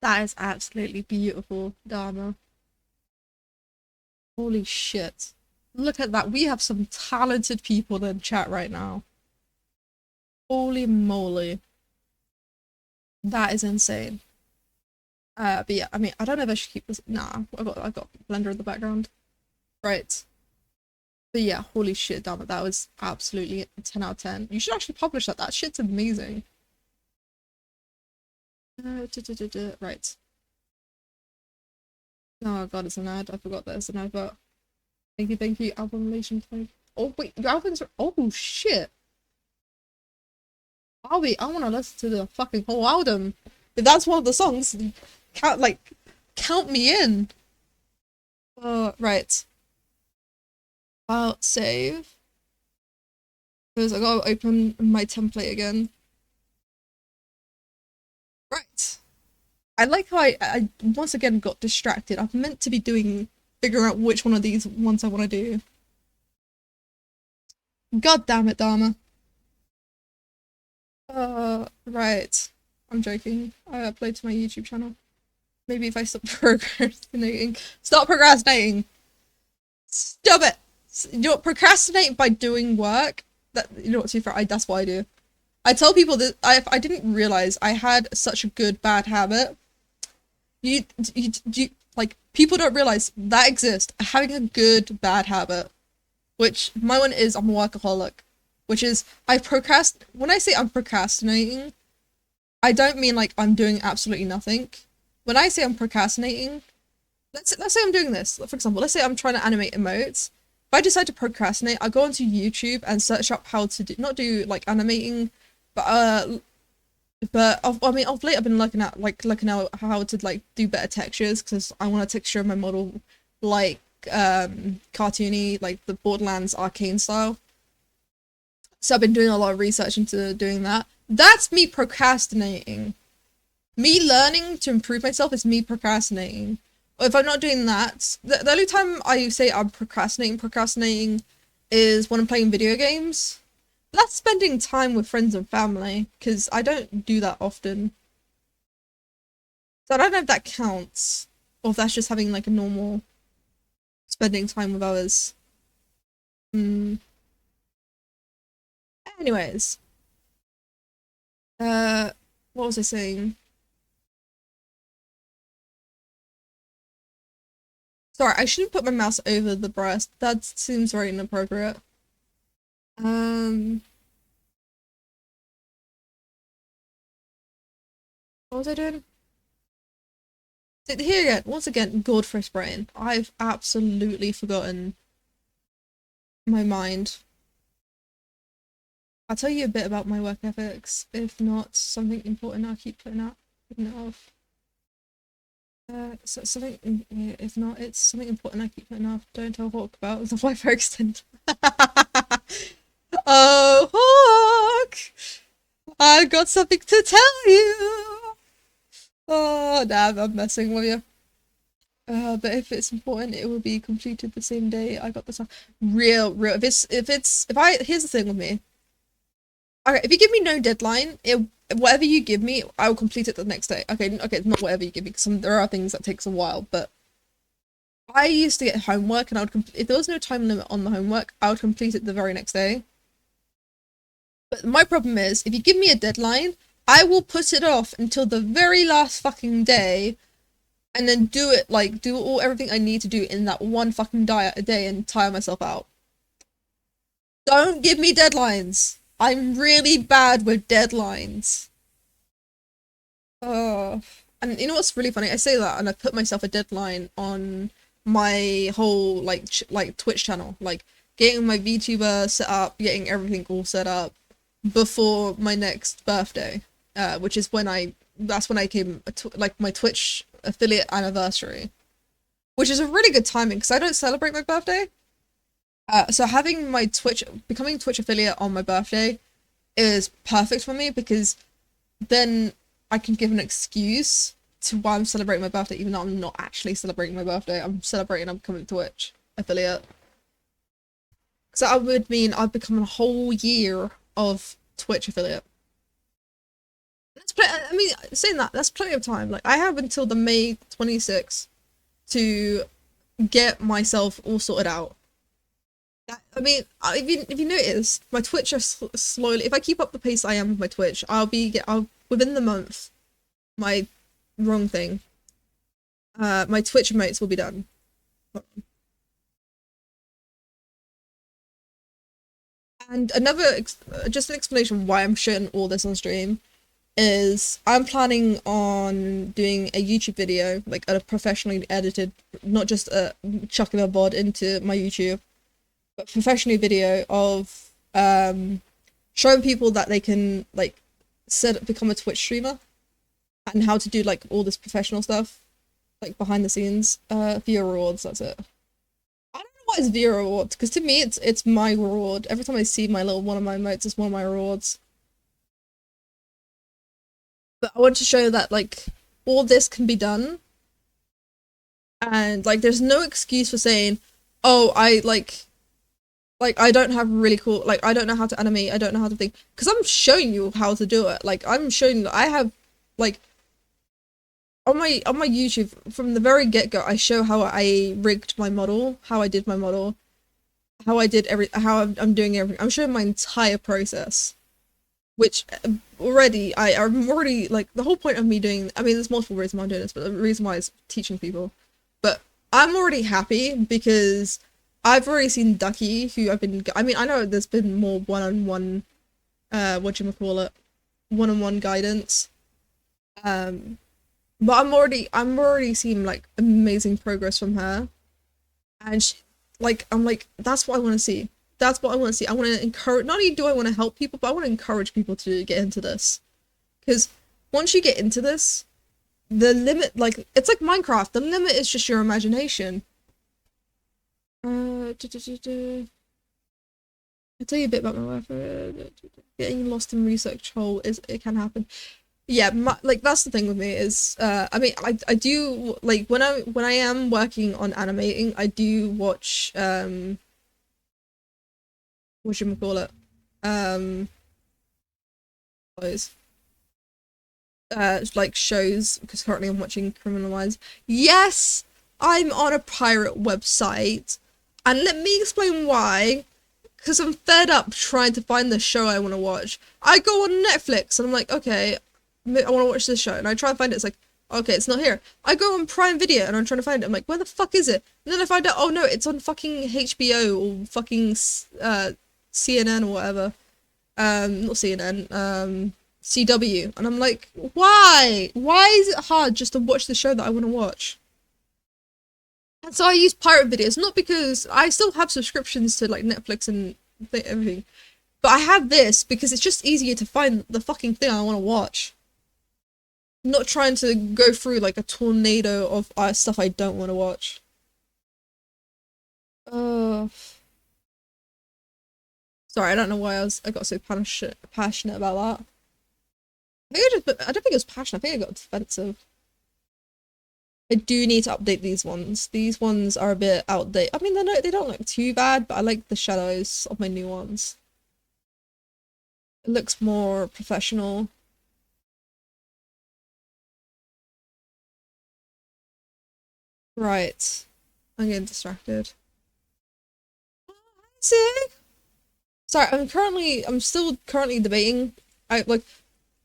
That is absolutely beautiful, Dharma. Holy shit. Look at that. We have some talented people in chat right now. Holy moly. That is insane. But yeah, I mean, I don't know if I should keep this. Nah, I got Blender in the background. Right. But yeah, holy shit, damn it. That was absolutely a 10 out of 10. You should actually publish that. That shit's amazing. Right. Oh god, it's an ad. I forgot there's an advert. Thank you, album relation. Oh wait, your albums are. Oh shit. I want to listen to the fucking whole album. If that's one of the songs, count me in. Right. I'll save. Because I gotta open my template again. Right. I like how I once again got distracted. I'm meant to be figuring out which one of these ones I want to do. God damn it, Dharma. Right. I'm joking. I upload to my YouTube channel. Maybe if I stop procrastinating. Stop procrastinating! Stop it! You know what? Procrastinate by doing work. You know what, to be fair, that's what I do. I tell people that I didn't realize I had such a good bad habit. You like, people don't realize that exists. Having a good bad habit. Which, my one is I'm a workaholic. Which is, when I say I'm procrastinating, I don't mean like I'm doing absolutely nothing. When I say I'm procrastinating, let's say I'm doing this. For example, let's say I'm trying to animate emotes. If I decide to procrastinate, I go onto YouTube and search up how to not do like animating, but I mean, of late I've been looking at how to like do better textures because I want to texture my model like cartoony, like the Borderlands arcane style. So I've been doing a lot of research into doing that. That's me procrastinating. Me learning to improve myself is me procrastinating. Or if I'm not doing that, the only time I say I'm procrastinating is when I'm playing video games. That's spending time with friends and family, because I don't do that often. So I don't know if that counts, or if that's just having like a normal spending time with others. Hmm. Anyways, uh, what was I saying? Sorry, I shouldn't put my mouse over the breast. That seems very inappropriate. Um, what was I doing? Here again, once again, Goldfish brain. I've absolutely forgotten my mind. I'll tell you a bit about my work ethics. If not something important, I'll keep putting it off. So something. If not, it's something important. I keep putting off. Don't tell Hawk about the Wi-Fi extend. Oh, Hawk! I got something to tell you. Oh, damn! I'm messing with you. But if it's important, it will be completed the same day. I got this. Real. If here's the thing with me. Okay, if you give me no deadline, whatever you give me, I will complete it the next day. Okay, not whatever you give me, because there are things that takes a while. But I used to get homework, and if there was no time limit on the homework, I would complete it the very next day. But my problem is, if you give me a deadline, I will put it off until the very last fucking day, and then do everything I need to do in that one fucking day and tire myself out. Don't give me deadlines. I'm really bad with deadlines. Oh, and you know what's really funny? I say that, and I put myself a deadline on my whole like Twitch channel, like getting my VTuber set up, getting everything all set up before my next birthday, which is that's when I came like my Twitch affiliate anniversary, which is a really good timing because I don't celebrate my birthday. So having becoming Twitch affiliate on my birthday is perfect for me because then I can give an excuse to why I'm celebrating my birthday, even though I'm not actually celebrating my birthday. I'm becoming Twitch affiliate. So that would mean I've become a whole year of Twitch affiliate. I mean, saying that, that's plenty of time. Like, I have until the May 26th to get myself all sorted out. I mean, if you notice, my Twitch are slowly. If I keep up the pace I am with my Twitch, I'll within the month. My wrong thing. My Twitch emotes will be done. And just an explanation why I'm showing all this on stream is I'm planning on doing a YouTube video, like a professionally edited, not just chucking a VOD into my YouTube, but professionally video of showing people that they can like become a Twitch streamer and how to do like all this professional stuff, like behind the scenes, via rewards. That's it. I don't know what is via rewards because to me it's my reward. Every time I see my little one of my emotes, it's one of my rewards. But I want to show that like all this can be done, and like there's no excuse for saying, "Oh, I don't have really cool I don't know how to animate, I don't know how to think," because I'm showing you how to do it. Like I'm showing that I have like on my YouTube from the very get-go I show how I rigged my model, how I did my model, how I'm doing everything. I'm showing my entire process, which I'm already like the whole point of me doing. I mean, there's multiple reasons why I'm doing this, but the reason why is teaching people. But I'm already happy because I've already seen Ducky, who I've been. I mean, I know there's been more one-on-one, whatchamacallit, one-on-one guidance. Um, but I'm already seeing like amazing progress from her, and I'm like, that's what I want to see. That's what I want to see. I want to encourage. Not only do I want to help people, but I want to encourage people to get into this Because once you get into this, the limit, like, it's like Minecraft, the limit is just your imagination. I'll tell you a bit about my life. Getting lost in research hole is it can happen. Yeah, like that's the thing with me is I mean I do like when I am working on animating I do watch what should we call it um those like shows because currently I'm watching Criminal Minds. Yes, I'm on a pirate website, and let me explain why. Because I'm fed up trying to find the show I want to watch. I go on Netflix and I'm like, okay, I want to watch this show, and I try to find it. It's like, okay, it's not here. I go on Prime Video and I'm trying to find it. I'm like, where the fuck is it? And then I find out, oh no, it's on fucking HBO or fucking CNN or whatever. Not CNN. CW, and I'm like, why? Why is it hard just to watch the show that I want to watch? And so I use pirate videos, not because I still have subscriptions to like Netflix and everything, but I have this because it's just easier to find the fucking thing I want to watch. I'm not trying to go through like a tornado of stuff I don't want to watch. Uh, sorry, I don't know why I got so passionate about that. I don't think it was passion. I think I got defensive. I do need to update these ones. These ones are a bit outdated. I mean, they don't look too bad, but I like the shadows of my new ones. It looks more professional. Right. I'm getting distracted. See? Sorry, I'm still currently debating. I like,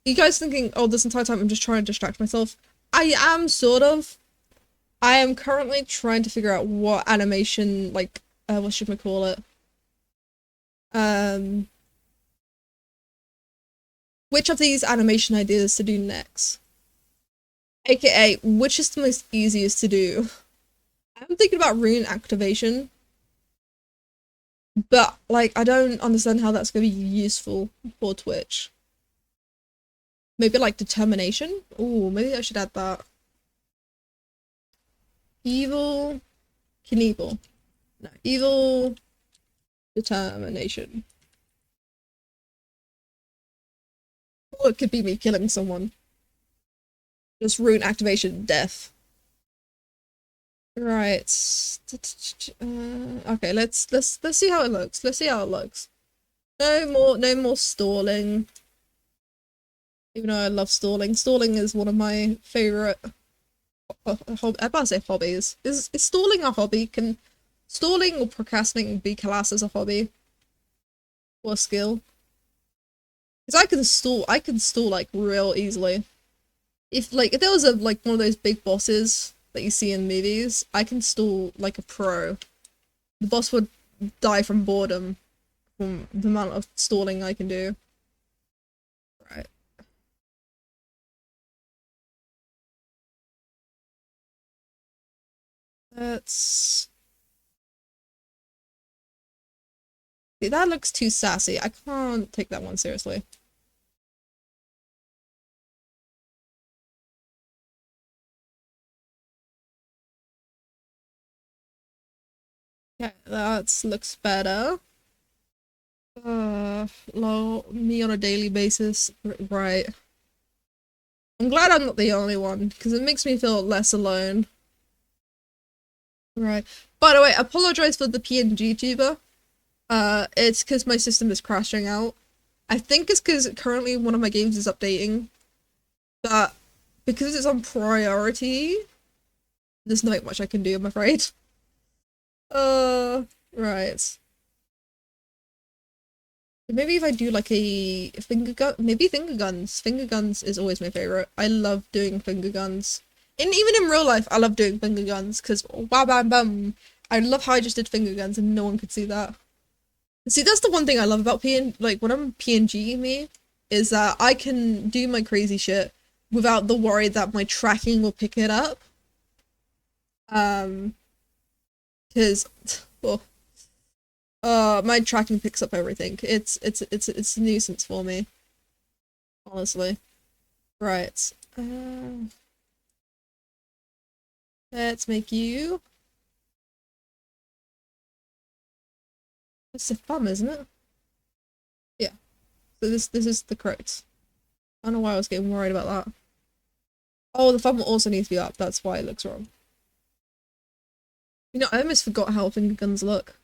you guys thinking, oh, this entire time I'm just trying to distract myself. I am sort of. I am currently trying to figure out what animation, like, what should we call it? Um, which of these animation ideas to do next? AKA, which is the most easiest to do? I'm thinking about rune activation, but like I don't understand how that's gonna be useful for Twitch. Maybe like determination? Oh, maybe I should add that. Evil Knievel. No, evil determination. Or it could be me killing someone. Just rune activation death. Right. Okay, let's see how it looks. Let's see how it looks. No more stalling. Even though I love stalling. Stalling is one of my favorite I'm about to say hobbies. Is stalling a hobby? Can stalling or procrastinating be classed as a hobby or a skill? Because I can stall like real easily. If there was a like one of those big bosses that you see in movies, I can stall like a pro. The boss would die from boredom from the amount of stalling I can do. Right. That's See, that looks too sassy. I can't take that one seriously. Yeah, that looks better. Lol, me on a daily basis. Right. I'm glad I'm not the only one, because it makes me feel less alone. Right. By the way, apologize for the PNG tuber. It's because my system is crashing out. I think it's because currently one of my games is updating, but because it's on priority, there's not much I can do, I'm afraid. Right. Maybe if I do like a finger gun, maybe finger guns. Finger guns is always my favorite. I love doing finger guns. And even in real life, I love doing finger guns because wow, bam, bam. I love how I just did finger guns and no one could see that. See, that's the one thing I love about like when I'm PNG me, is that I can do my crazy shit without the worry that my tracking will pick it up. Um, because well, my tracking picks up everything. It's a nuisance for me, honestly. Right. Let's make you. It's a thumb, isn't it? Yeah. So this is the correct. I don't know why I was getting worried about that. Oh, the thumb also needs to be up. That's why it looks wrong. You know, I almost forgot how finger guns look.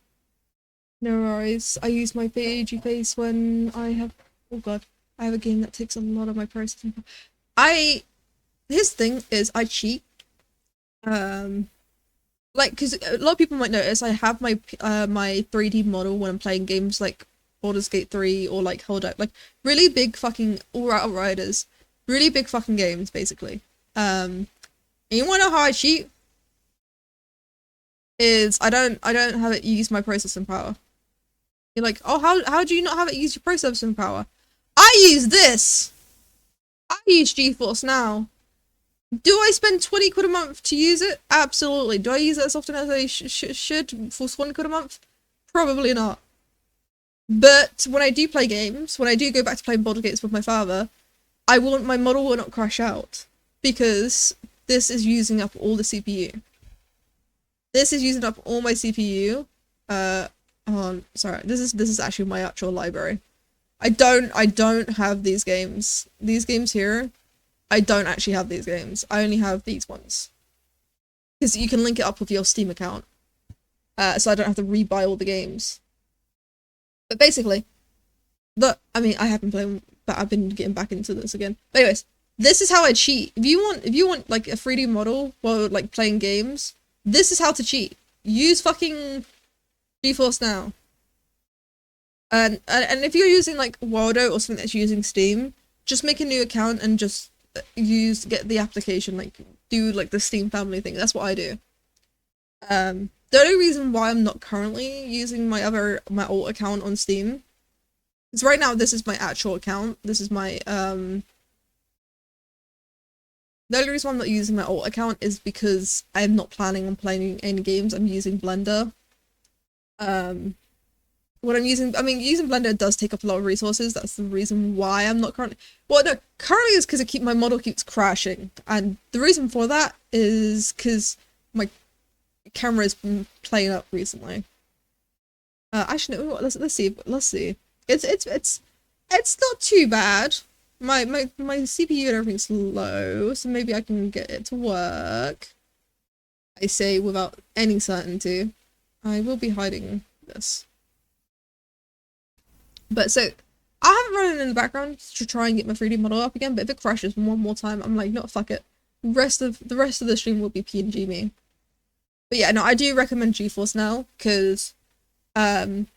No worries. I use my PAG face when I have. Oh god, I have a game that takes a lot of my processing. I. His thing is I cheat. Um, like because a lot of people might notice I have my 3D model when I'm playing games like Baldur's Gate 3 or like Hold Up, like really big fucking all Outriders, really big fucking games basically. And you wanna know how I cheat? Is I don't have it use my processing power. You're like, oh, how do you not have it use your processing power? I use this. I use GeForce Now. Do I spend 20 quid a month to use it? Absolutely. Do I use it as often as I should for 20 quid a month? Probably not. But when I do play games, when I do go back to playing Baldur's Gates with my father, my model will not crash out because this is using up all the CPU. This is using up all my CPU. Sorry. This is actually my actual library. I don't have these games. These games here, I don't actually have these games. I only have these ones. Because you can link it up with your Steam account. So I don't have to rebuy all the games. But basically, I mean I have been playing, but I've been getting back into this again. But anyways, this is how I cheat. If you want like a 3D model while like playing games, this is how to cheat. Use fucking GeForce Now. And if you're using like Waldo or something that's using Steam, just make a new account and just get the application, like do like the Steam family thing. That's what I do. The only reason why I'm not currently using my old account on Steam is right now this is my actual account. This is my the only reason why I'm not using my old account is because I'm not planning on playing any games. I'm using Blender. Um what I'm using, I mean, using Blender does take up a lot of resources. That's the reason why I'm not currently. Well, no, currently is because my model keeps crashing, and the reason for that is because my camera's been playing up recently. Actually, no, let's see, let's see. It's not too bad. My CPU and everything's low, so maybe I can get it to work. I say without any certainty. I will be hiding this. But so I haven't run it in the background to try and get my 3D model up again, but if it crashes one more time, I'm like, no, fuck it. The rest of the stream will be PNG me. But yeah, no, I do recommend GeForce Now because um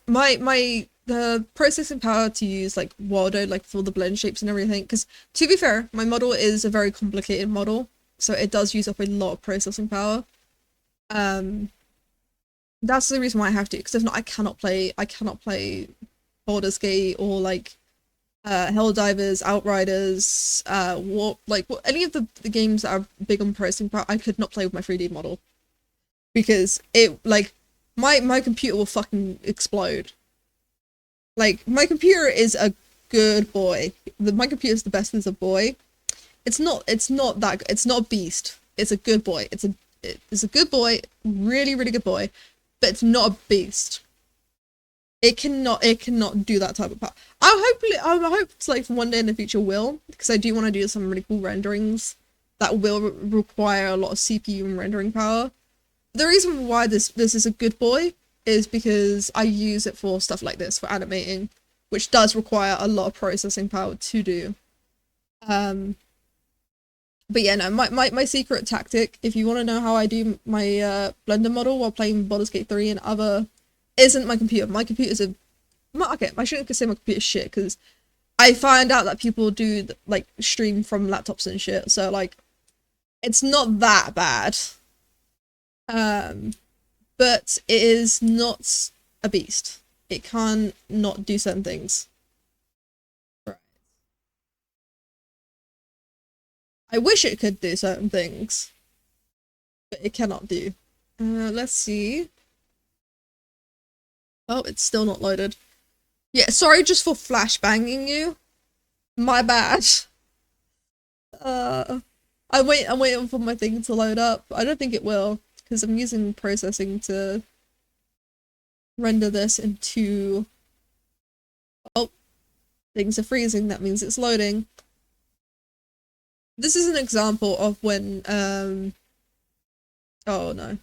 the processing power to use like Waldo, like for the blend shapes and everything, because to be fair, my model is a very complicated model, so it does use up a lot of processing power. Um that's the reason why I have to, because if not I cannot play Baldur's Gate or like Helldivers, Outriders, any of the games that are big on processing power. I could not play with my 3D model because it like my computer will fucking explode. Like my computer is a good boy. My computer is the best as a boy. It's not a beast. It's a good boy. It's a good boy, really really good boy, but it's not a beast. It cannot do that type of power. I hope it's like one day in the future will, because I do want to do some really cool renderings that will require a lot of CPU and rendering power. The reason why this is a good boy is because I use it for stuff like this, for animating, which does require a lot of processing power to do. Um, but yeah, no, my secret tactic, if you want to know how I do my Blender model while playing Baldur's Gate 3 and other, isn't my computer. My computer's okay, I shouldn't say my computer's shit, because I find out that people do like stream from laptops and shit, so like it's not that bad. Um, but it is not a beast. It can not do certain things. Right. I wish it could do certain things, but it cannot do. Let's see. Oh, it's still not loaded. Yeah, sorry just for flashbanging you. My bad. Uh, I'm waiting for my thing to load up. I don't think it will because I'm using processing to render this into. Oh, things are freezing. That means it's loading. This is an example of when Oh no.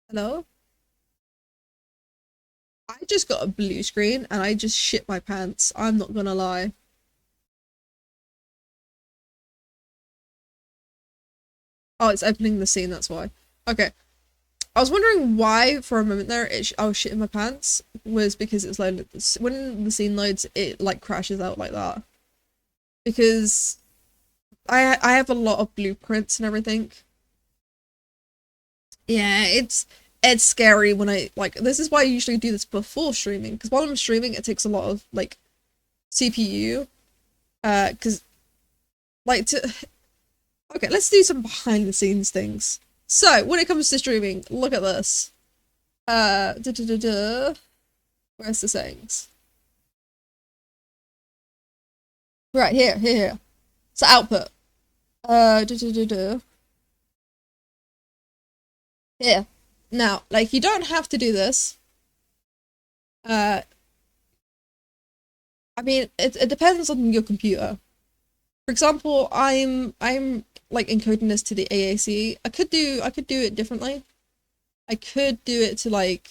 Hello? I just got a blue screen and I just shit my pants. I'm not gonna lie. Oh, it's opening the scene, that's why. Okay. I was wondering why for a moment there I was shitting my pants was because it's loaded. When the scene loads, it like crashes out like that. Because I have a lot of blueprints and everything. Yeah, it's scary when I like this is why I usually do this before streaming because while I'm streaming it takes a lot of like CPU because like to okay, let's do some behind the scenes things. So, when it comes to streaming, look at this. Da, da, da, da. Where's the settings? Right, here. So, output. Da, da, da, da. Here. Now, like, you don't have to do this. Uh, I mean, it depends on your computer. For example, I'm like encoding this to the AAC. I could do it differently. I could do it to like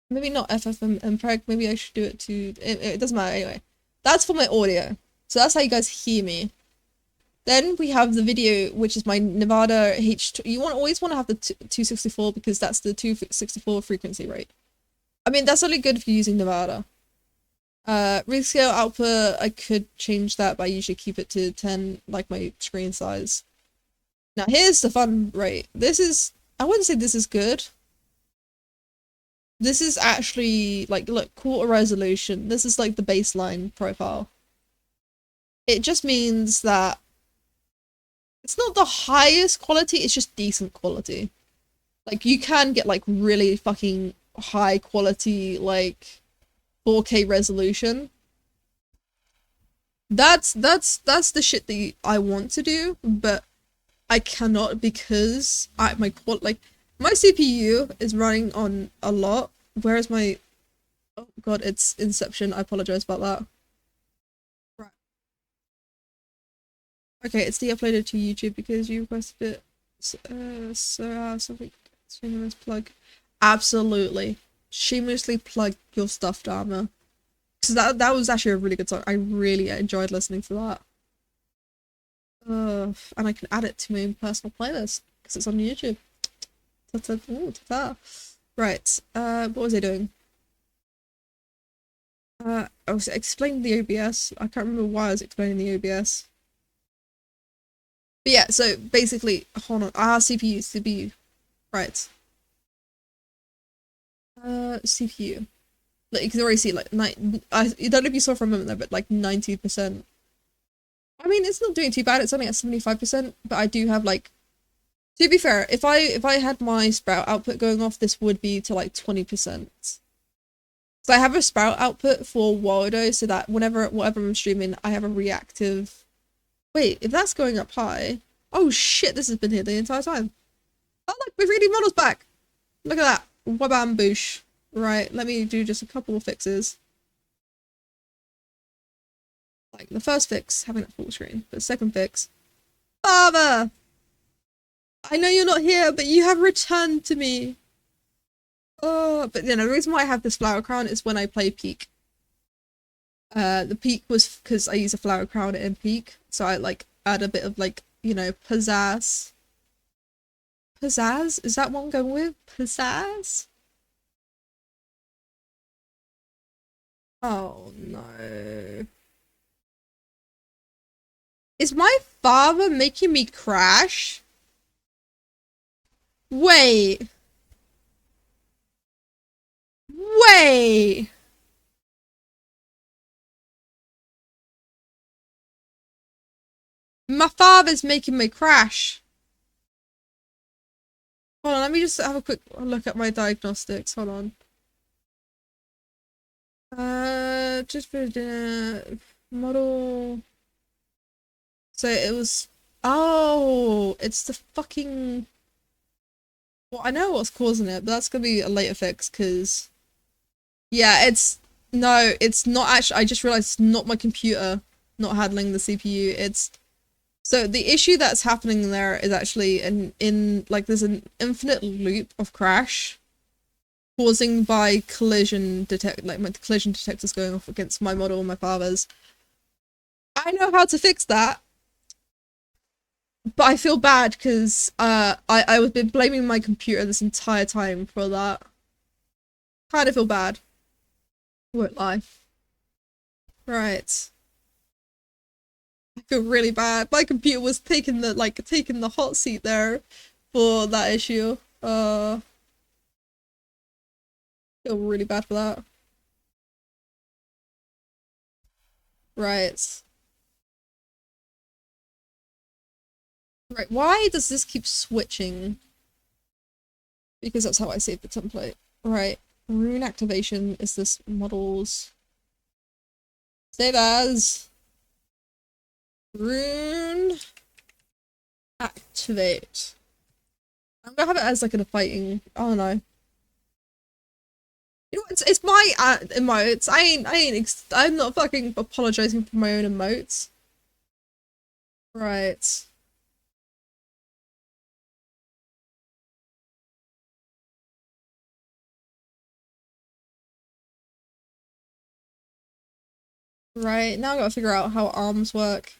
maybe not FFmpeg. Maybe I should do it to. It doesn't matter anyway. That's for my audio. So that's how you guys hear me. Then we have the video, which is my Nevada H2. You always want to have the 264 because that's the 264 frequency rate. I mean, that's only good if you're using Nevada. Rescale output, I could change that, but I usually keep it to 10, like my screen size. Now here's the fun rate. I wouldn't say this is good. This is actually like look quarter resolution. This is like the baseline profile. It just means that it's not the highest quality, it's just decent quality. Like you can get like really fucking high quality like 4K resolution. That's the shit that I want to do, but I cannot because my CPU is running on a lot, whereas my oh god, it's Inception. I apologize about that. Right. Okay, it's de-uploaded to YouTube because you requested it. Something shameless plug. Absolutely. Shamelessly plug your stuffed armor. Because that was actually a really good song. I really enjoyed listening to that. And I can add it to my own personal playlist because it's on YouTube. Ta-ta, ooh, ta-ta. Right. What was I doing? I was explaining the OBS. I can't remember why I was explaining the OBS. But yeah, so basically, hold on. CPU. Right. CPU. Like you can already see like I don't know if you saw for a moment there, but like 90%. I mean, it's not doing too bad. It's only at 75%, but I do have like to be fair, if I had my sprout output going off, this would be to like 20%. So I have a sprout output for Waldo so that whatever I'm streaming, I have a reactive. Wait, if that's going up high, oh shit, this has been here the entire time. Oh look, my 3D model's back. Look at that. Wabam boosh. Right, let me do just a couple of fixes. Like the first fix, having that full screen. The second fix, Father! I know you're not here, but you have returned to me. Oh, but you know, the reason why I have this flower crown is when I play Peak. The Peak was because I use a flower crown in Peak, so I like add a bit of like, you know, pizzazz. Pizzazz? Is that what I'm going with? Pizzazz? Oh no. Is my father making me crash? Wait. Wait. My father's making me crash. Hold on, let me just have a quick look at my diagnostics. Hold on. Just for dinner. Model. So it was. Oh, it's the fucking. Well, I know what's causing it, but that's gonna be a later fix because. Yeah, it's. No, it's not actually. I just realized it's not my computer not handling the CPU. It's. So the issue that's happening there is actually in like there's an infinite loop of crash causing by collision detect like my collision detectors going off against my model and my father's. I know how to fix that, but I feel bad because I was been blaming my computer this entire time for that. Kind of feel bad. Won't lie. Right. I feel really bad. My computer was taking the hot seat there for that issue. Feel really bad for that. Right. Right. Why does this keep switching? Because that's how I save the template. Right. Rune activation is this models. Save as rune activate. I'm gonna have it as like in a fighting. I don't know. You know, it's my emotes. I'm not fucking apologizing for my own emotes. Right. Right. Now I gotta figure out how arms work.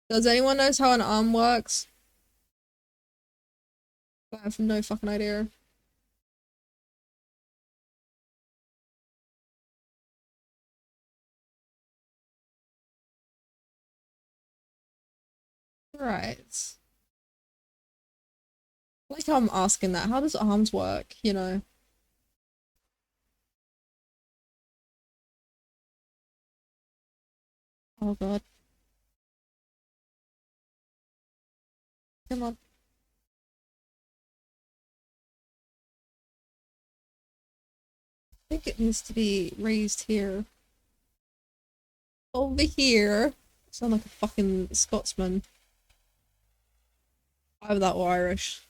Does anyone knows how an arm works? I have no fucking idea. Right. Like how I'm asking that. How does arms work? You know? Oh god. Come on. I think it needs to be raised here. Over here. I sound like a fucking Scotsman. Either that or Irish.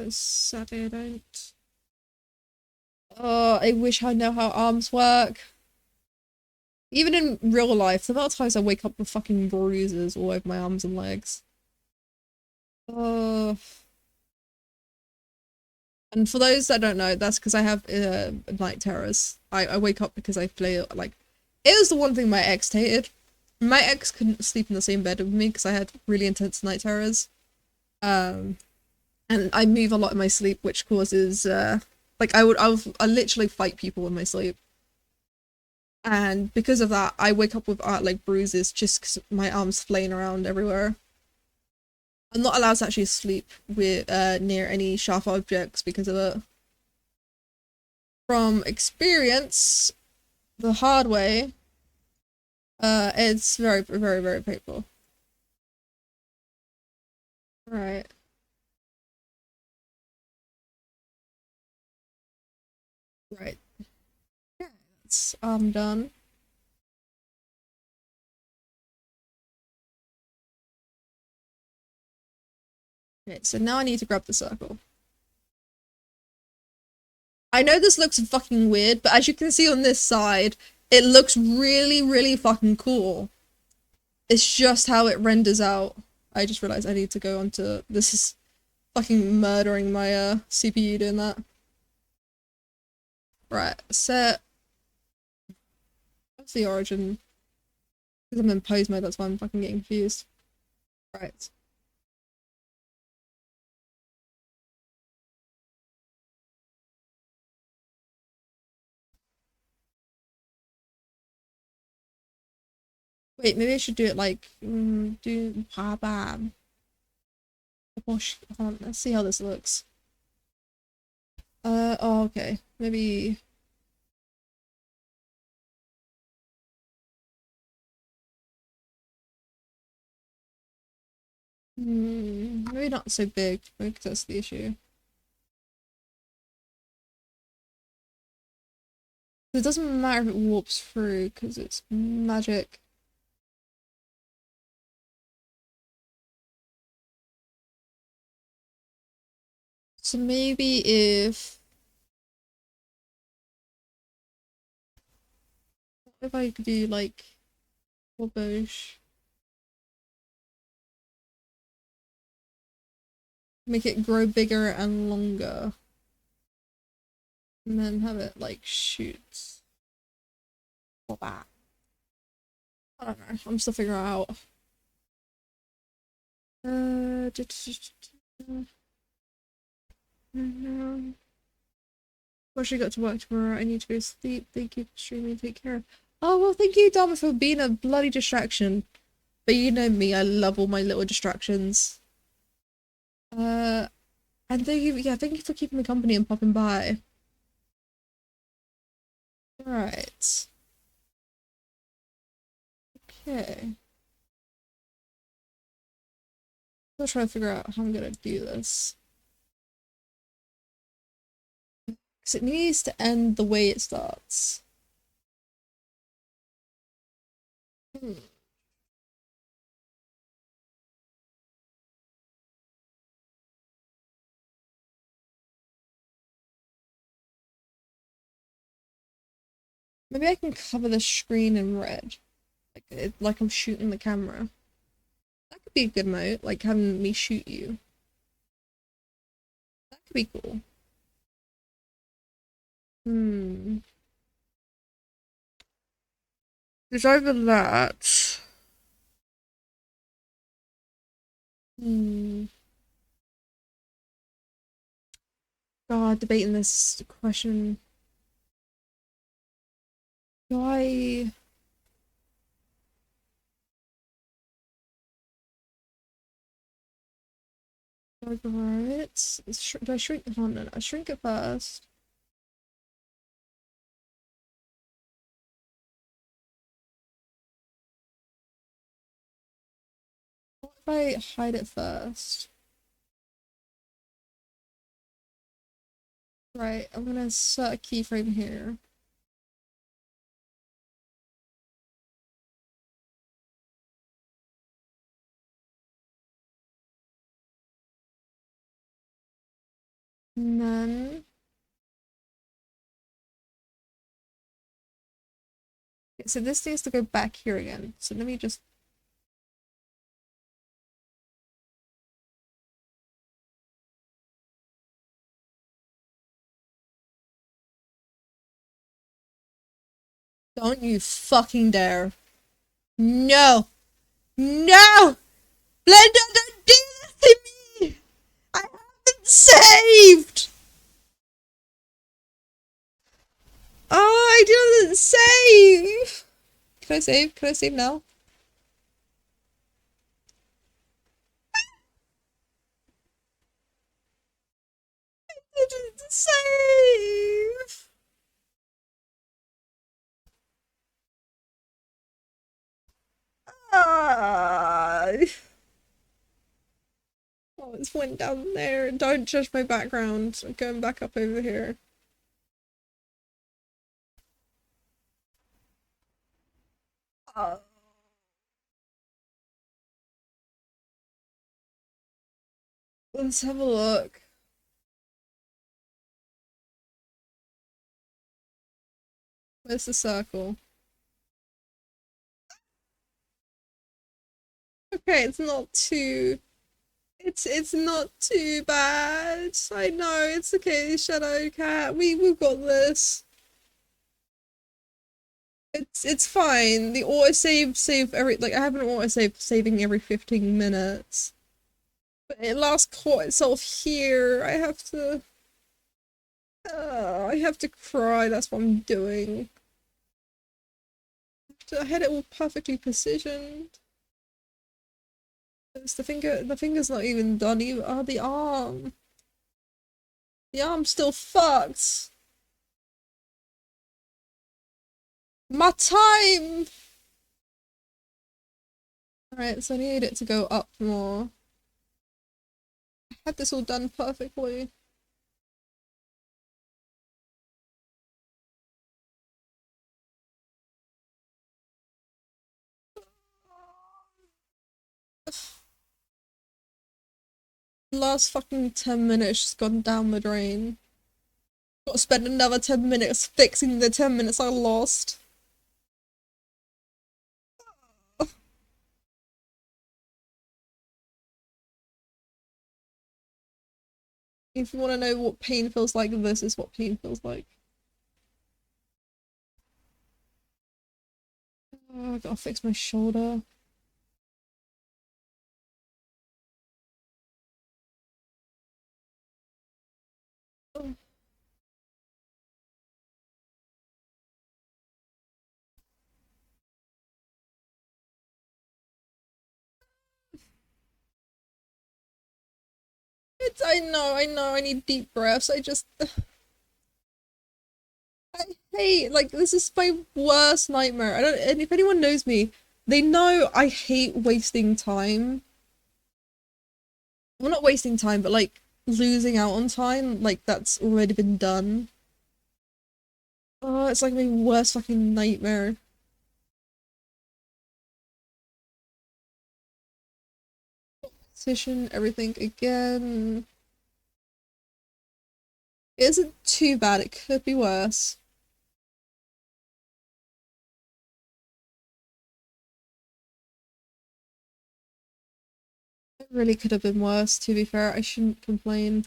Sadly I don't. Oh, I wish I know how arms work. Even in real life, the amount of times I wake up with fucking bruises all over my arms and legs. Oh. And for those that don't know, that's because I have night terrors. I wake up because I play like it was the one thing my ex hated. My ex couldn't sleep in the same bed with me because I had really intense night terrors. Um, and I move a lot in my sleep, which causes like I literally fight people in my sleep. And because of that, I wake up with like bruises just because my arms flaying around everywhere. I'm not allowed to actually sleep with near any sharp objects because of it. From experience, the hard way, it's very, very, very painful. Right, right. Yeah, it's done. Okay, so now I need to grab the circle. I know this looks fucking weird, but as you can see on this side, it looks really, really fucking cool. It's just how it renders out. I just realized I need to go onto this is fucking murdering my CPU doing that. Right, set. What's the origin? Because I'm in pose mode, that's why I'm fucking getting confused. Right. Wait, maybe I should do it like do bam. Hold on, let's see how this looks. Oh, okay. Maybe maybe not so big, because that's the issue. It doesn't matter if it warps through because it's magic. So maybe if I could do like Wabosh, make it grow bigger and longer, and then have it like shoot. That. I don't know. I'm still figuring it out. Uh, Well, she got to work tomorrow. I need to go to sleep. Thank you for streaming. Take care. Oh, well, thank you, Dharma, for being a bloody distraction. But you know me, I love all my little distractions. Uh, and thank you for keeping me company and popping by. Alright. Okay. I'm trying to figure out how I'm gonna do this. Because it needs to end the way it starts. Hmm. Maybe I can cover the screen in red. Like I'm shooting the camera. That could be a good note, like having me shoot you. That could be cool. Hmm. There's either that. Hmm. God, debating this question. Do I do I grow it? Do I shrink it? Oh no, I shrink it first. What if I hide it first? Right, I'm gonna insert a keyframe here. And then so this needs to go back here again. So let me just don't you fucking dare. No! No! Blender, don't do this to me! I haven't saved! Oh, I didn't save! Can I save? Can I save now? I didn't save! Ah. Oh, it's went down there. Don't judge my background. I'm going back up over here. Oh. Let's have a look. Where's the circle? Okay, it's not too. It's not too bad. I know it's okay, Shadow Cat. We've got this. It's fine. The autosave save every like I have an autosave saving every 15 minutes. But it last caught itself here. I have to cry. That's what I'm doing. I had it all perfectly positioned. It's the finger's not even done even. Oh, the arm. The arm's still fucked. My time! Alright, so I need it to go up more. I had this all done perfectly. Last fucking 10 minutes just gone down the drain. Gotta spend another 10 minutes fixing the 10 minutes I lost. If you want to know what pain feels like, this is what pain feels like. Oh, I gotta fix my shoulder. Oh, I need deep breaths. I hate, like, this is my worst nightmare. I don't, and if anyone knows me, they know I hate wasting time. Well, not wasting time, but like losing out on time, like that's already been done. Oh, it's like my worst fucking nightmare. Position everything again. It isn't too bad, it could be worse. It really could have been worse, to be fair. I shouldn't complain.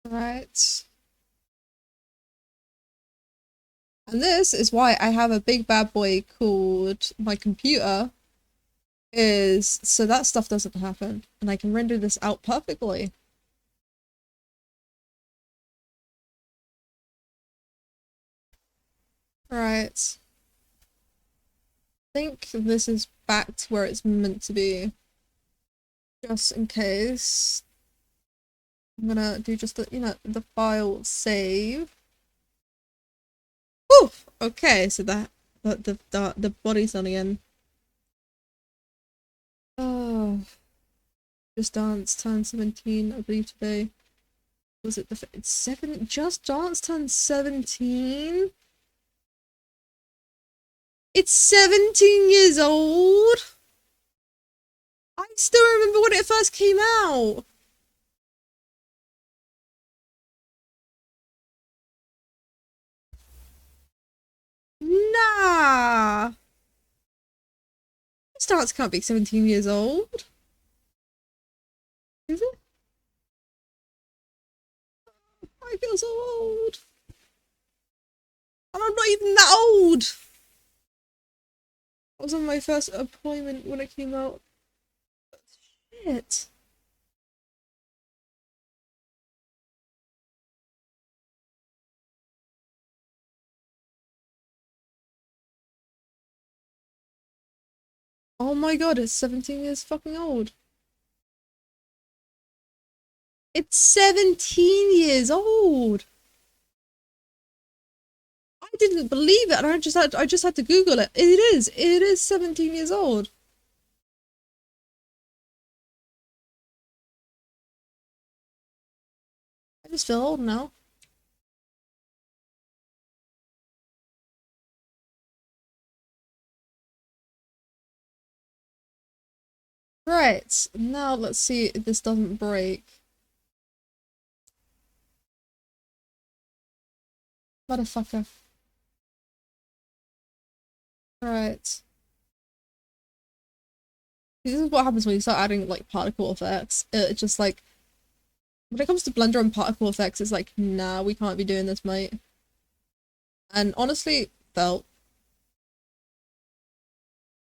Right. And this is why I have a big bad boy called my computer, is so that stuff doesn't happen. And I can render this out perfectly. Right. I think this is back to where it's meant to be. Just in case. I'm gonna do just the file save. Oof! Okay, so the body's done again. Oh, just dance turned 17, I believe today. Was it it's seven? Just dance turned 17? It's 17 years old. I still remember when it first came out. Nah. This dance can't be 17 years old. Is it? I feel so old. And I'm not even that old. I was on my first employment when it came out. Shit. Oh my god, it's 17 years fucking old. It's 17 years old. I didn't believe it, and I just had to Google it. It is 17 years old. I just feel old now. Right, now let's see if this doesn't break. Motherfucker. Right. This is what happens when you start adding like particle effects. It's just like when it comes to Blender and particle effects, it's like, nah, we can't be doing this, mate. And honestly, felt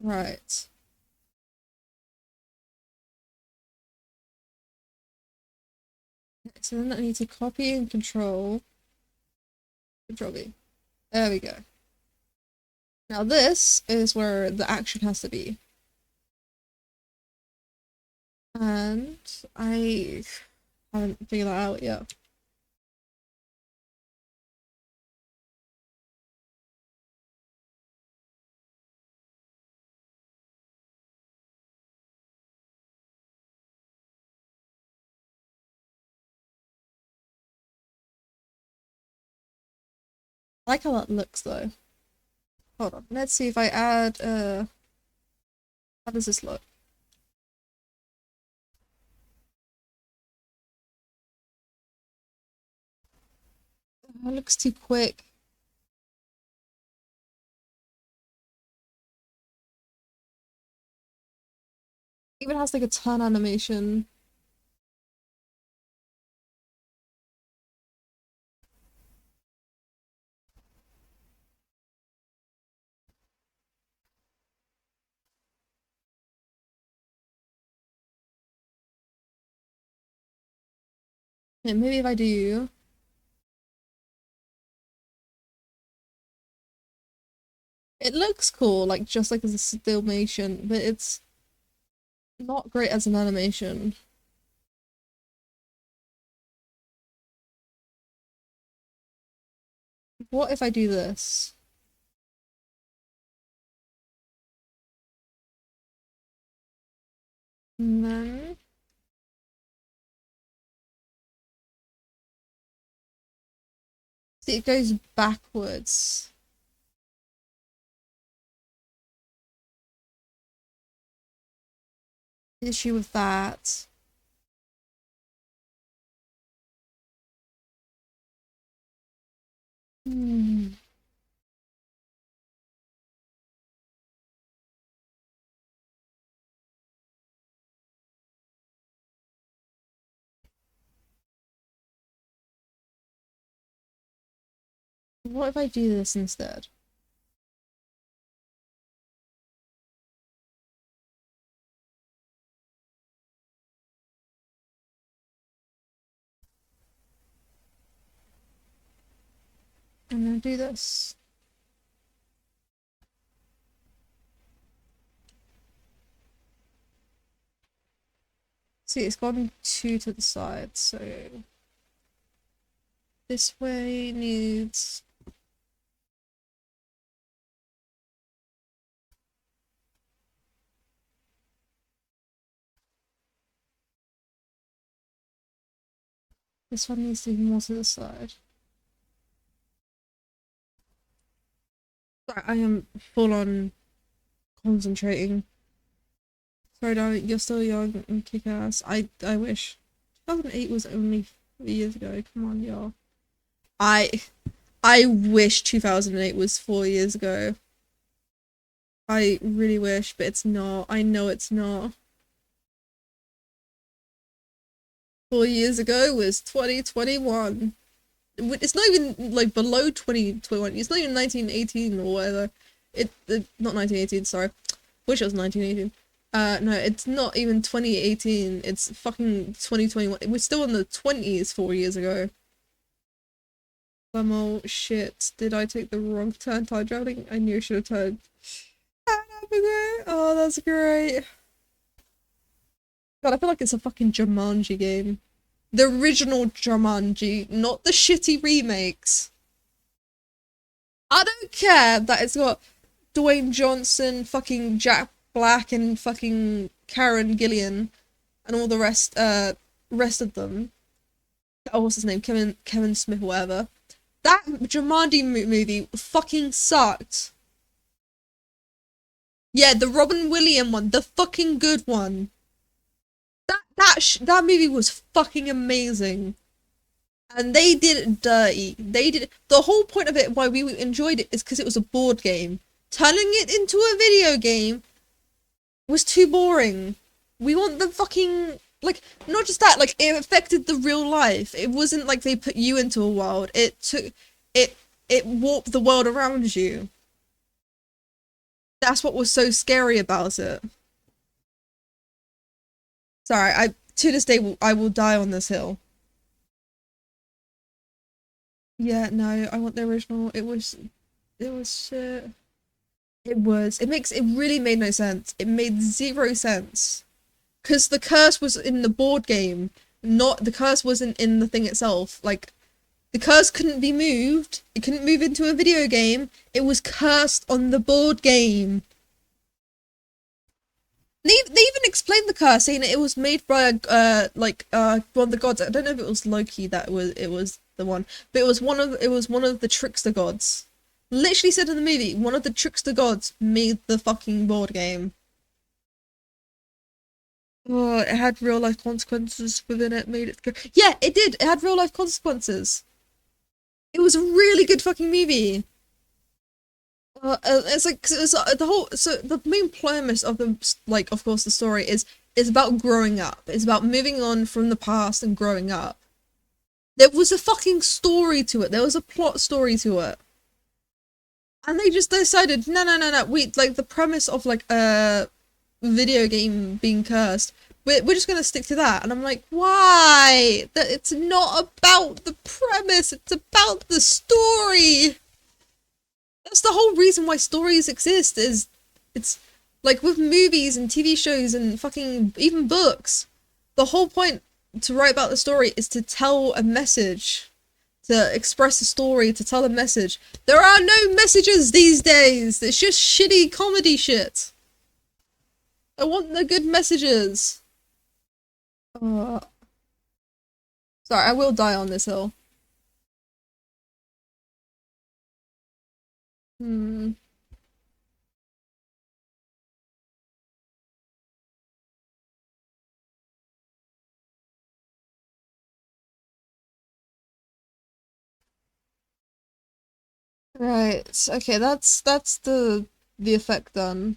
right. So then I need to copy and control V. There we go. Now this is where the action has to be. And I haven't figured that out yet. I like how that looks though. Hold on. Let's see if I add how does this look? It looks too quick. Even has like a turn animation. Yeah, maybe if I do. It looks cool, like just like as a stillmation, but it's not great as an animation. What if I do this? And then see it goes backwards. The issue with that. Hmm. What if I do this instead? And then do this. See, it's gone two to the side, so this way needs. This one needs to be more to the side. Sorry, I am full on concentrating. Sorry, darling, you're still young and kick ass. I wish. 2008 was only 4 years ago. Come on, y'all. I I wish 2008 was 4 years ago. I really wish, but it's not. I know it's not. 4 years ago was 2021. It's not even like below 2021. It's not even 1918 or whatever. Not 1918. Sorry, wish it was 1918. No, it's not even 2018. It's fucking 2021. We're still in the 20s 4 years ago. Oh shit! Did I take the wrong turn time traveling? I knew I should have turned. Oh, that's great. God, I feel like it's a fucking Jumanji game. The original Jumanji, not the shitty remakes. I don't care that it's got Dwayne Johnson, fucking Jack Black, and fucking Karen Gillian, and all the rest of them. Oh, what's his name? Kevin Smith, whatever. That Jumanji movie fucking sucked. Yeah, the Robin Williams one, the fucking good one. That movie was fucking amazing. And they did it dirty. They did the whole point of it. Why we enjoyed it is because it was a board game. Turning it into a video game was too boring. We want the fucking like not just that. Like it affected the real life. It wasn't like they put you into a world. It it warped the world around you. That's what was so scary about it. Sorry, I to this day I will die on this hill. Yeah, no, I want the original. It was shit. It was. It really made no sense. It made zero sense. Because the curse was in the board game, not the curse wasn't in the thing itself. Like, the curse couldn't be moved. It couldn't move into a video game. It was cursed on the board game. They even explained the curse, saying it was made by one of the gods. I don't know if it was Loki that was it was the one, but it was one of the trickster gods. Literally said in the movie, one of the trickster gods made the fucking board game. Oh, it had real life consequences within it, made it good. Yeah, it did. It had real life consequences. It was a really good fucking movie. It's like 'cause it was the whole. So the main premise of the like, of course, the story is about growing up. It's about moving on from the past and growing up. There was a fucking story to it. There was a plot story to it. And they just decided, no, no, no, no. We like the premise of like a video game being cursed. We're just gonna stick to that. And I'm like, why? That it's not about the premise. It's about the story. That's the whole reason why stories exist. Is it's like with movies and TV shows and fucking even books. The whole point to write about the story is to tell a message, to express a story, to tell a message. There are no messages these days. It's just shitty comedy shit. I want the good messages. Uh, sorry, I will die on this hill. Hmm. Right. Okay, that's the effect done.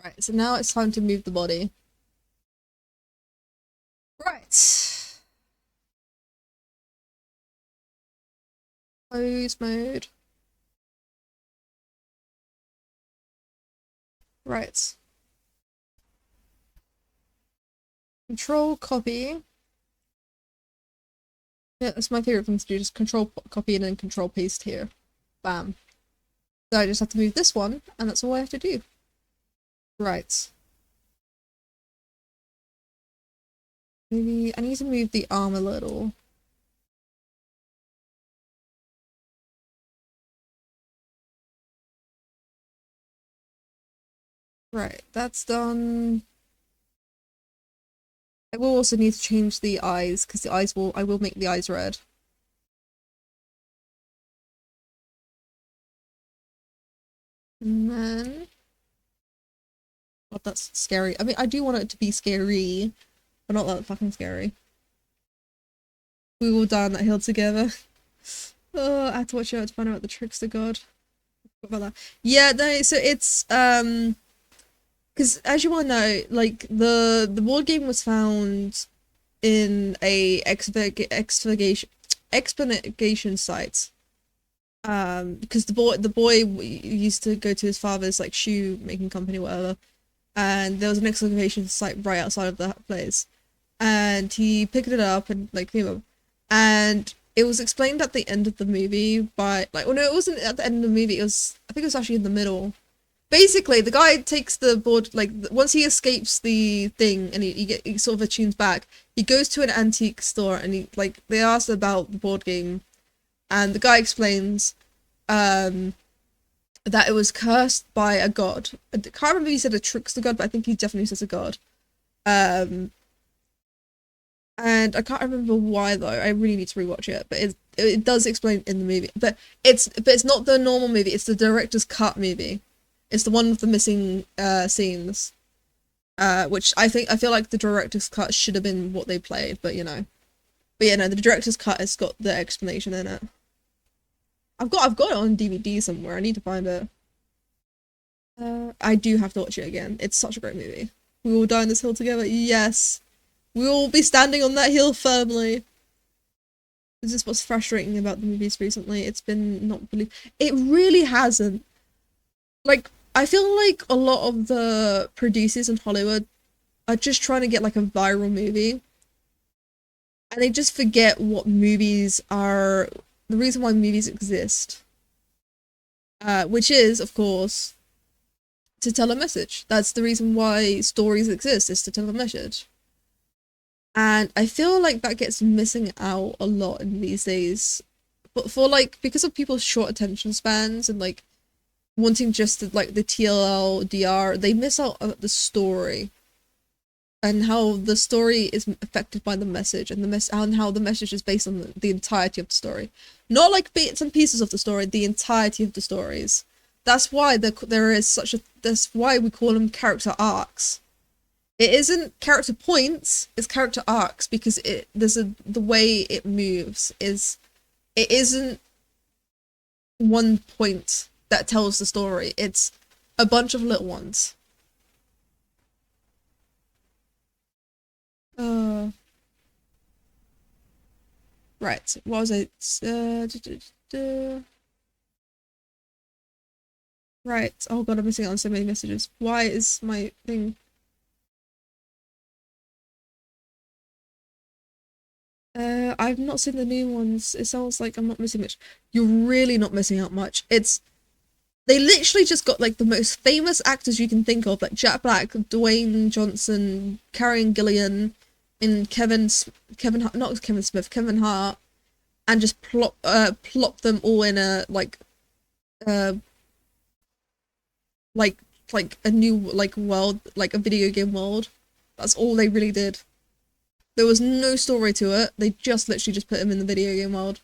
Right. So now it's time to move the body. Right. Close mode. Right. Control copy. Yeah, that's my favorite thing to do. Just control copy and then control paste here. Bam. So I just have to move this one, and that's all I have to do. Right. Maybe I need to move the arm a little. Right, that's done. I will also need to change the eyes because I will make the eyes red. And then oh, that's scary. I mean, I do want it to be scary, but not that fucking scary. We will die on that hill together. Oh, I have to watch out to find out the trickster god. What about that? Yeah, no, so it's because as you all know, like the board game was found in a expurgation site. Because the boy used to go to his father's like shoe making company, whatever, and there was an excavation site right outside of that place, and he picked it up and like came up, and it was explained at the end of the movie by like, well, no, it wasn't at the end of the movie. It was I think it was actually in the middle. Basically, the guy takes the board like once he escapes the thing and he sort of attunes back. He goes to an antique store and he like they ask about the board game, and the guy explains um that it was cursed by a god. I can't remember if he said a trickster god, but I think he definitely says a god. Um, and I can't remember why though. I really need to rewatch it, but it does explain in the movie. But it's not the normal movie. It's the director's cut movie. It's the one with the missing scenes. Which I feel like the director's cut should have been what they played, but you know. But yeah, no, the director's cut has got the explanation in it. I've got it on DVD somewhere. I need to find it. I do have to watch it again. It's such a great movie. We will die on this hill together. Yes. We will be standing on that hill firmly. This is what's frustrating about the movies recently. It's been not really. It really hasn't. Like, I feel like a lot of the producers in Hollywood are just trying to get like a viral movie. And they just forget what movies are. The reason why movies exist. Which is, of course, to tell a message. That's the reason why stories exist, is to tell a message. And I feel like that gets missing out a lot in these days. But for like because of people's short attention spans and like wanting just like the TLDR, they miss out on the story and how the story is affected by the message and and how the message is based on the entirety of the story, not like bits and pieces of the story, the entirety of the stories. That's why there is such a that's why we call them character arcs. It isn't character points, it's character arcs because the way it moves is it isn't one point that tells the story, it's a bunch of little ones. uh right, what was it? Right, oh god, I'm missing out on so many messages. Why is my thing I've not seen the new ones. It sounds like I'm not missing much. You're really not missing out much. It's they literally just got like the most famous actors you can think of, like Jack Black, Dwayne Johnson, Karen Gillian, and not Kevin Smith, Kevin Hart, and just plop them all in a uh like like a new like world, like a video game world. That's all they really did. There was no story to it. They just literally just put him in the video game world.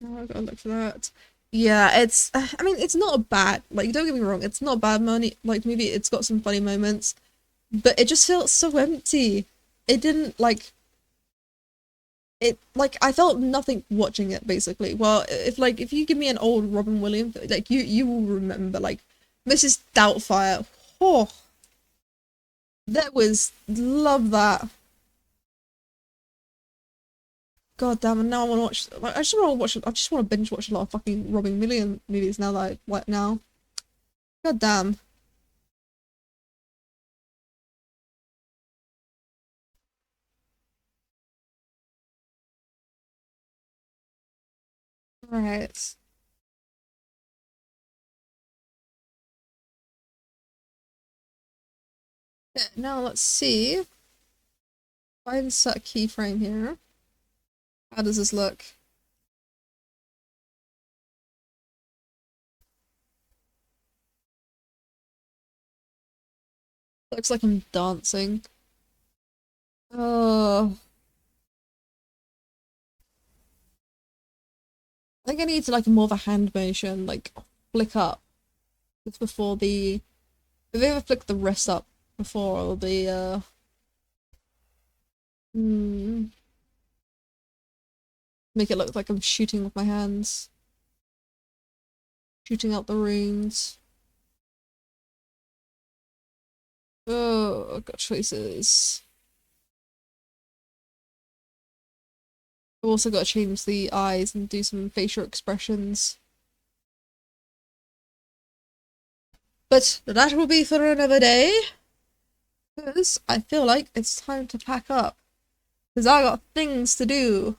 Oh, I gotta look for that. Yeah, it's. I mean, it's not a bad. Like, don't get me wrong. It's not a bad money. Like, maybe it's got some funny moments, but it just felt so empty. It didn't like it. Like, I felt nothing watching it. Basically, well, if you give me an old Robin Williams, like you will remember like Mrs. Doubtfire. Oh, that was love that. God damn it! Now I want to watch. Like, I just want to watch. I just want to binge watch a lot of fucking Robin Williams movies now that I like now. God damn. Right. Yeah, now let's see. If I insert a keyframe here. How does this look? Looks like I'm dancing. Oh, I think I need to like more of a hand motion, like flick up just before the. Have you ever flicked the wrist up before the hmm, make it look like I'm shooting with my hands, shooting out the runes. Oh, I've got choices. I've also got to change the eyes and do some facial expressions. But that will be for another day, because I feel like it's time to pack up. Because I got things to do,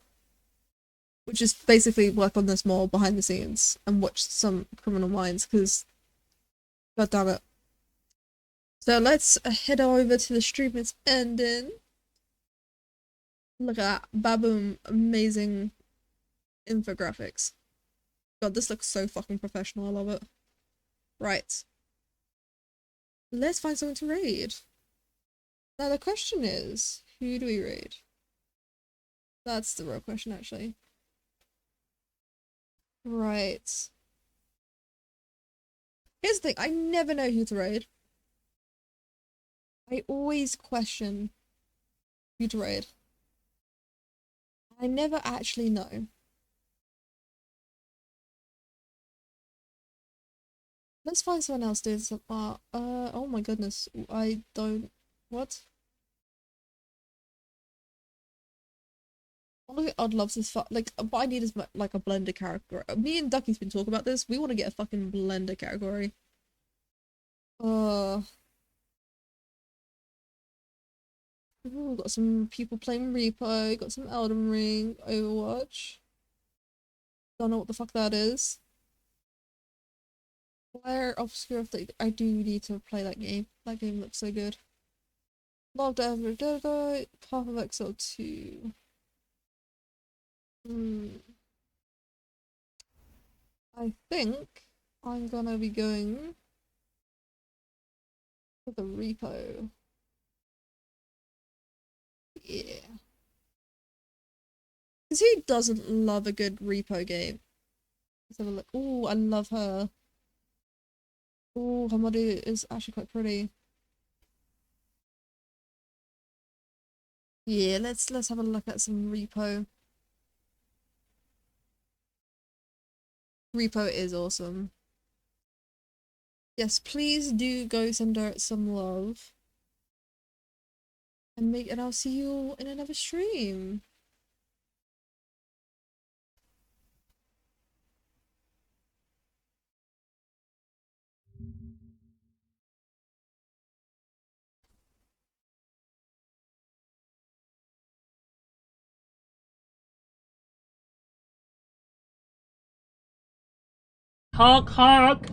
which is basically work on this more behind the scenes and watch some Criminal Minds, because god damn it. So let's head over to the stream it's ending. Look at that. Baboom. Amazing infographics. God, this looks so fucking professional. I love it. Right. Let's find someone to raid. Now the question is, who do we raid? That's the real question, actually. Right. Here's the thing, I never know who to raid. I always question who to raid. I never actually know. Let's find someone else doing some art. Oh my goodness. I don't. What? Honestly, I'd love this. Like, what I need is like a blender character. Me and Ducky's been talking about this. We want to get a fucking blender category. Uh, ooh, got some people playing Repo. Got some Elden Ring, Overwatch. Don't know what the fuck that is. Player Obscure. I do need to play that game. That game looks so good. Logged ever. Path of Exile 2. Hmm. I think I'm gonna be going for the repo. Yeah. Because who doesn't love a good repo game? Let's have a look. Oh, I love her. Oh, her model is actually quite pretty. Yeah, let's have a look at some repo. Repo is awesome. Yes, please do go send her some love. And I'll see you all in another stream. Honk honk.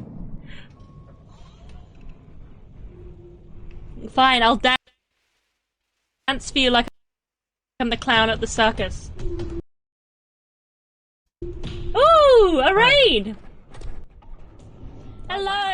Fine, I'll dance for you like I'm the clown at the circus. Ooh, a raid! Hello!